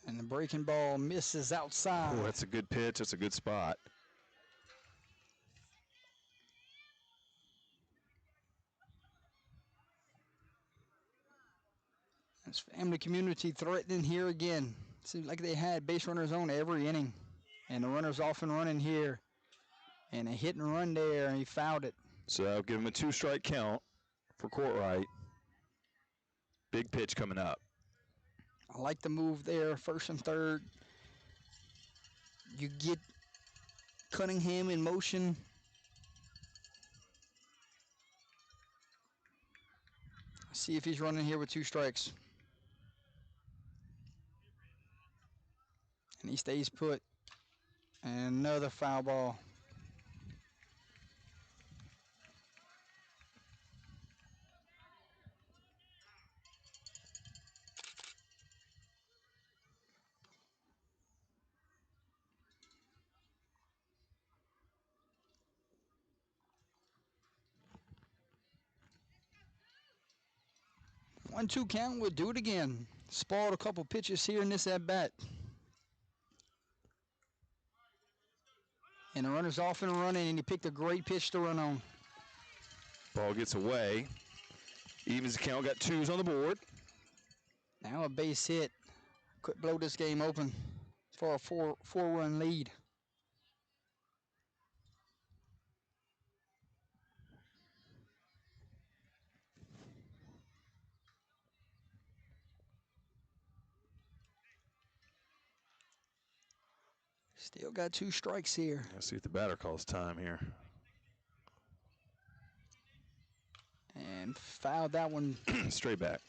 And the breaking ball misses outside. Oh, that's a good pitch. That's a good spot. It's Family Community threatening here again. Seems like they had base runners on every inning. And the runner's off and running here. And a hit and run there, and he fouled it. So that'll give him a 2-strike count for Courtright. Big pitch coming up. I like the move there, first and third. You get Cunningham in motion. See if he's running here with 2 strikes. And he stays put. And another foul ball. One-two count, we'll do it again. Spoiled a couple pitches here in this at-bat. And the runner's off and running, and he picked a great pitch to run on. Ball gets away. Evens the count, got 2s on the board. Now a base hit. Could blow this game open for a four-run lead. Still got 2 strikes here. Let's see if the batter calls time here. And fouled that one. Straight back.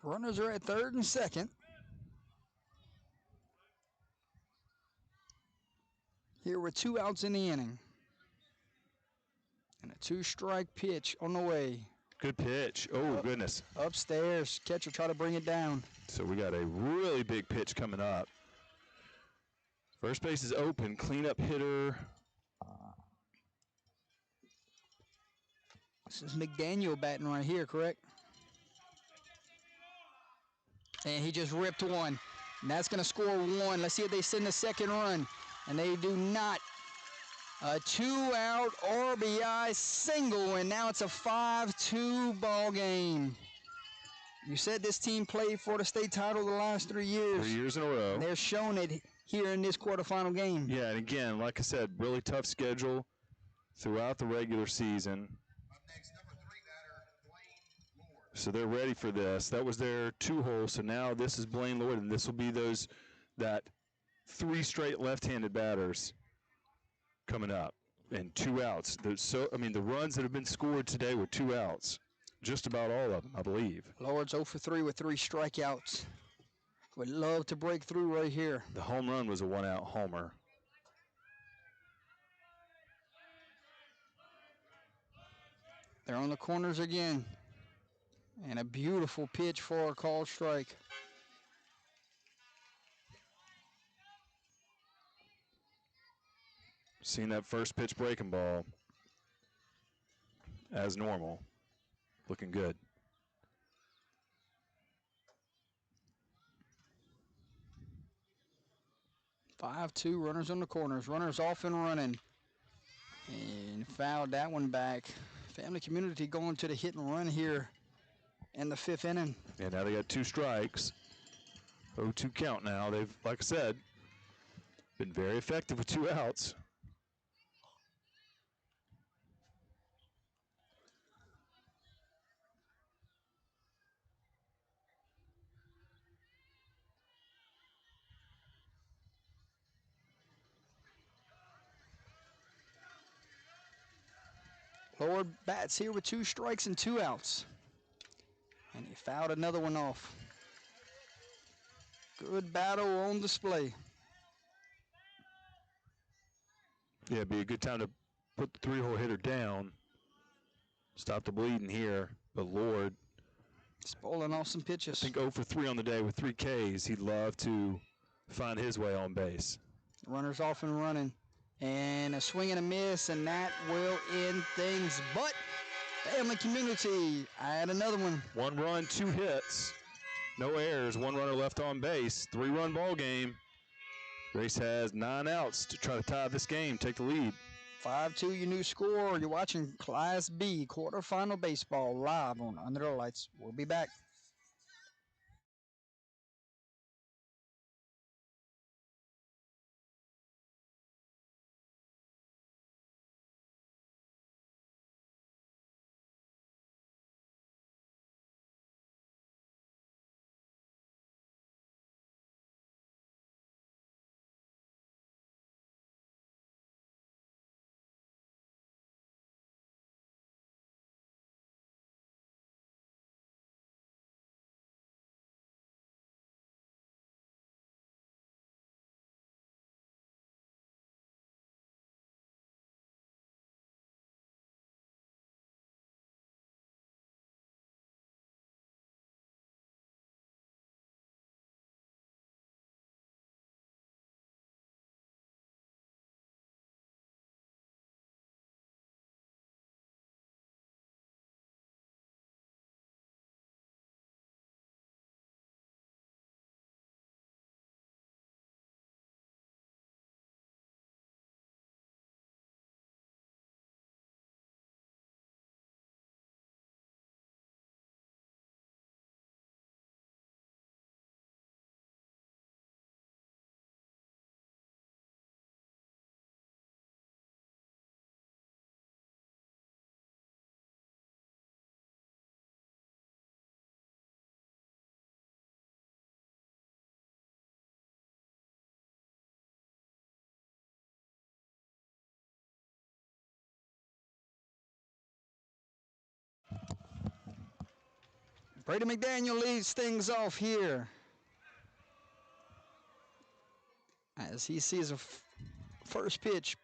Runners are at third and second. Here with 2 outs in the inning. And a 2-strike pitch on the way. Good pitch. Oh, goodness. Upstairs. Catcher try to bring it down. So we got a really big pitch coming up. First base is open. Cleanup hitter. This is McDaniel batting right here, correct? And he just ripped one. And that's going to score 1. Let's see if they send the second run. And they do not. A 2-out RBI single, and now it's a 5-2 ball game. You said this team played for the state title the last 3 years. 3 years in a row. And they're showing it here in this quarterfinal game. Yeah, and again, like I said, really tough schedule throughout the regular season. So they're ready for this. That was their 2-hole, so now this is Blaine Lloyd, and this will be that 3 straight left-handed batters coming up, and 2 outs. The runs that have been scored today were 2 outs. Just about all of them, I believe. Lord's 0 for 3 with 3 strikeouts. Would love to break through right here. The home run was a 1-out homer. They're on the corners again. And a beautiful pitch for a called strike. Seen that first pitch breaking ball as normal. Looking good. 5-2, runners on the corners. Runners off and running. And fouled that one back. Family Community going to the hit and run here in the 5th inning. And now they got 2 strikes. 0-2 count now. They've, like I said, been very effective with 2 outs. Lord bats here with 2 strikes and 2 outs. And he fouled another one off. Good battle on display. Yeah, it'd be a good time to put the 3-hole hitter down. Stop the bleeding here. But Lord, Bowling off some pitches. I think 0 for 3 on the day with 3 Ks. He'd love to find his way on base. Runners off and running. And a swing and a miss, and that will end things. But Family Community, add another one. 1 run, 2 hits. No errors, 1 runner left on base. 3-run ball game. Grace has 9 outs to try to tie this game, take the lead. 5-2, your new score. You're watching Class B quarterfinal baseball live on Under the Lights. We'll be back. Brady McDaniel leads things off here as he sees a first pitch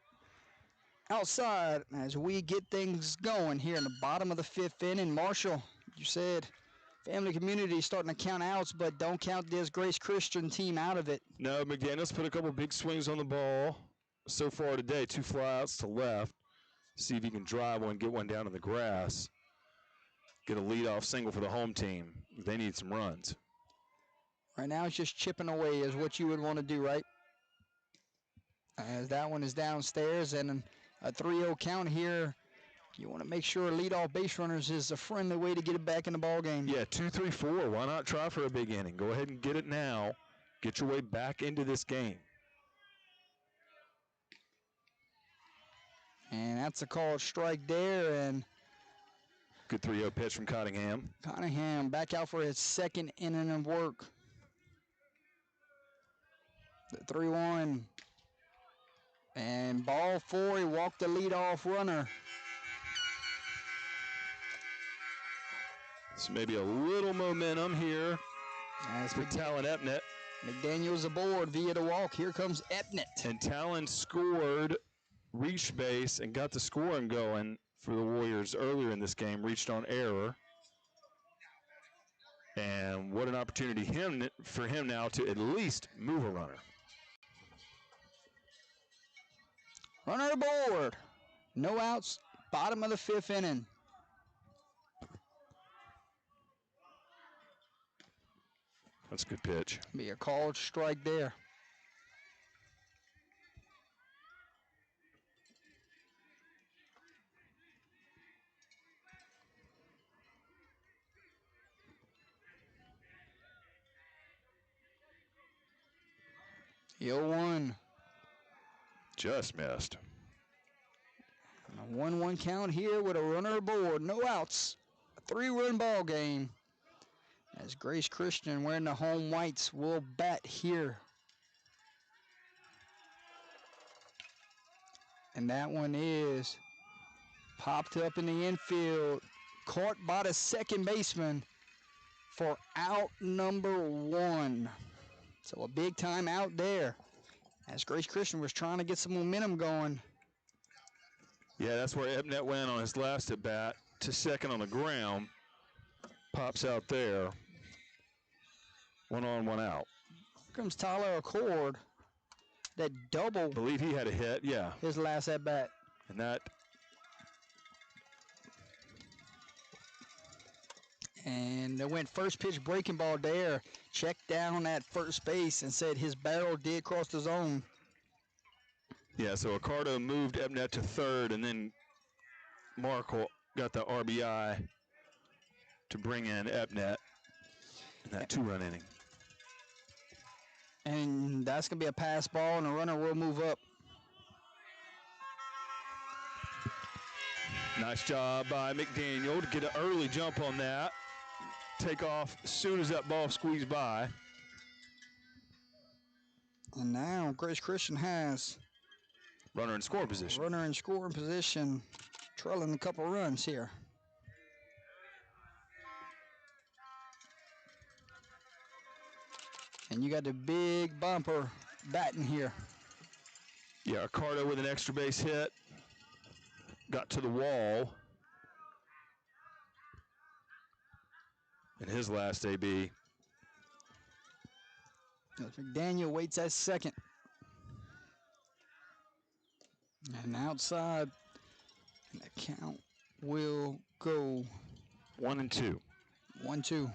outside as we get things going here in the bottom of the 5th inning. Marshall, you said Family Community starting to count outs, but don't count this Grace Christian team out of it. No, McDaniel's put a couple big swings on the ball so far today. 2 flyouts to left. See if he can drive one, get one down to the grass. Get a leadoff single for the home team. They need some runs. Right now it's just chipping away is what you would want to do, right? As that one is downstairs and a 3-0 count here. You want to make sure leadoff base runners is a friendly way to get it back in the ball game. Yeah, 2, 3, 4. Why not try for a big inning? Go ahead and get it now. Get your way back into this game. And that's a called strike there, and good 3-0 pitch from Cottingham. Cottingham back out for his 2nd inning of work. The 3-1. And ball 4, he walked the leadoff runner. So maybe a little momentum here for Talon Epnet. McDaniel's aboard via the walk. Here comes Epnet. And Talon scored, reached base, and got the scoring going for the Warriors earlier in this game. Reached on error. And what an opportunity for him now to at least move a runner. Runner aboard. No outs. Bottom of the 5th inning. That's a good pitch. Be a called strike there. The 0-1. Just missed. And a 1-1 count here with a runner aboard. No outs. A 3-run ball game. As Grace Christian, wearing the home whites, will bat here. And that one is popped up in the infield. Caught by the second baseman for out number 1. So a big time out there as Grace Christian was trying to get some momentum going. Yeah, that's where Ebnet went on his last at bat to second on the ground. Pops out there. 1 on, 1 out. Here comes Tyler Accord. That double. Believe he had a hit, yeah. His last at bat. And that. And they went first pitch breaking ball there. Checked down at first base and said his barrel did cross the zone. Yeah, so Accardo moved Ebnet to third, and then Markle got the RBI to bring in Ebnet in that 2-run inning. And that's going to be a pass ball, and the runner will move up. Nice job by McDaniel to get an early jump on that. Take off as soon as that ball squeezed by. And now Grace Christian has runner in scoring position. Runner in scoring position, trailing a couple runs here. And you got the big bumper batting here. Yeah, Accardo with an extra base hit. Got to the wall. In his last AB. McDaniel waits at second. And outside, the count will go 1-2. 1-2.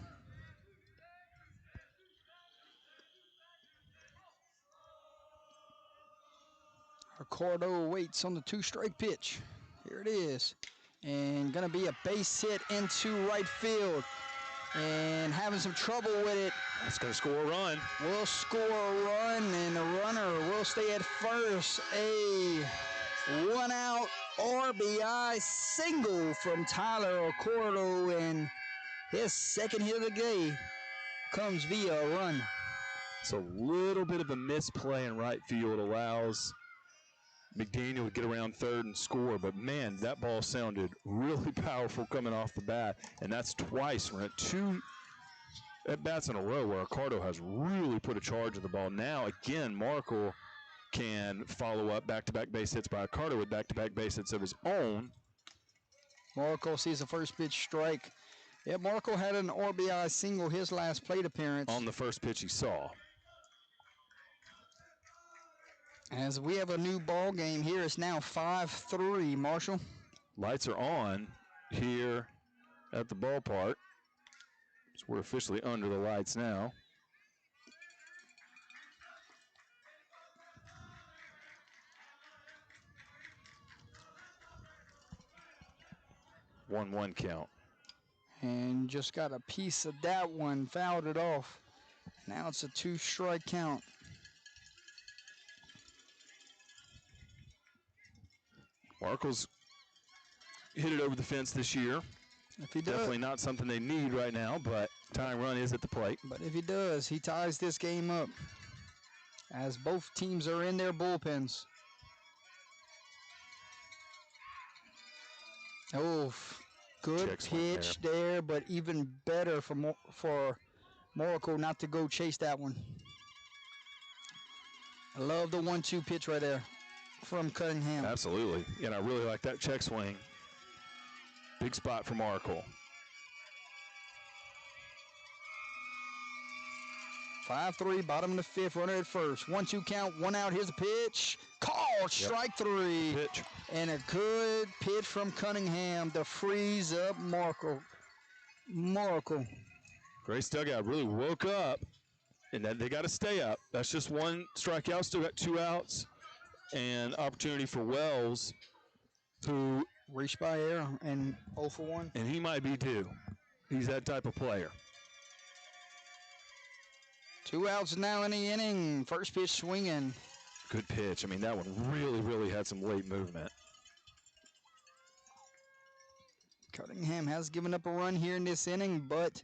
Accardo waits on the 2-strike pitch. Here it is. And going to be a base hit into right field. And having some trouble with it. That's going to score a run. Will score a run, and the runner will stay at first. A 1-out RBI single from Tyler Accardo, and his second hit of the day comes via a run. So a little bit of a misplay in right field allows McDaniel to get around third and score, but man, that ball sounded really powerful coming off the bat, and that's twice. We're at 2 at-bats in a row where Accardo has really put a charge of the ball. Now, again, Markle can follow up back-to-back base hits by Accardo with back-to-back base hits of his own. Markle sees the first pitch strike. Yeah, Markle had an RBI single his last plate appearance. On the first pitch he saw. As we have a new ball game here, it's now 5-3, Marshall. Lights are on here at the ballpark. So we're officially under the lights now. One count. And just got a piece of that one, fouled it off. Now it's a 2-strike count. Markle's hit it over the fence this year. If he does, definitely not something they need right now, but tying run is at the plate. But if he does, he ties this game up as both teams are in their bullpens. Oh, good pitch there, but even better for Markle not to go chase that one. I love the 1-2 pitch right there from Cunningham. Absolutely, and I really like that check swing. Big spot for Markle. 5-3, bottom of the fifth, runner at first. 1-2 count, one out. Here's a pitch. Called, strike three. Pitch. And a good pitch from Cunningham to freeze up Markle. Grace dugout really woke up, and that they got to stay up. That's just one strikeout, still got 2 outs, and opportunity for Wells, who Reached by air and 0 for 1. and he might be due. He's that type of player. 2 outs now in the inning. First pitch swinging. Good pitch. I mean, that one really, really had some late movement. Cunningham has given up a run here in this inning, but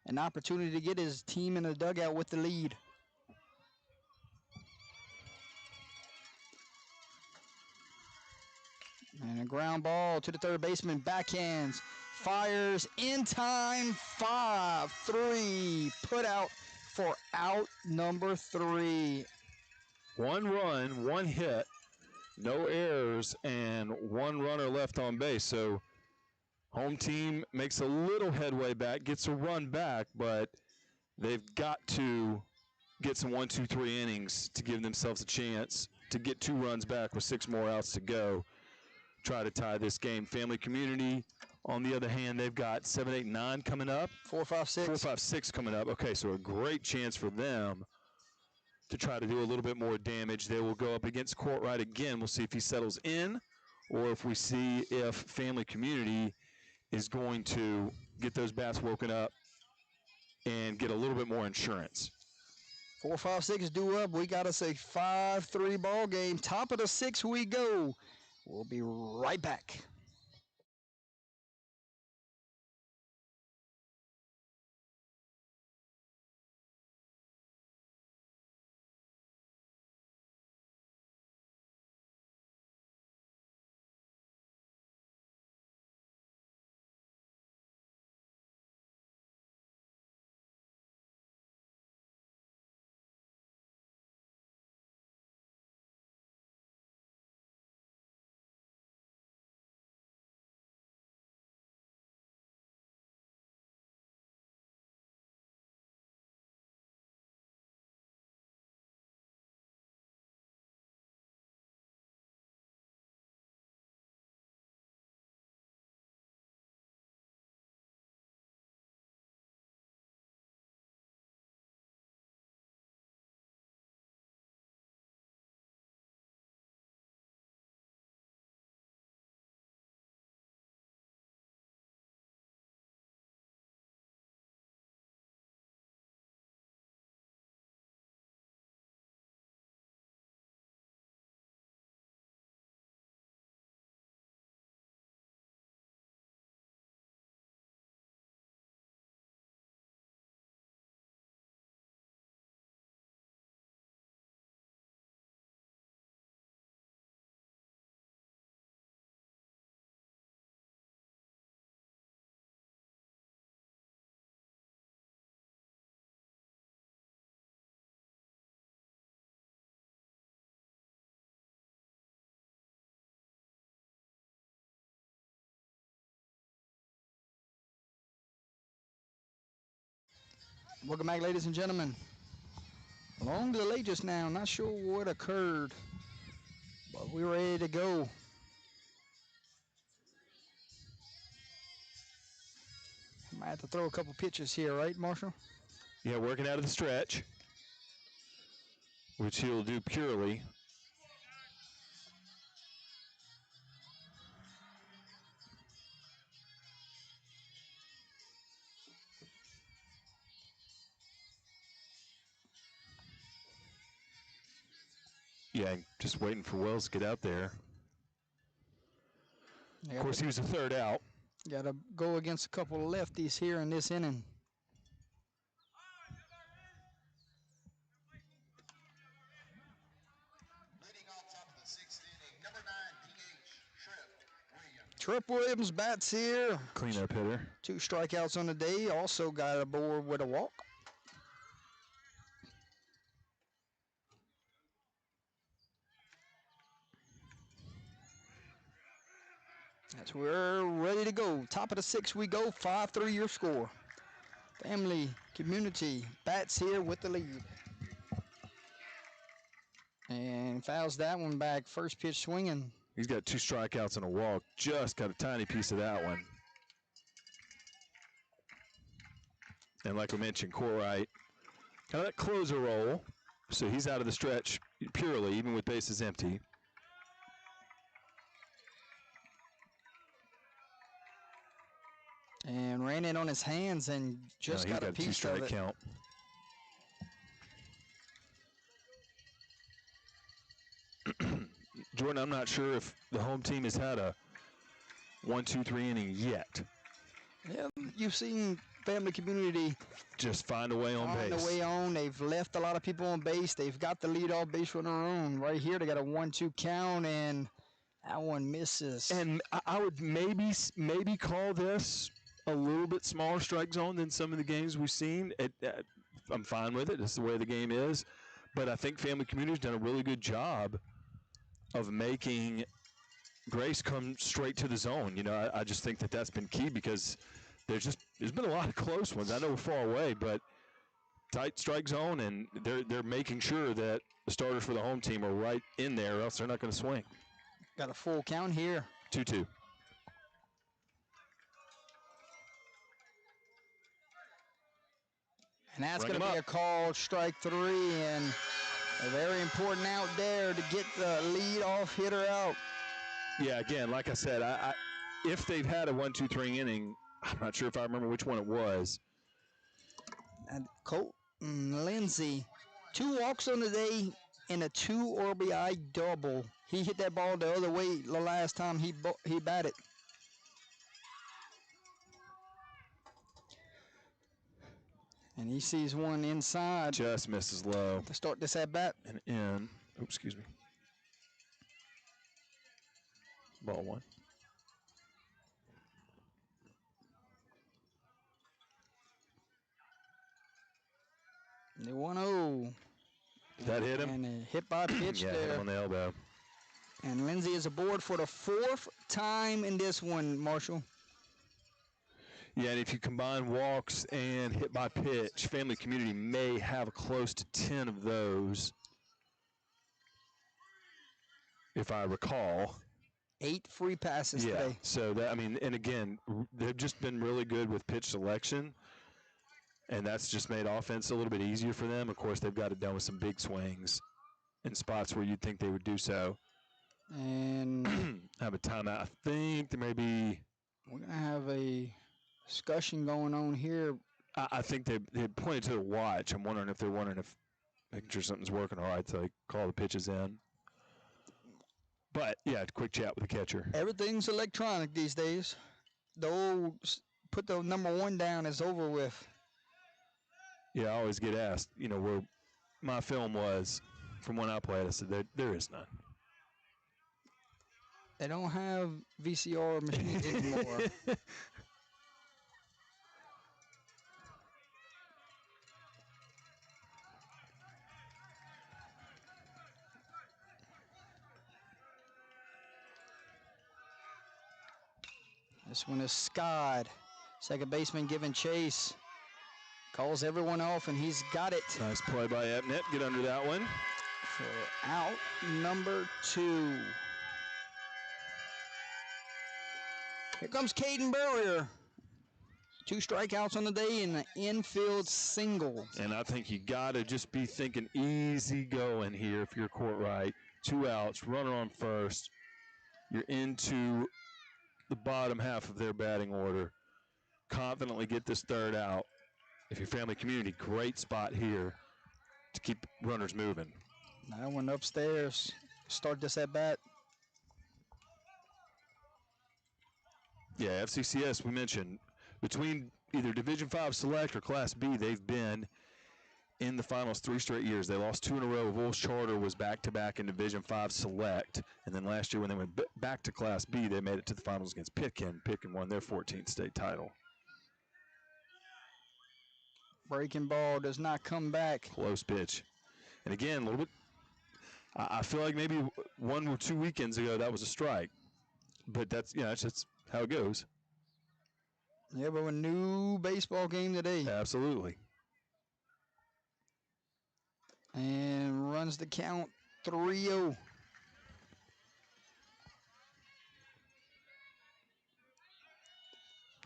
an opportunity to get his team in the dugout with the lead. And a ground ball to the third baseman, backhands, fires in time, 5-3, put out for out number 3. 1 run, 1 hit, no errors, and 1 runner left on base. So home team makes a little headway back, gets a run back, but they've got to get some 1, 2, 3 innings to give themselves a chance to get 2 runs back with 6 more outs to go. Try to tie this game. Family Community, on the other hand, they've got 7, 8, 9 coming up. 4, 5, 6. 4, 5, 6 coming up. Okay, so a great chance for them to try to do a little bit more damage. They will go up against Courtright again. We'll see if he settles in, or if we see if Family Community is going to get those bats woken up and get a little bit more insurance. 4, 5, 6 due up. We got us a 5-3 ball game. Top of the 6th we go. We'll be right back. Welcome back, ladies and gentlemen. Long delay just now. Not sure what occurred, but we're ready to go. Might have to throw a couple pitches here, right, Marshall? Yeah, working out of the stretch, which he'll do purely. Yeah, just waiting for Wells to get out there. Of course, he was the third out. Got to go against a couple of lefties here in this inning. Leading off top of the 6th inning, number 9 DH, Trip Williams. Trip Williams bats here. Cleanup hitter. 2 strikeouts on the day. Also got aboard with a walk. That's we're ready to go. Top of the 6th we go. 5-3 your score. Family Community bats here with the lead. And fouls that one back. First pitch swinging. He's got 2 strikeouts and a walk. Just got a tiny piece of that one. And like we mentioned, Corwright, kind of that closer role. So he's out of the stretch purely, even with bases empty. And ran it on his hands and just he's got a got a piece of 2-strike it. count. Jordan, I'm not sure if the home team has had a 1-2-3 inning yet. Yeah, you've seen Family Community just find a way on base. Find a way on. They've left a lot of people on base. They've got the leadoff base runner on. Right here, they got a 1-2 count, and that one misses. And I would maybe call this a little bit smaller strike zone than some of the games we've seen. I'm fine with it. This is the way the game is. But I think Family Community's done a really good job of making Grace come straight to the zone. You know, I just think that's been key because there's been a lot of close ones. I know we're far away, but tight strike zone, and they're making sure that the starters for the home team are right in there, or else they're not going to swing. Got a full count here. 2-2. And that's going to be a call, strike 3, and a very important out there to get the lead-off hitter out. Yeah, again, like I said, if they've had a 1-2-3 inning, I'm not sure if I remember which one it was. And Colton Lindsay, 2 walks on the day and a 2 RBI double. He hit that ball the other way the last time he batted. And he sees one inside. Just misses low. To start this at bat. And in. Oh, excuse me. Ball 1. The 1-0. That hit him? And a hit by pitch yeah, there. Hit him on the elbow. And Lindsay is aboard for the 4th time in this one, Marshall. Yeah, and if you combine walks and hit by pitch, Family Community may have close to 10 of those, if I recall. 8 free passes today. So that, I mean, and again, they've just been really good with pitch selection, and that's just made offense a little bit easier for them. Of course, they've got it done with some big swings in spots where you'd think they would do so. And have a timeout. I think there may be. We're going to have a discussion going on here. I think they pointed to the watch. I'm wondering if making sure something's working all right, so they call the pitches in. But, yeah, quick chat with the catcher. Everything's electronic these days. The old put the number 1 down is over with. Yeah, I always get asked, you know, where my film was from when I played. I said, there is none. They don't have VCR machines anymore. This one is skied. Second baseman giving chase. Calls everyone off, and he's got it. Nice play by Epnet. Get under that one. For out number 2. Here comes Caden Burrier. 2 strikeouts on the day and an infield single. And I think you got to just be thinking easy going here if you're Courtright. 2 outs, runner on first. You're into the bottom half of their batting order. Confidently get this 3rd out. If you're Family Community, great spot here to keep runners moving. That one upstairs. Start this at bat. Yeah, FCCS, we mentioned, between either Division V Select or Class B, they've been in the finals 3 straight years. They lost 2 in a row. Wolves Charter was back-to-back in Division V Select. And then last year when they went back to Class B, they made it to the finals against Pitkin. Pitkin won their 14th state title. Breaking ball does not come back. Close pitch. And again, a little bit, I feel like maybe 1 or 2 weekends ago that was a strike. But that's just how it goes. Yeah, but a new baseball game today. Absolutely. And runs the count 3-0.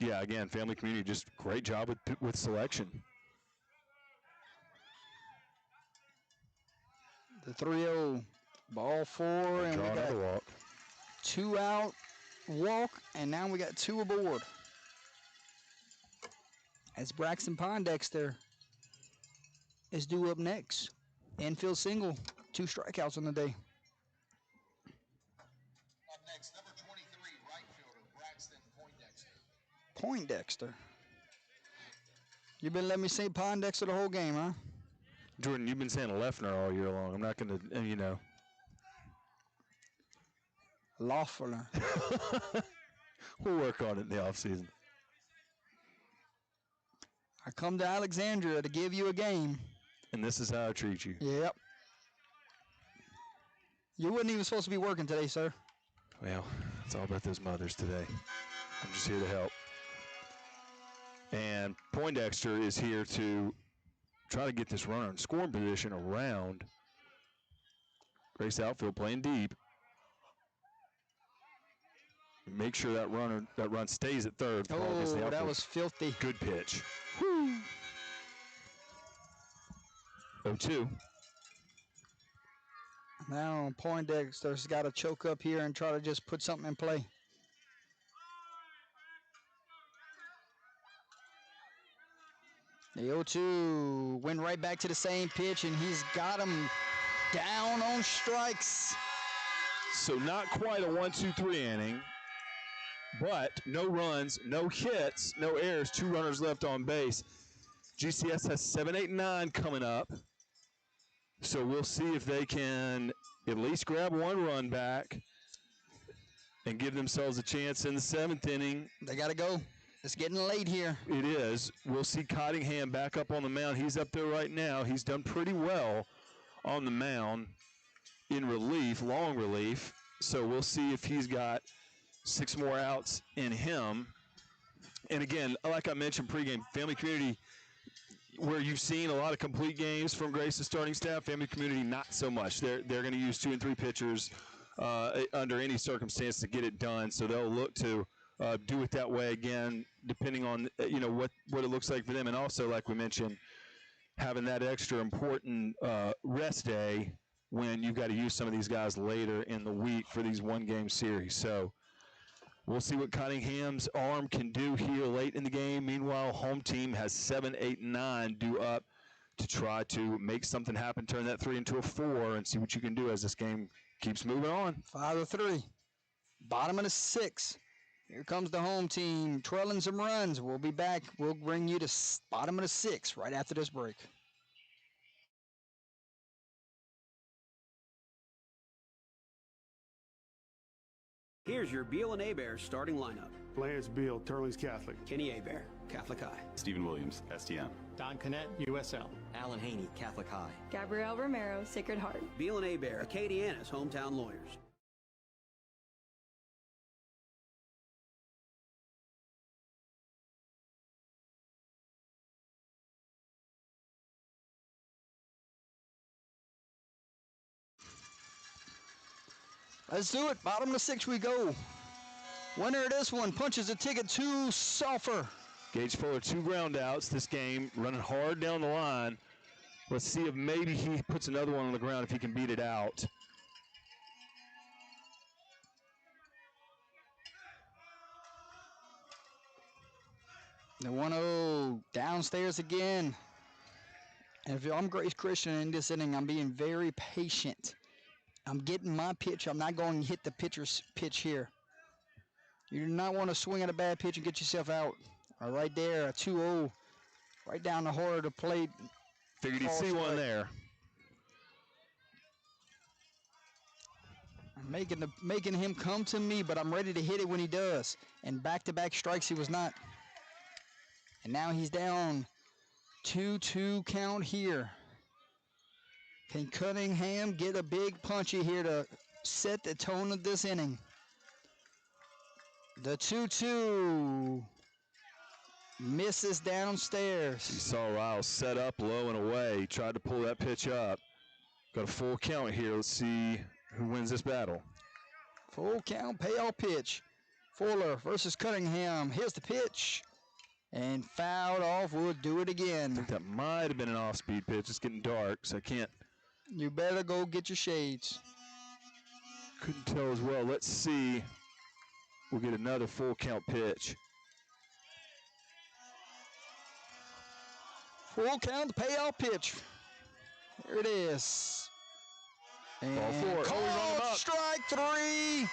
Yeah, again, family community, just great job with selection. The 3-0. Ball 4, and we got walk. 2 out, walk, and now we got 2 aboard. As Braxton Pondexter is due up next. Infield single, 2 strikeouts on the day. Up next, number 23, right fielder, Braxton Poindexter. Poindexter. You've been letting me say Pondexter the whole game, huh? Jordan, you've been saying Leffner all year long. I'm not going to, you know. Loeffler. We'll work on it in the offseason. I come to Alexandria to give you a game. And this is how I treat you. Yep. You wasn't even supposed to be working today, sir. Well, it's all about those mothers today. I'm just here to help. And Poindexter is here to try to get this runner in scoring position around Grace outfield, playing deep. Make sure that run stays at third. Oh, that was filthy. Good pitch. Woo. 0-2. Now Poindexter's got to choke up here and try to just put something in play. The 0-2 went right back to the same pitch, and he's got him down on strikes. So not quite a 1-2-3 inning, but no runs, no hits, no errors, 2 runners left on base. GCS has 7, 8, 9 coming up. So we'll see if they can at least grab 1 run back and give themselves a chance in the 7th inning. They got to go. It's getting late here. It is. We'll see Cottingham back up on the mound. He's up there right now. He's done pretty well on the mound in relief, long relief. So we'll see if he's got 6 more outs in him. And again, like I mentioned pregame, family community, where you've seen a lot of complete games from Grace's starting staff, family community not so much. They're going to use 2 and 3 pitchers under any circumstance to get it done. So they'll look to do it that way again, depending on what it looks like for them. And also, like we mentioned, having that extra important rest day when you've got to use some of these guys later in the week for these 1-game series. So we'll see what Cottingham's arm can do here late in the game. Meanwhile, home team has 7, 8, 9 due up to try to make something happen, turn that 3 into a 4, and see what you can do as this game keeps moving on. 5-3. Bottom of the 6th. Here comes the home team, trailing some runs. We'll be back. We'll bring you to bottom of the 6th right after this break. Here's your Beal and Hebert starting lineup. Lance Beal, Turley's Catholic. Kenny Hebert, Catholic High. Stephen Williams, STM. Don Connett, USL. Alan Haney, Catholic High. Gabrielle Romero, Sacred Heart. Beal and Hebert, Acadiana's hometown lawyers. Let's do it. Bottom of the 6th we go. Winner of this one punches a ticket to Sulphur. Gage Fuller, 2 ground outs this game, running hard down the line. Let's see if maybe he puts another one on the ground if he can beat it out. The 1-0 downstairs again. And if I'm Grace Christian in this inning, I'm being very patient. I'm getting my pitch. I'm not going to hit the pitcher's pitch here. You do not want to swing at a bad pitch and get yourself out. Right there, a 2-0, right down the heart of the plate. Figured he'd see one there. I'm making him come to me, but I'm ready to hit it when he does. And back-to-back strikes, he was not. And now he's down 2-2 count here. Can Cunningham get a big punchy here to set the tone of this inning? The 2-2. Misses You downstairs. saw Riles set up low and away. Tried to pull that pitch up. Got a full count here. Let's see who wins this battle. Full count payoff pitch. Fuller versus Cunningham. Here's the pitch. And fouled off. We'll do it I again. think that might have been an off-speed pitch. It's getting dark, so I can't. You better go get your shades. Couldn't tell as well. Let's see. We'll get another full count pitch. Full count payoff pitch. Here it is. And Ball four. Oh, he's on him called up. strike 3.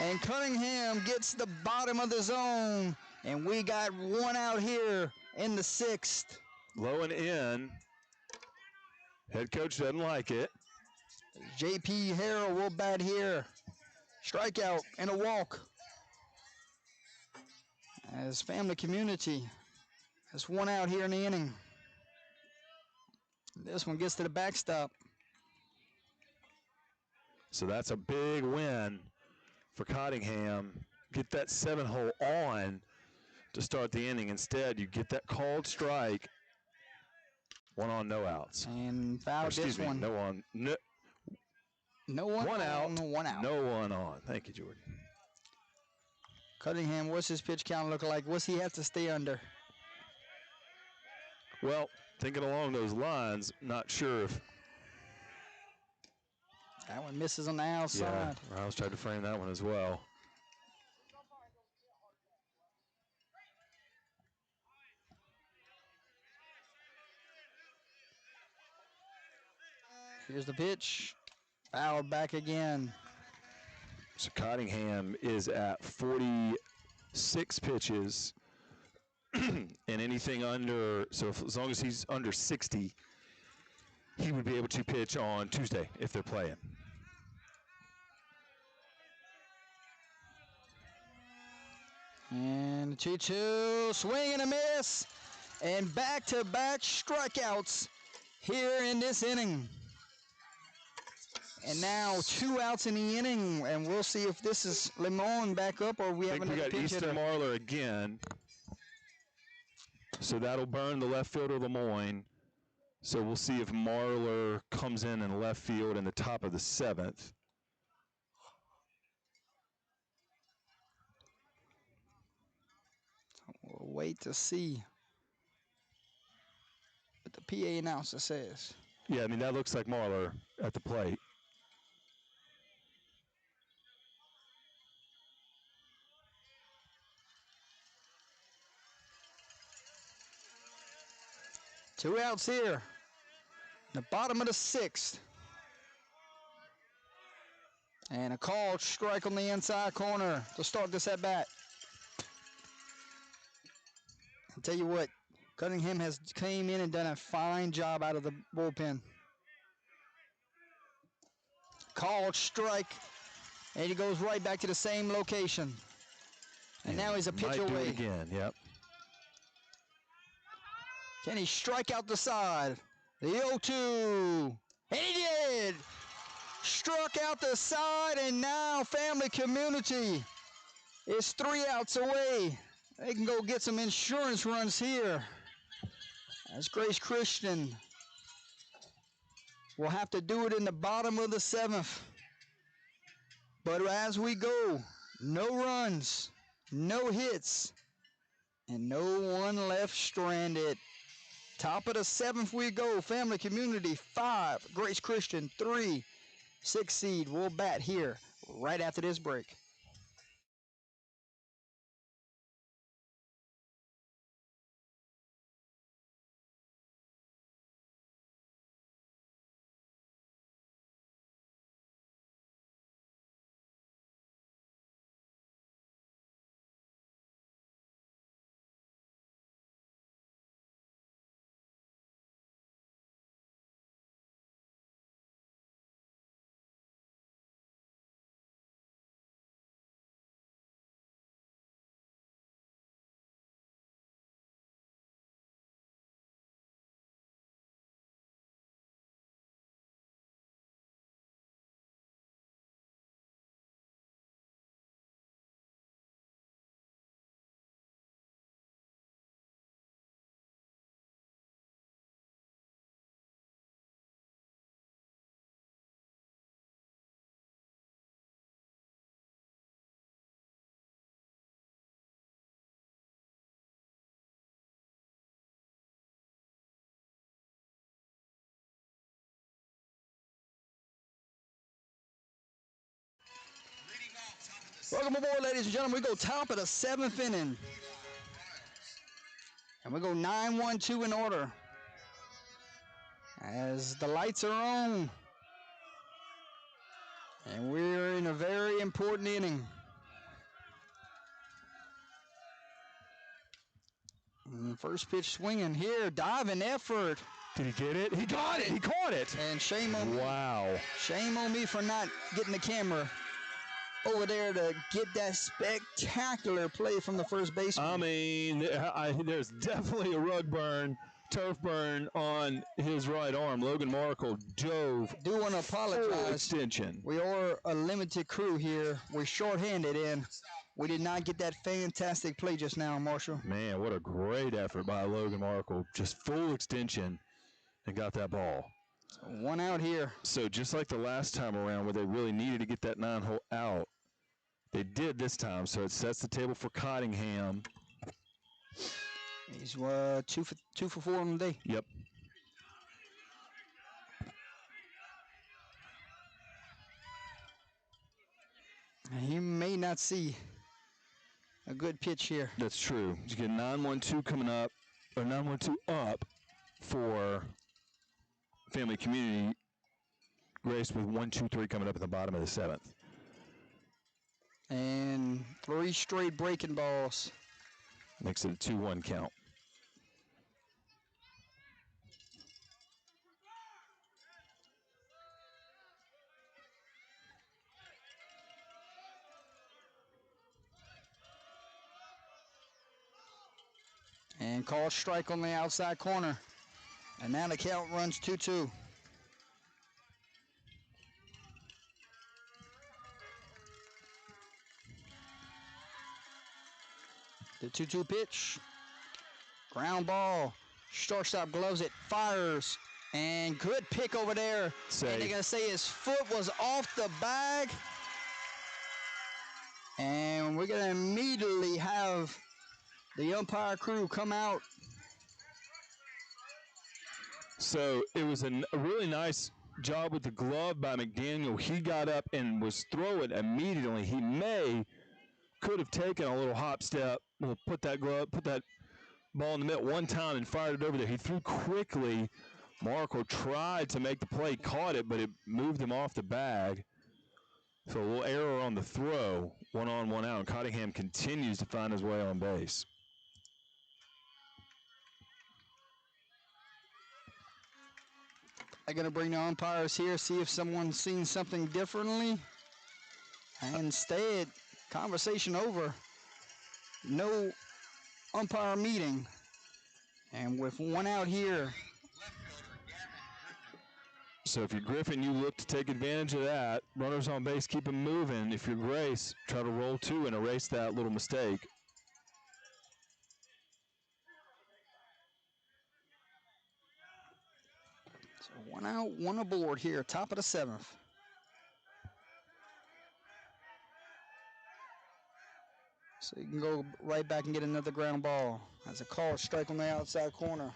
And Cunningham gets the bottom of the zone. And we got one out here in the 6th. Low and in. Head coach doesn't like it. J.P. Harrell will bat here. Strikeout and a walk. As family community has one out here in the inning. This one gets to the backstop. So that's a big win for Cottingham. Get that 7-hole on to start the inning. Instead, you get that called strike. 1 on, no outs. And foul Excuse this me, one. no on. No, No one one out. on, one out. No one on. Thank you, Jordan. Cunningham, what's his pitch count look like? What's he have to stay under? Well, thinking along those lines, not sure if. That one misses on the outside. Yeah, I was trying to frame that one as well. Here's the pitch. Fouled back again. So Cottingham is at 46 pitches, and anything under, so as long as he's under 60, he would be able to pitch on Tuesday if they're playing. And the 2-2, swing and a miss. And back-to-back strikeouts here in this inning. And now 2 outs in the inning, and we'll see if this is Limon back up or we I have think we another got pinch hitter. Easton Marler again. So that'll burn the left fielder Lemoyne. So we'll see if Marler comes in left field in the top of the 7th. We'll wait to see what the PA announcer says. Yeah, I mean, that looks like Marler at the plate. Two outs here. The bottom of the 6th. And a called strike on the inside corner to start this at bat. I'll tell you what, Cunningham has came in and done a fine job out of the bullpen. Called strike, and he goes right back to the same location. And now he's a pitch Might do away. it again, yep. Can he strike out the side? The 0-2, and he did! Struck out the side, and now family community is 3 outs away. They can go get some insurance runs here. As Grace Christian will have to do it in the bottom of the 7th. But as we go, no runs, no hits, and no one left stranded. Top of the 7th we go. Family Community 5, Grace Christian 3. 6 seed will bat here right after this break. Welcome aboard, ladies and gentlemen. We go top of the 7th inning. And we go 9-1-2 in order. As the lights are on. And we're in a very important inning. First pitch swinging here, diving effort. Did he get it? He got it. He caught it. And shame on me. Wow. Shame on me for not getting the camera over there to get that spectacular play from the first baseman. I mean, there's definitely a rug burn, turf burn on his right arm. Logan Markle dove. Do want to apologize. Full extension. We are a limited crew here. We're shorthanded, and we did not get that fantastic play just now, Marshall. Man, what a great effort by Logan Markle. Just full extension and got that ball. So 1 out here. So just like the last time around where they really needed to get that 9-hole out, they did this time. So it sets the table for Cottingham. He's 2 for 4 on the day. Yep. He may not see a good pitch here. That's true. You get 9-1-2 coming up, or 9-1-2 up for Family Community Grace with 1-2-3 coming up at the bottom of the 7th. And 3 straight breaking balls. Makes it a 2-1 count. And called strike on the outside corner. And now the count runs 2-2. The 2-2 pitch. Ground ball. Shortstop gloves it. Fires. And good pick over there. Safe. And they're going to say his foot was off the bag. And we're going to immediately have the umpire crew come out. So it was a really nice job with the glove by McDaniel. He got up and was throwing immediately. He could have taken a little hop step, put that ball in the middle one time and fired it over there. He threw quickly. Marco tried to make the play, caught it, but it moved him off the bag. So a little error on the throw, 1 on, 1 out. And Cottingham continues to find his way on base. They're going to bring the umpires here, see if someone's seen something differently. And instead, conversation over. No umpire meeting. And with 1 out here. So if you're Griffin, you look to take advantage of that. Runners on base, keep them moving. If you're Grace, try to roll 2 and erase that little mistake. So 1 out, 1 aboard here, top of the 7th. So you can go right back and get another ground ball. That's a called strike on the outside corner.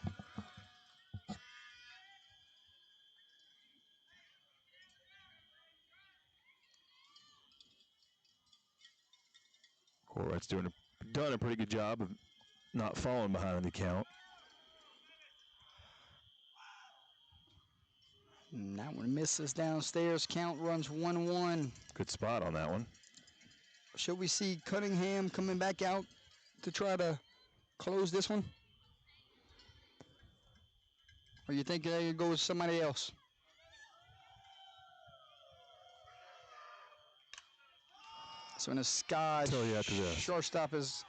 Corwett's done a pretty good job of not falling behind in the count. And that one misses downstairs. Count runs 1-1. Good spot on that one. Should we see Cunningham coming back out to try to close this one? Or you think they go with somebody else? So in the sky, Tell you after this. shortstop is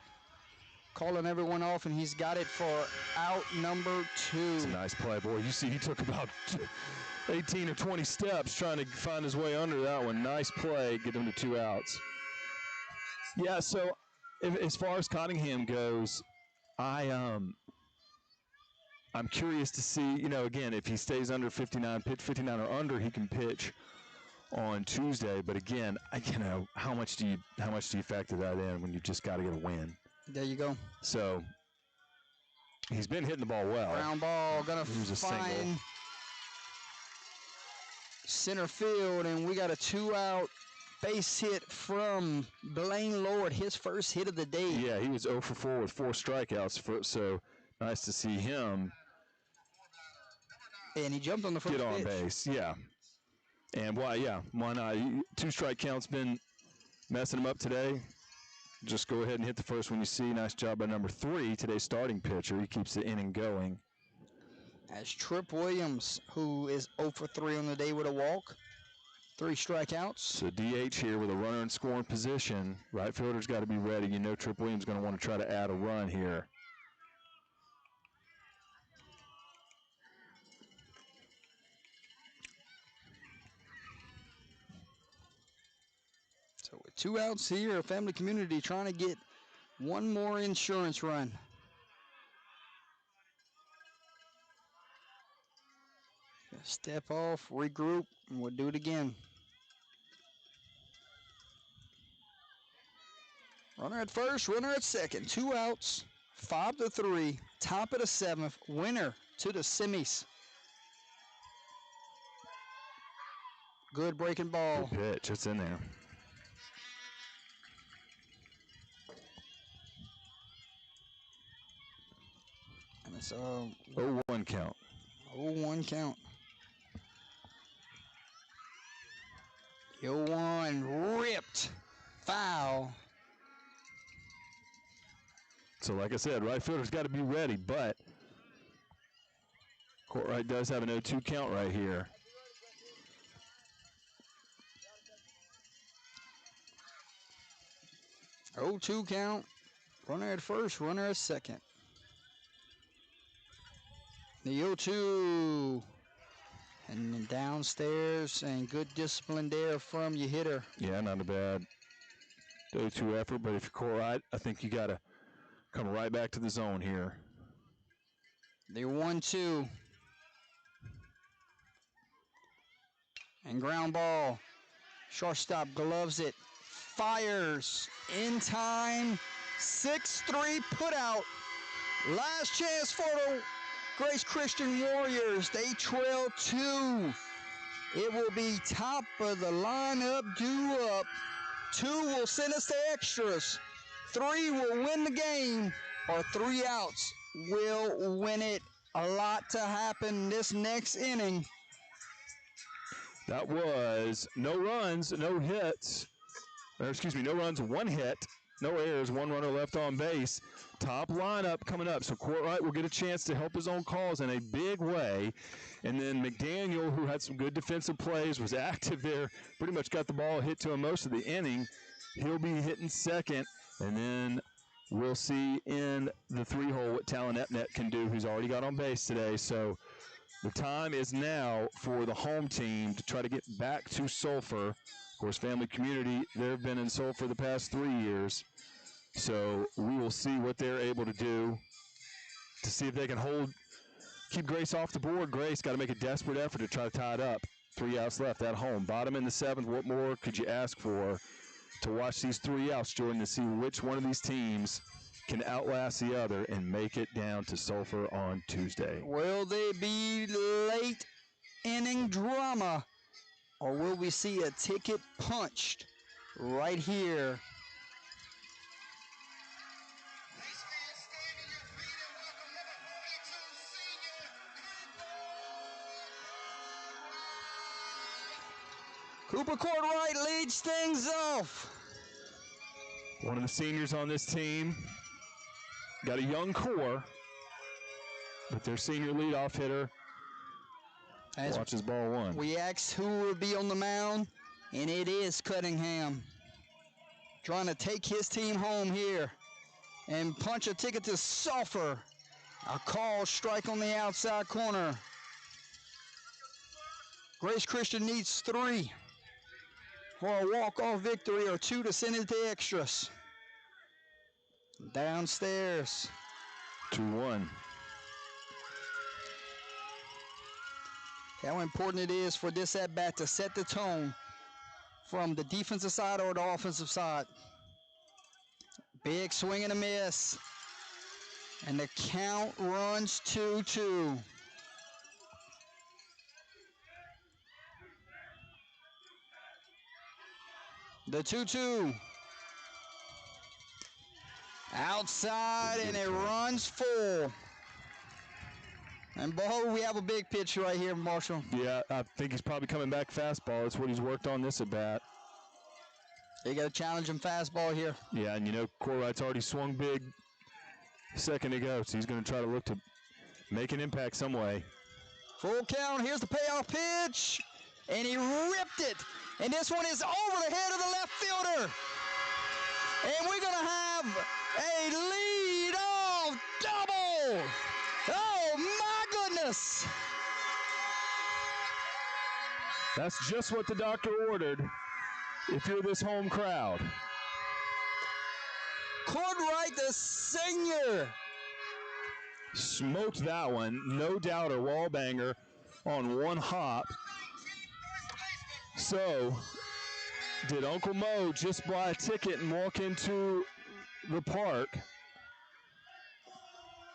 calling everyone off, and he's got it for out number 2. It's a nice play, boy. You see, he took about 18 or 20 steps trying to find his way under that one. Nice play, get him to 2 outs. Yeah, so as far as Cottingham goes, I'm curious to see, again, if he stays under 59, pitch 59 or under, he can pitch on Tuesday. But again, how much do you factor that in when you just got to get a win? There you go. So he's been hitting the ball well. Ground ball gonna find center field, and we got a 2-out base hit from Blaine Lord, his first hit of the day. Yeah, he was 0 for 4 with 4 strikeouts, so nice to see him And he jumped on the first get on pitch. base. Yeah. And why not? 2 strike count's been messing him up today. Just go ahead and hit the first one you see. Nice job by number 3, today's starting pitcher. He keeps the inning going. As Trip Williams, who is 0 for 3 on the day with a walk. 3 strikeouts. So DH here with a runner in scoring position. Right fielder's got to be ready. You know Trip Williams is going to want to try to add a run here. So with 2 outs here, Family Community trying to get one more insurance run. Step off, regroup, and we'll do it again. Runner at first, runner at second. 2 outs, 5-3, top of the 7th, winner to the semis. Good breaking ball. Good pitch, it's in there. And it's 0-1 count. 0-1 count. 0-1 ripped. Foul. So like I said, right fielder's got to be ready, but Courtright does have an 0-2 count right here. Oh, 2 count. Runner at first, runner at second. The 0-2. And then downstairs, and good discipline there from your hitter. Yeah, not a bad 0-2 effort, but if you're Courtright, I think you got to come right back to the zone here. The 1-2. And ground ball. Shortstop gloves it. Fires in time. 6-3 put out. Last chance for the Grace Christian Warriors. They trail 2. It will be top of the lineup, due up. 2 will send us to extras. 3 will win the game, or 3 outs will win it. A lot to happen this next inning. That was no runs, no hits. No runs, 1 hit, no errors, 1 runner left on base. Top lineup coming up. So Courtright will get a chance to help his own cause in a big way. And then McDaniel, who had some good defensive plays, was active there, pretty much got the ball hit to him most of the inning. He'll be hitting second. And then we'll see in the 3-hole what Talon Epnet can do, who's already got on base today. So the time is now for the home team to try to get back to Sulphur. Of course, Family Community, they've been in Sulphur the past 3 years. So we will see what they're able to do to see if they can keep Grace off the board. Grace got to make a desperate effort to try to tie it up. 3 outs left at home. Bottom in the 7th, what more could you ask for to watch these 3 outs, Jordan, to see which one of these teams can outlast the other and make it down to Sulphur on Tuesday? Will they be late inning drama, or will we see a ticket punched right here? Cooper Courtright leads things off. One of the seniors on this team got a young core, but their senior leadoff hitter watches ball 1. We asked who will be on the mound, and it is Cunningham. Trying to take his team home here and punch a ticket to Sulphur. A call strike on the outside corner. Grace Christian needs 3 for a walk-off victory, or 2 to send it to extras. Downstairs. 2-1. How important it is for this at-bat to set the tone from the defensive side or the offensive side. Big swing and a miss. And the count runs 2-2. The 2-2. Outside, and it runs full. And behold, we have a big pitch right here, Marshall. Yeah, I think he's probably coming back fastball. That's what he's worked on this at bat. They got to challenge him fastball here. Yeah, and you know, Corwright's already swung big a second ago, so he's going to try to look to make an impact some way. Full count. Here's the payoff pitch. And he ripped it. And this one is over the head of the left fielder. And we're going to have a lead-off double. Oh, my goodness. That's just what the doctor ordered if you're this home crowd. Quarterfinals, the senior. Smoked that one. No doubter, wall banger on one hop. So, did Uncle Mo just buy a ticket and walk into the park?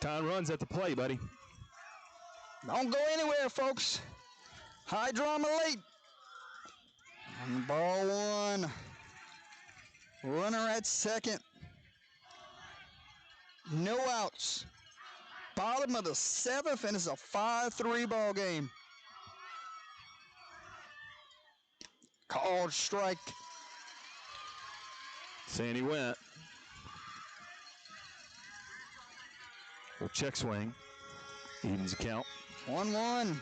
Time runs at the plate, buddy. Don't go anywhere, folks. High drama late. And ball one. Runner at second. No outs. Bottom of the seventh, and it's a 5-3 ball game. Called strike. Saying he went. Well, check swing. Evens the count. 1-1.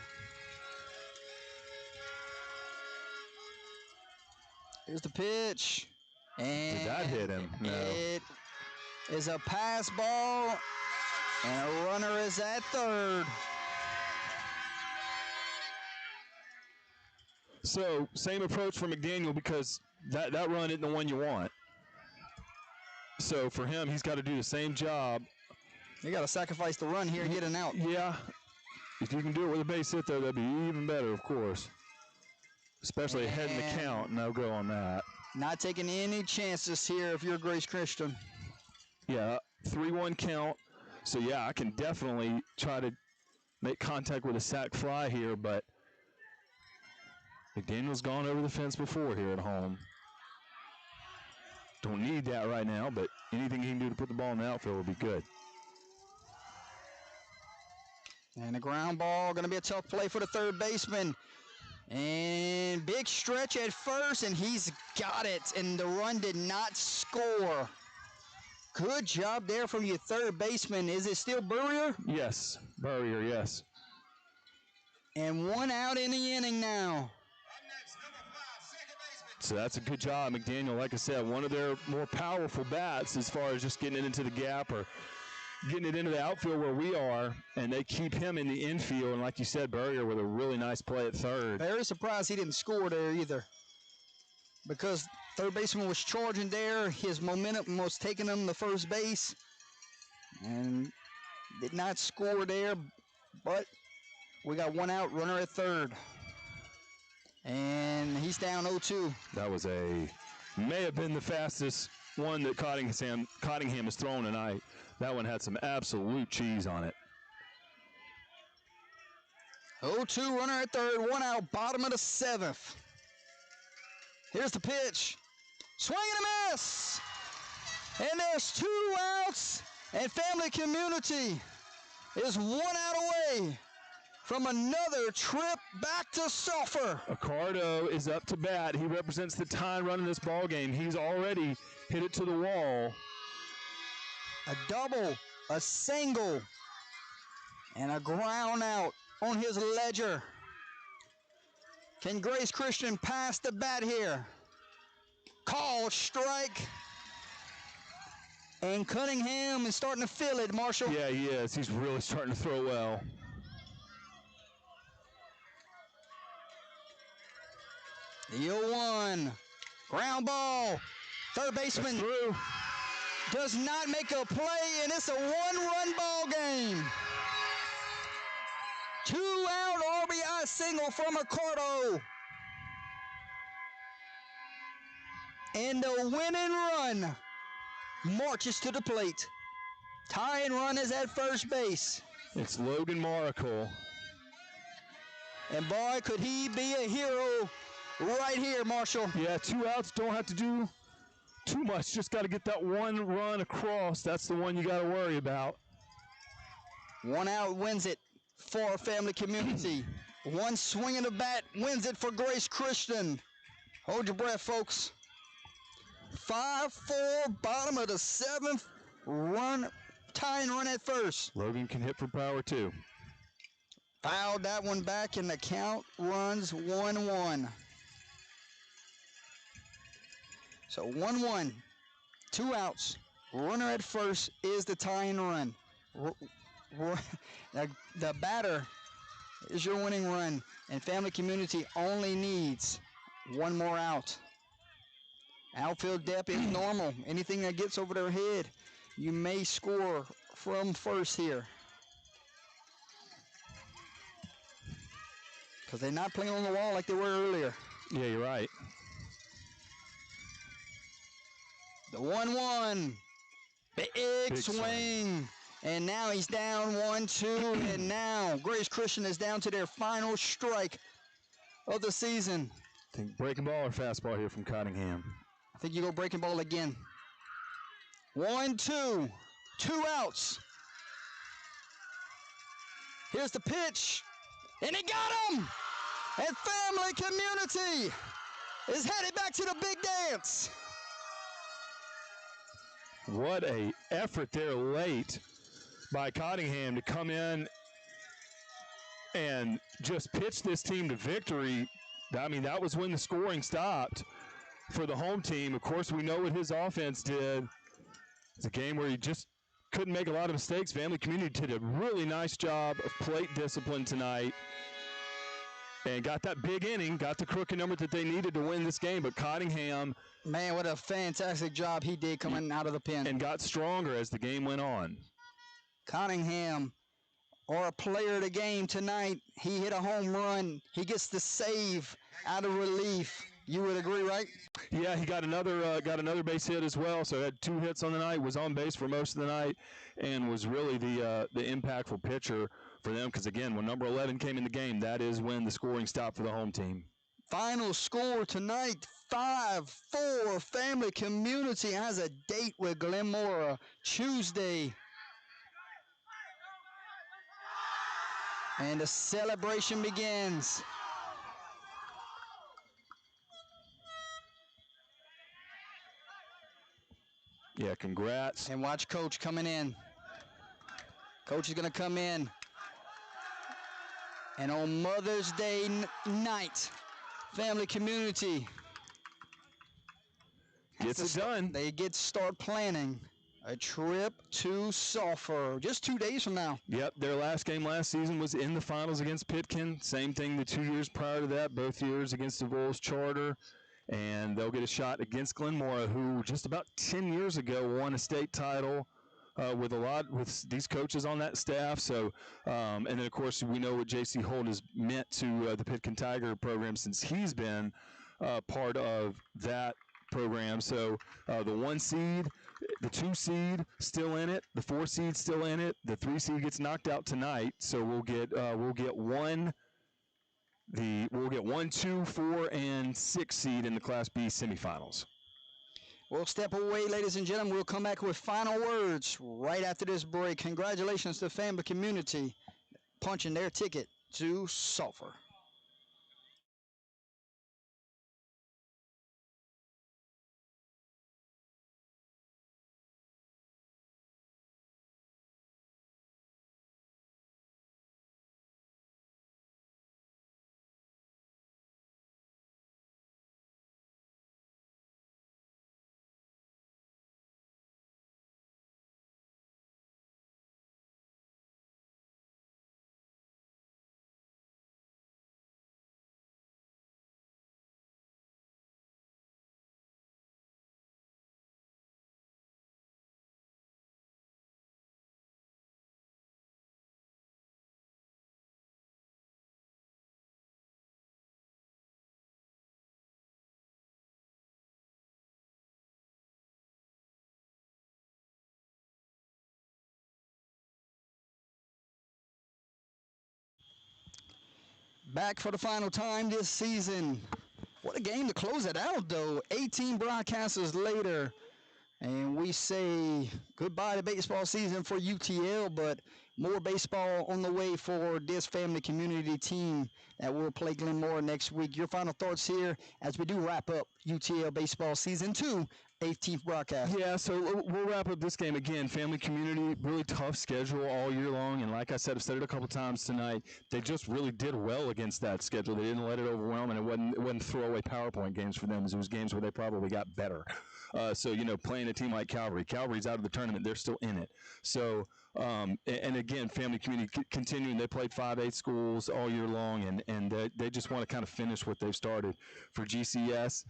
Here's the pitch. And did that hit him? No. It is a pass ball, and a runner is at third. So, same approach for McDaniel because that run isn't the one you want. So, for him, he's got to do the same job. You got to sacrifice the run here and get an out. Yeah. If you can do it with a base hit there, that'd be even better, of course. Especially ahead in the count. No go on that. Not taking any chances here if you're Grace Christian. Yeah, 3-1 count. So, yeah, I can definitely try to make contact with a sac fly here, but McDaniel's gone over the fence before here at home. Don't need that right now, but anything he can do to put the ball in the outfield will be good. And a ground ball, going to be a tough play for the third baseman. And big stretch at first, and he's got it, and the run did not score. Good job there from your third baseman. Is it still Burrier? Yes, Burrier, yes. And one out in the inning now. So that's a good job, McDaniel. Like I said, one of their more powerful bats as far as just getting it into the gap or getting it into the outfield where we are, and they keep him in the infield. And like you said, Burrier with a really nice play at third. Very surprised he didn't score there either, because third baseman was charging there. His momentum was taking him to first base, and did not score there. But we got one out, runner at third. And he's down 0-2. That was may have been the fastest one that Cottingham has thrown tonight. That one had some absolute cheese on it. 0-2, runner at third, one out, bottom of the seventh. Here's the pitch. Swing and a miss. And there's 2 outs, and Family Community is 1 out away from another trip back to Sulphur. Accardo is up to bat. He represents the time run in this ball game. He's already hit it to the wall. A double, a single, and a ground out on his ledger. Can Grace Christian pass the bat here? Call strike. And Cunningham is starting to feel it, Marshall. Yeah, he is. He's really starting to throw well. The 0-1. Ground ball. Third baseman does not make a play, and it's a 1-run ball game. 2-out RBI single from Accardo. And the winning run marches to the plate. Tying run is at first base. It's Logan Maracle. And boy, could he be a hero right here, Marshall. Yeah, 2 outs, don't have to do too much. Just got to get that one run across. That's the one you got to worry about. 1 out wins it for Family Community. One swing of the bat wins it for Grace Christian. Hold your breath, folks. 5-4, bottom of the 7th. Tying run at first. Logan can hit for power too. Fouled that one back, and the count runs 1-1. So 1-1, 2 outs. Runner at first is the tying run. The batter is your winning run, and Family Community only needs 1 more out. Outfield depth is normal. Anything that gets over their head, you may score from first here. Because they're not playing on the wall like they were earlier. Yeah, you're right. The 1-1. Big swing. And now he's down 1-2. And now Grace Christian is down to their final strike of the season. Think breaking ball or fastball here from Cottingham? I think you go breaking ball again. 1-2. 2 outs. Here's the pitch. And he got him! And Family Community is headed back to the big dance. What a effort there late by Cottingham to come in and just pitch this team to victory. I mean, that was when the scoring stopped for the home team. Of course, we know what his offense did. It's a game where he just couldn't make a lot of mistakes. Family Community did a really nice job of plate discipline tonight and got that big inning, got the crooked number that they needed to win this game. But Cottingham, man, what a fantastic job he did coming out of the pen. And got stronger as the game went on. Cottingham, or a player of the game tonight, he hit a home run. He gets the save out of relief. You would agree, right? Yeah, he got another base hit as well. So had 2 hits on the night, was on base for most of the night, and was really the impactful pitcher for them. Because again, when number 11 came in the game, that is when the scoring stopped for the home team. Final score tonight, 5-4. Family Community has a date with Glenmora Tuesday. And the celebration begins. Yeah, congrats. And watch Coach coming in. Coach is going to come in. And on Mother's Day night, Family Community gets it done. They start planning a trip to Sulphur just 2 days from now. Yep, their last game last season was in the finals against Pitkin. Same thing the 2 years prior to that, both years against the Vols Charter. And they'll get a shot against Glenmora, who just about 10 years ago won a state title with these coaches on that staff. So, and then of course we know what J.C. Holt has meant to the Pitkin Tiger program since he's been part of that program. So the 1 seed, the 2 seed still in it, the 4 seed still in it, the 3 seed gets knocked out tonight. So we'll get 1, 2, 4, and 6 seed in the Class B semifinals. We'll step away, ladies and gentlemen. We'll come back with final words right after this break. Congratulations to Family Community punching their ticket to Sulphur. Back for the final time this season. What a game to close it out, though. 18 broadcasters later, and we say goodbye to baseball season for UTL, but more baseball on the way for this family community team that will play Glenmore next week. Your final thoughts here as we do wrap up UTL baseball season 2, 18th broadcast. Yeah, so we'll wrap up this game again. Family community, really tough schedule all year long, and like I said, I've said it a couple times tonight. They just really did well against that schedule. They didn't let it overwhelm, and it wasn't throwaway PowerPoint games for them. It was games where they probably got better. So playing a team like Calvary's out of the tournament. They're still in it. So. And again, family community continuing. They played 5A schools all year long, and they just want to kind of finish what they've started. For GCS,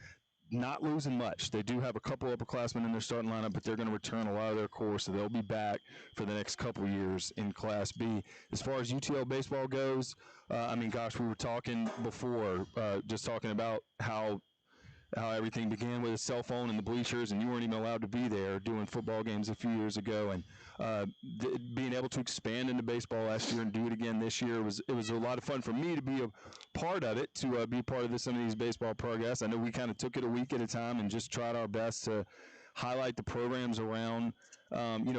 not losing much. They do have a couple upperclassmen in their starting lineup, but they're going to return a lot of their core, so they'll be back for the next couple years in Class B. As far as UTL baseball goes, we were talking before, just talking about how everything began with a cell phone in the bleachers, and you weren't even allowed to be there doing football games a few years ago. And being able to expand into baseball last year and do it again this year it was a lot of fun for me to be a part of it, to be part of some of these baseball progress. I know we kind of took it a week at a time and just tried our best to highlight the programs around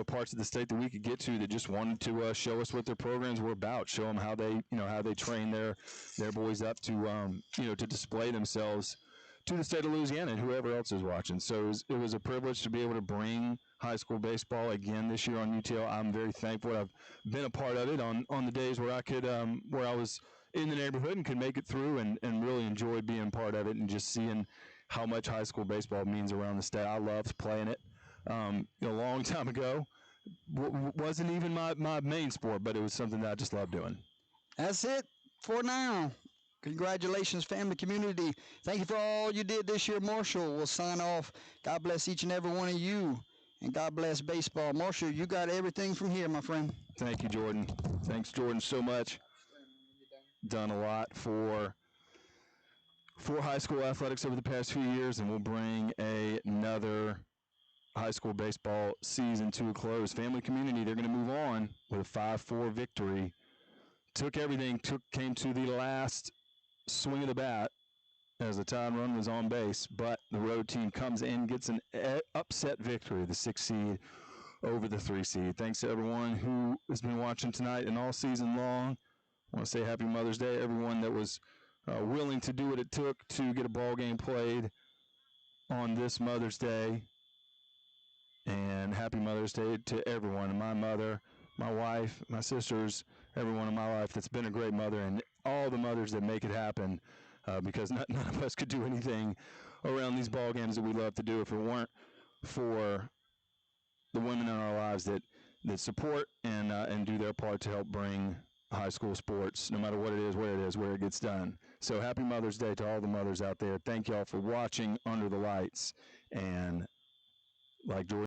parts of the state that we could get to that just wanted to show us what their programs were about, show them how they train their boys up to display themselves to the state of Louisiana and whoever else is watching. So it was a privilege to be able to bring high school baseball again this year on UTL. I'm very thankful I've been a part of it on the days where I could, where I was in the neighborhood and could make it through and really enjoy being part of it and just seeing how much high school baseball means around the state. I loved playing it. A long time ago, wasn't even my main sport, but it was something that I just loved doing. That's it for now. Congratulations, family community. Thank you for all you did this year, Marshall. We'll sign off. God bless each and every one of you, and God bless baseball. Marshall, you got everything from here, my friend. Thank you, Jordan. Thanks, Jordan, so much. Done a lot for high school athletics over the past few years, and we'll bring another high school baseball season to a close. Family community, they're going to move on with a 5-4 victory. Came to the last swing of the bat as the tying run was on base, but the road team comes in, gets an upset victory, the 6 seed over the 3 seed. Thanks to everyone who has been watching tonight and all season long. I want to say happy Mother's Day, everyone that was willing to do what it took to get a ball game played on this Mother's Day. And happy Mother's Day to everyone, my mother, my wife, my sisters, everyone in my life that's been a great mother, and all the mothers that make it happen, because none of us could do anything around these ball games that we love to do if it weren't for the women in our lives that support and do their part to help bring high school sports, no matter what it is, where it gets done. So happy Mother's Day to all the mothers out there. Thank y'all for watching Under the Lights, and like Jordan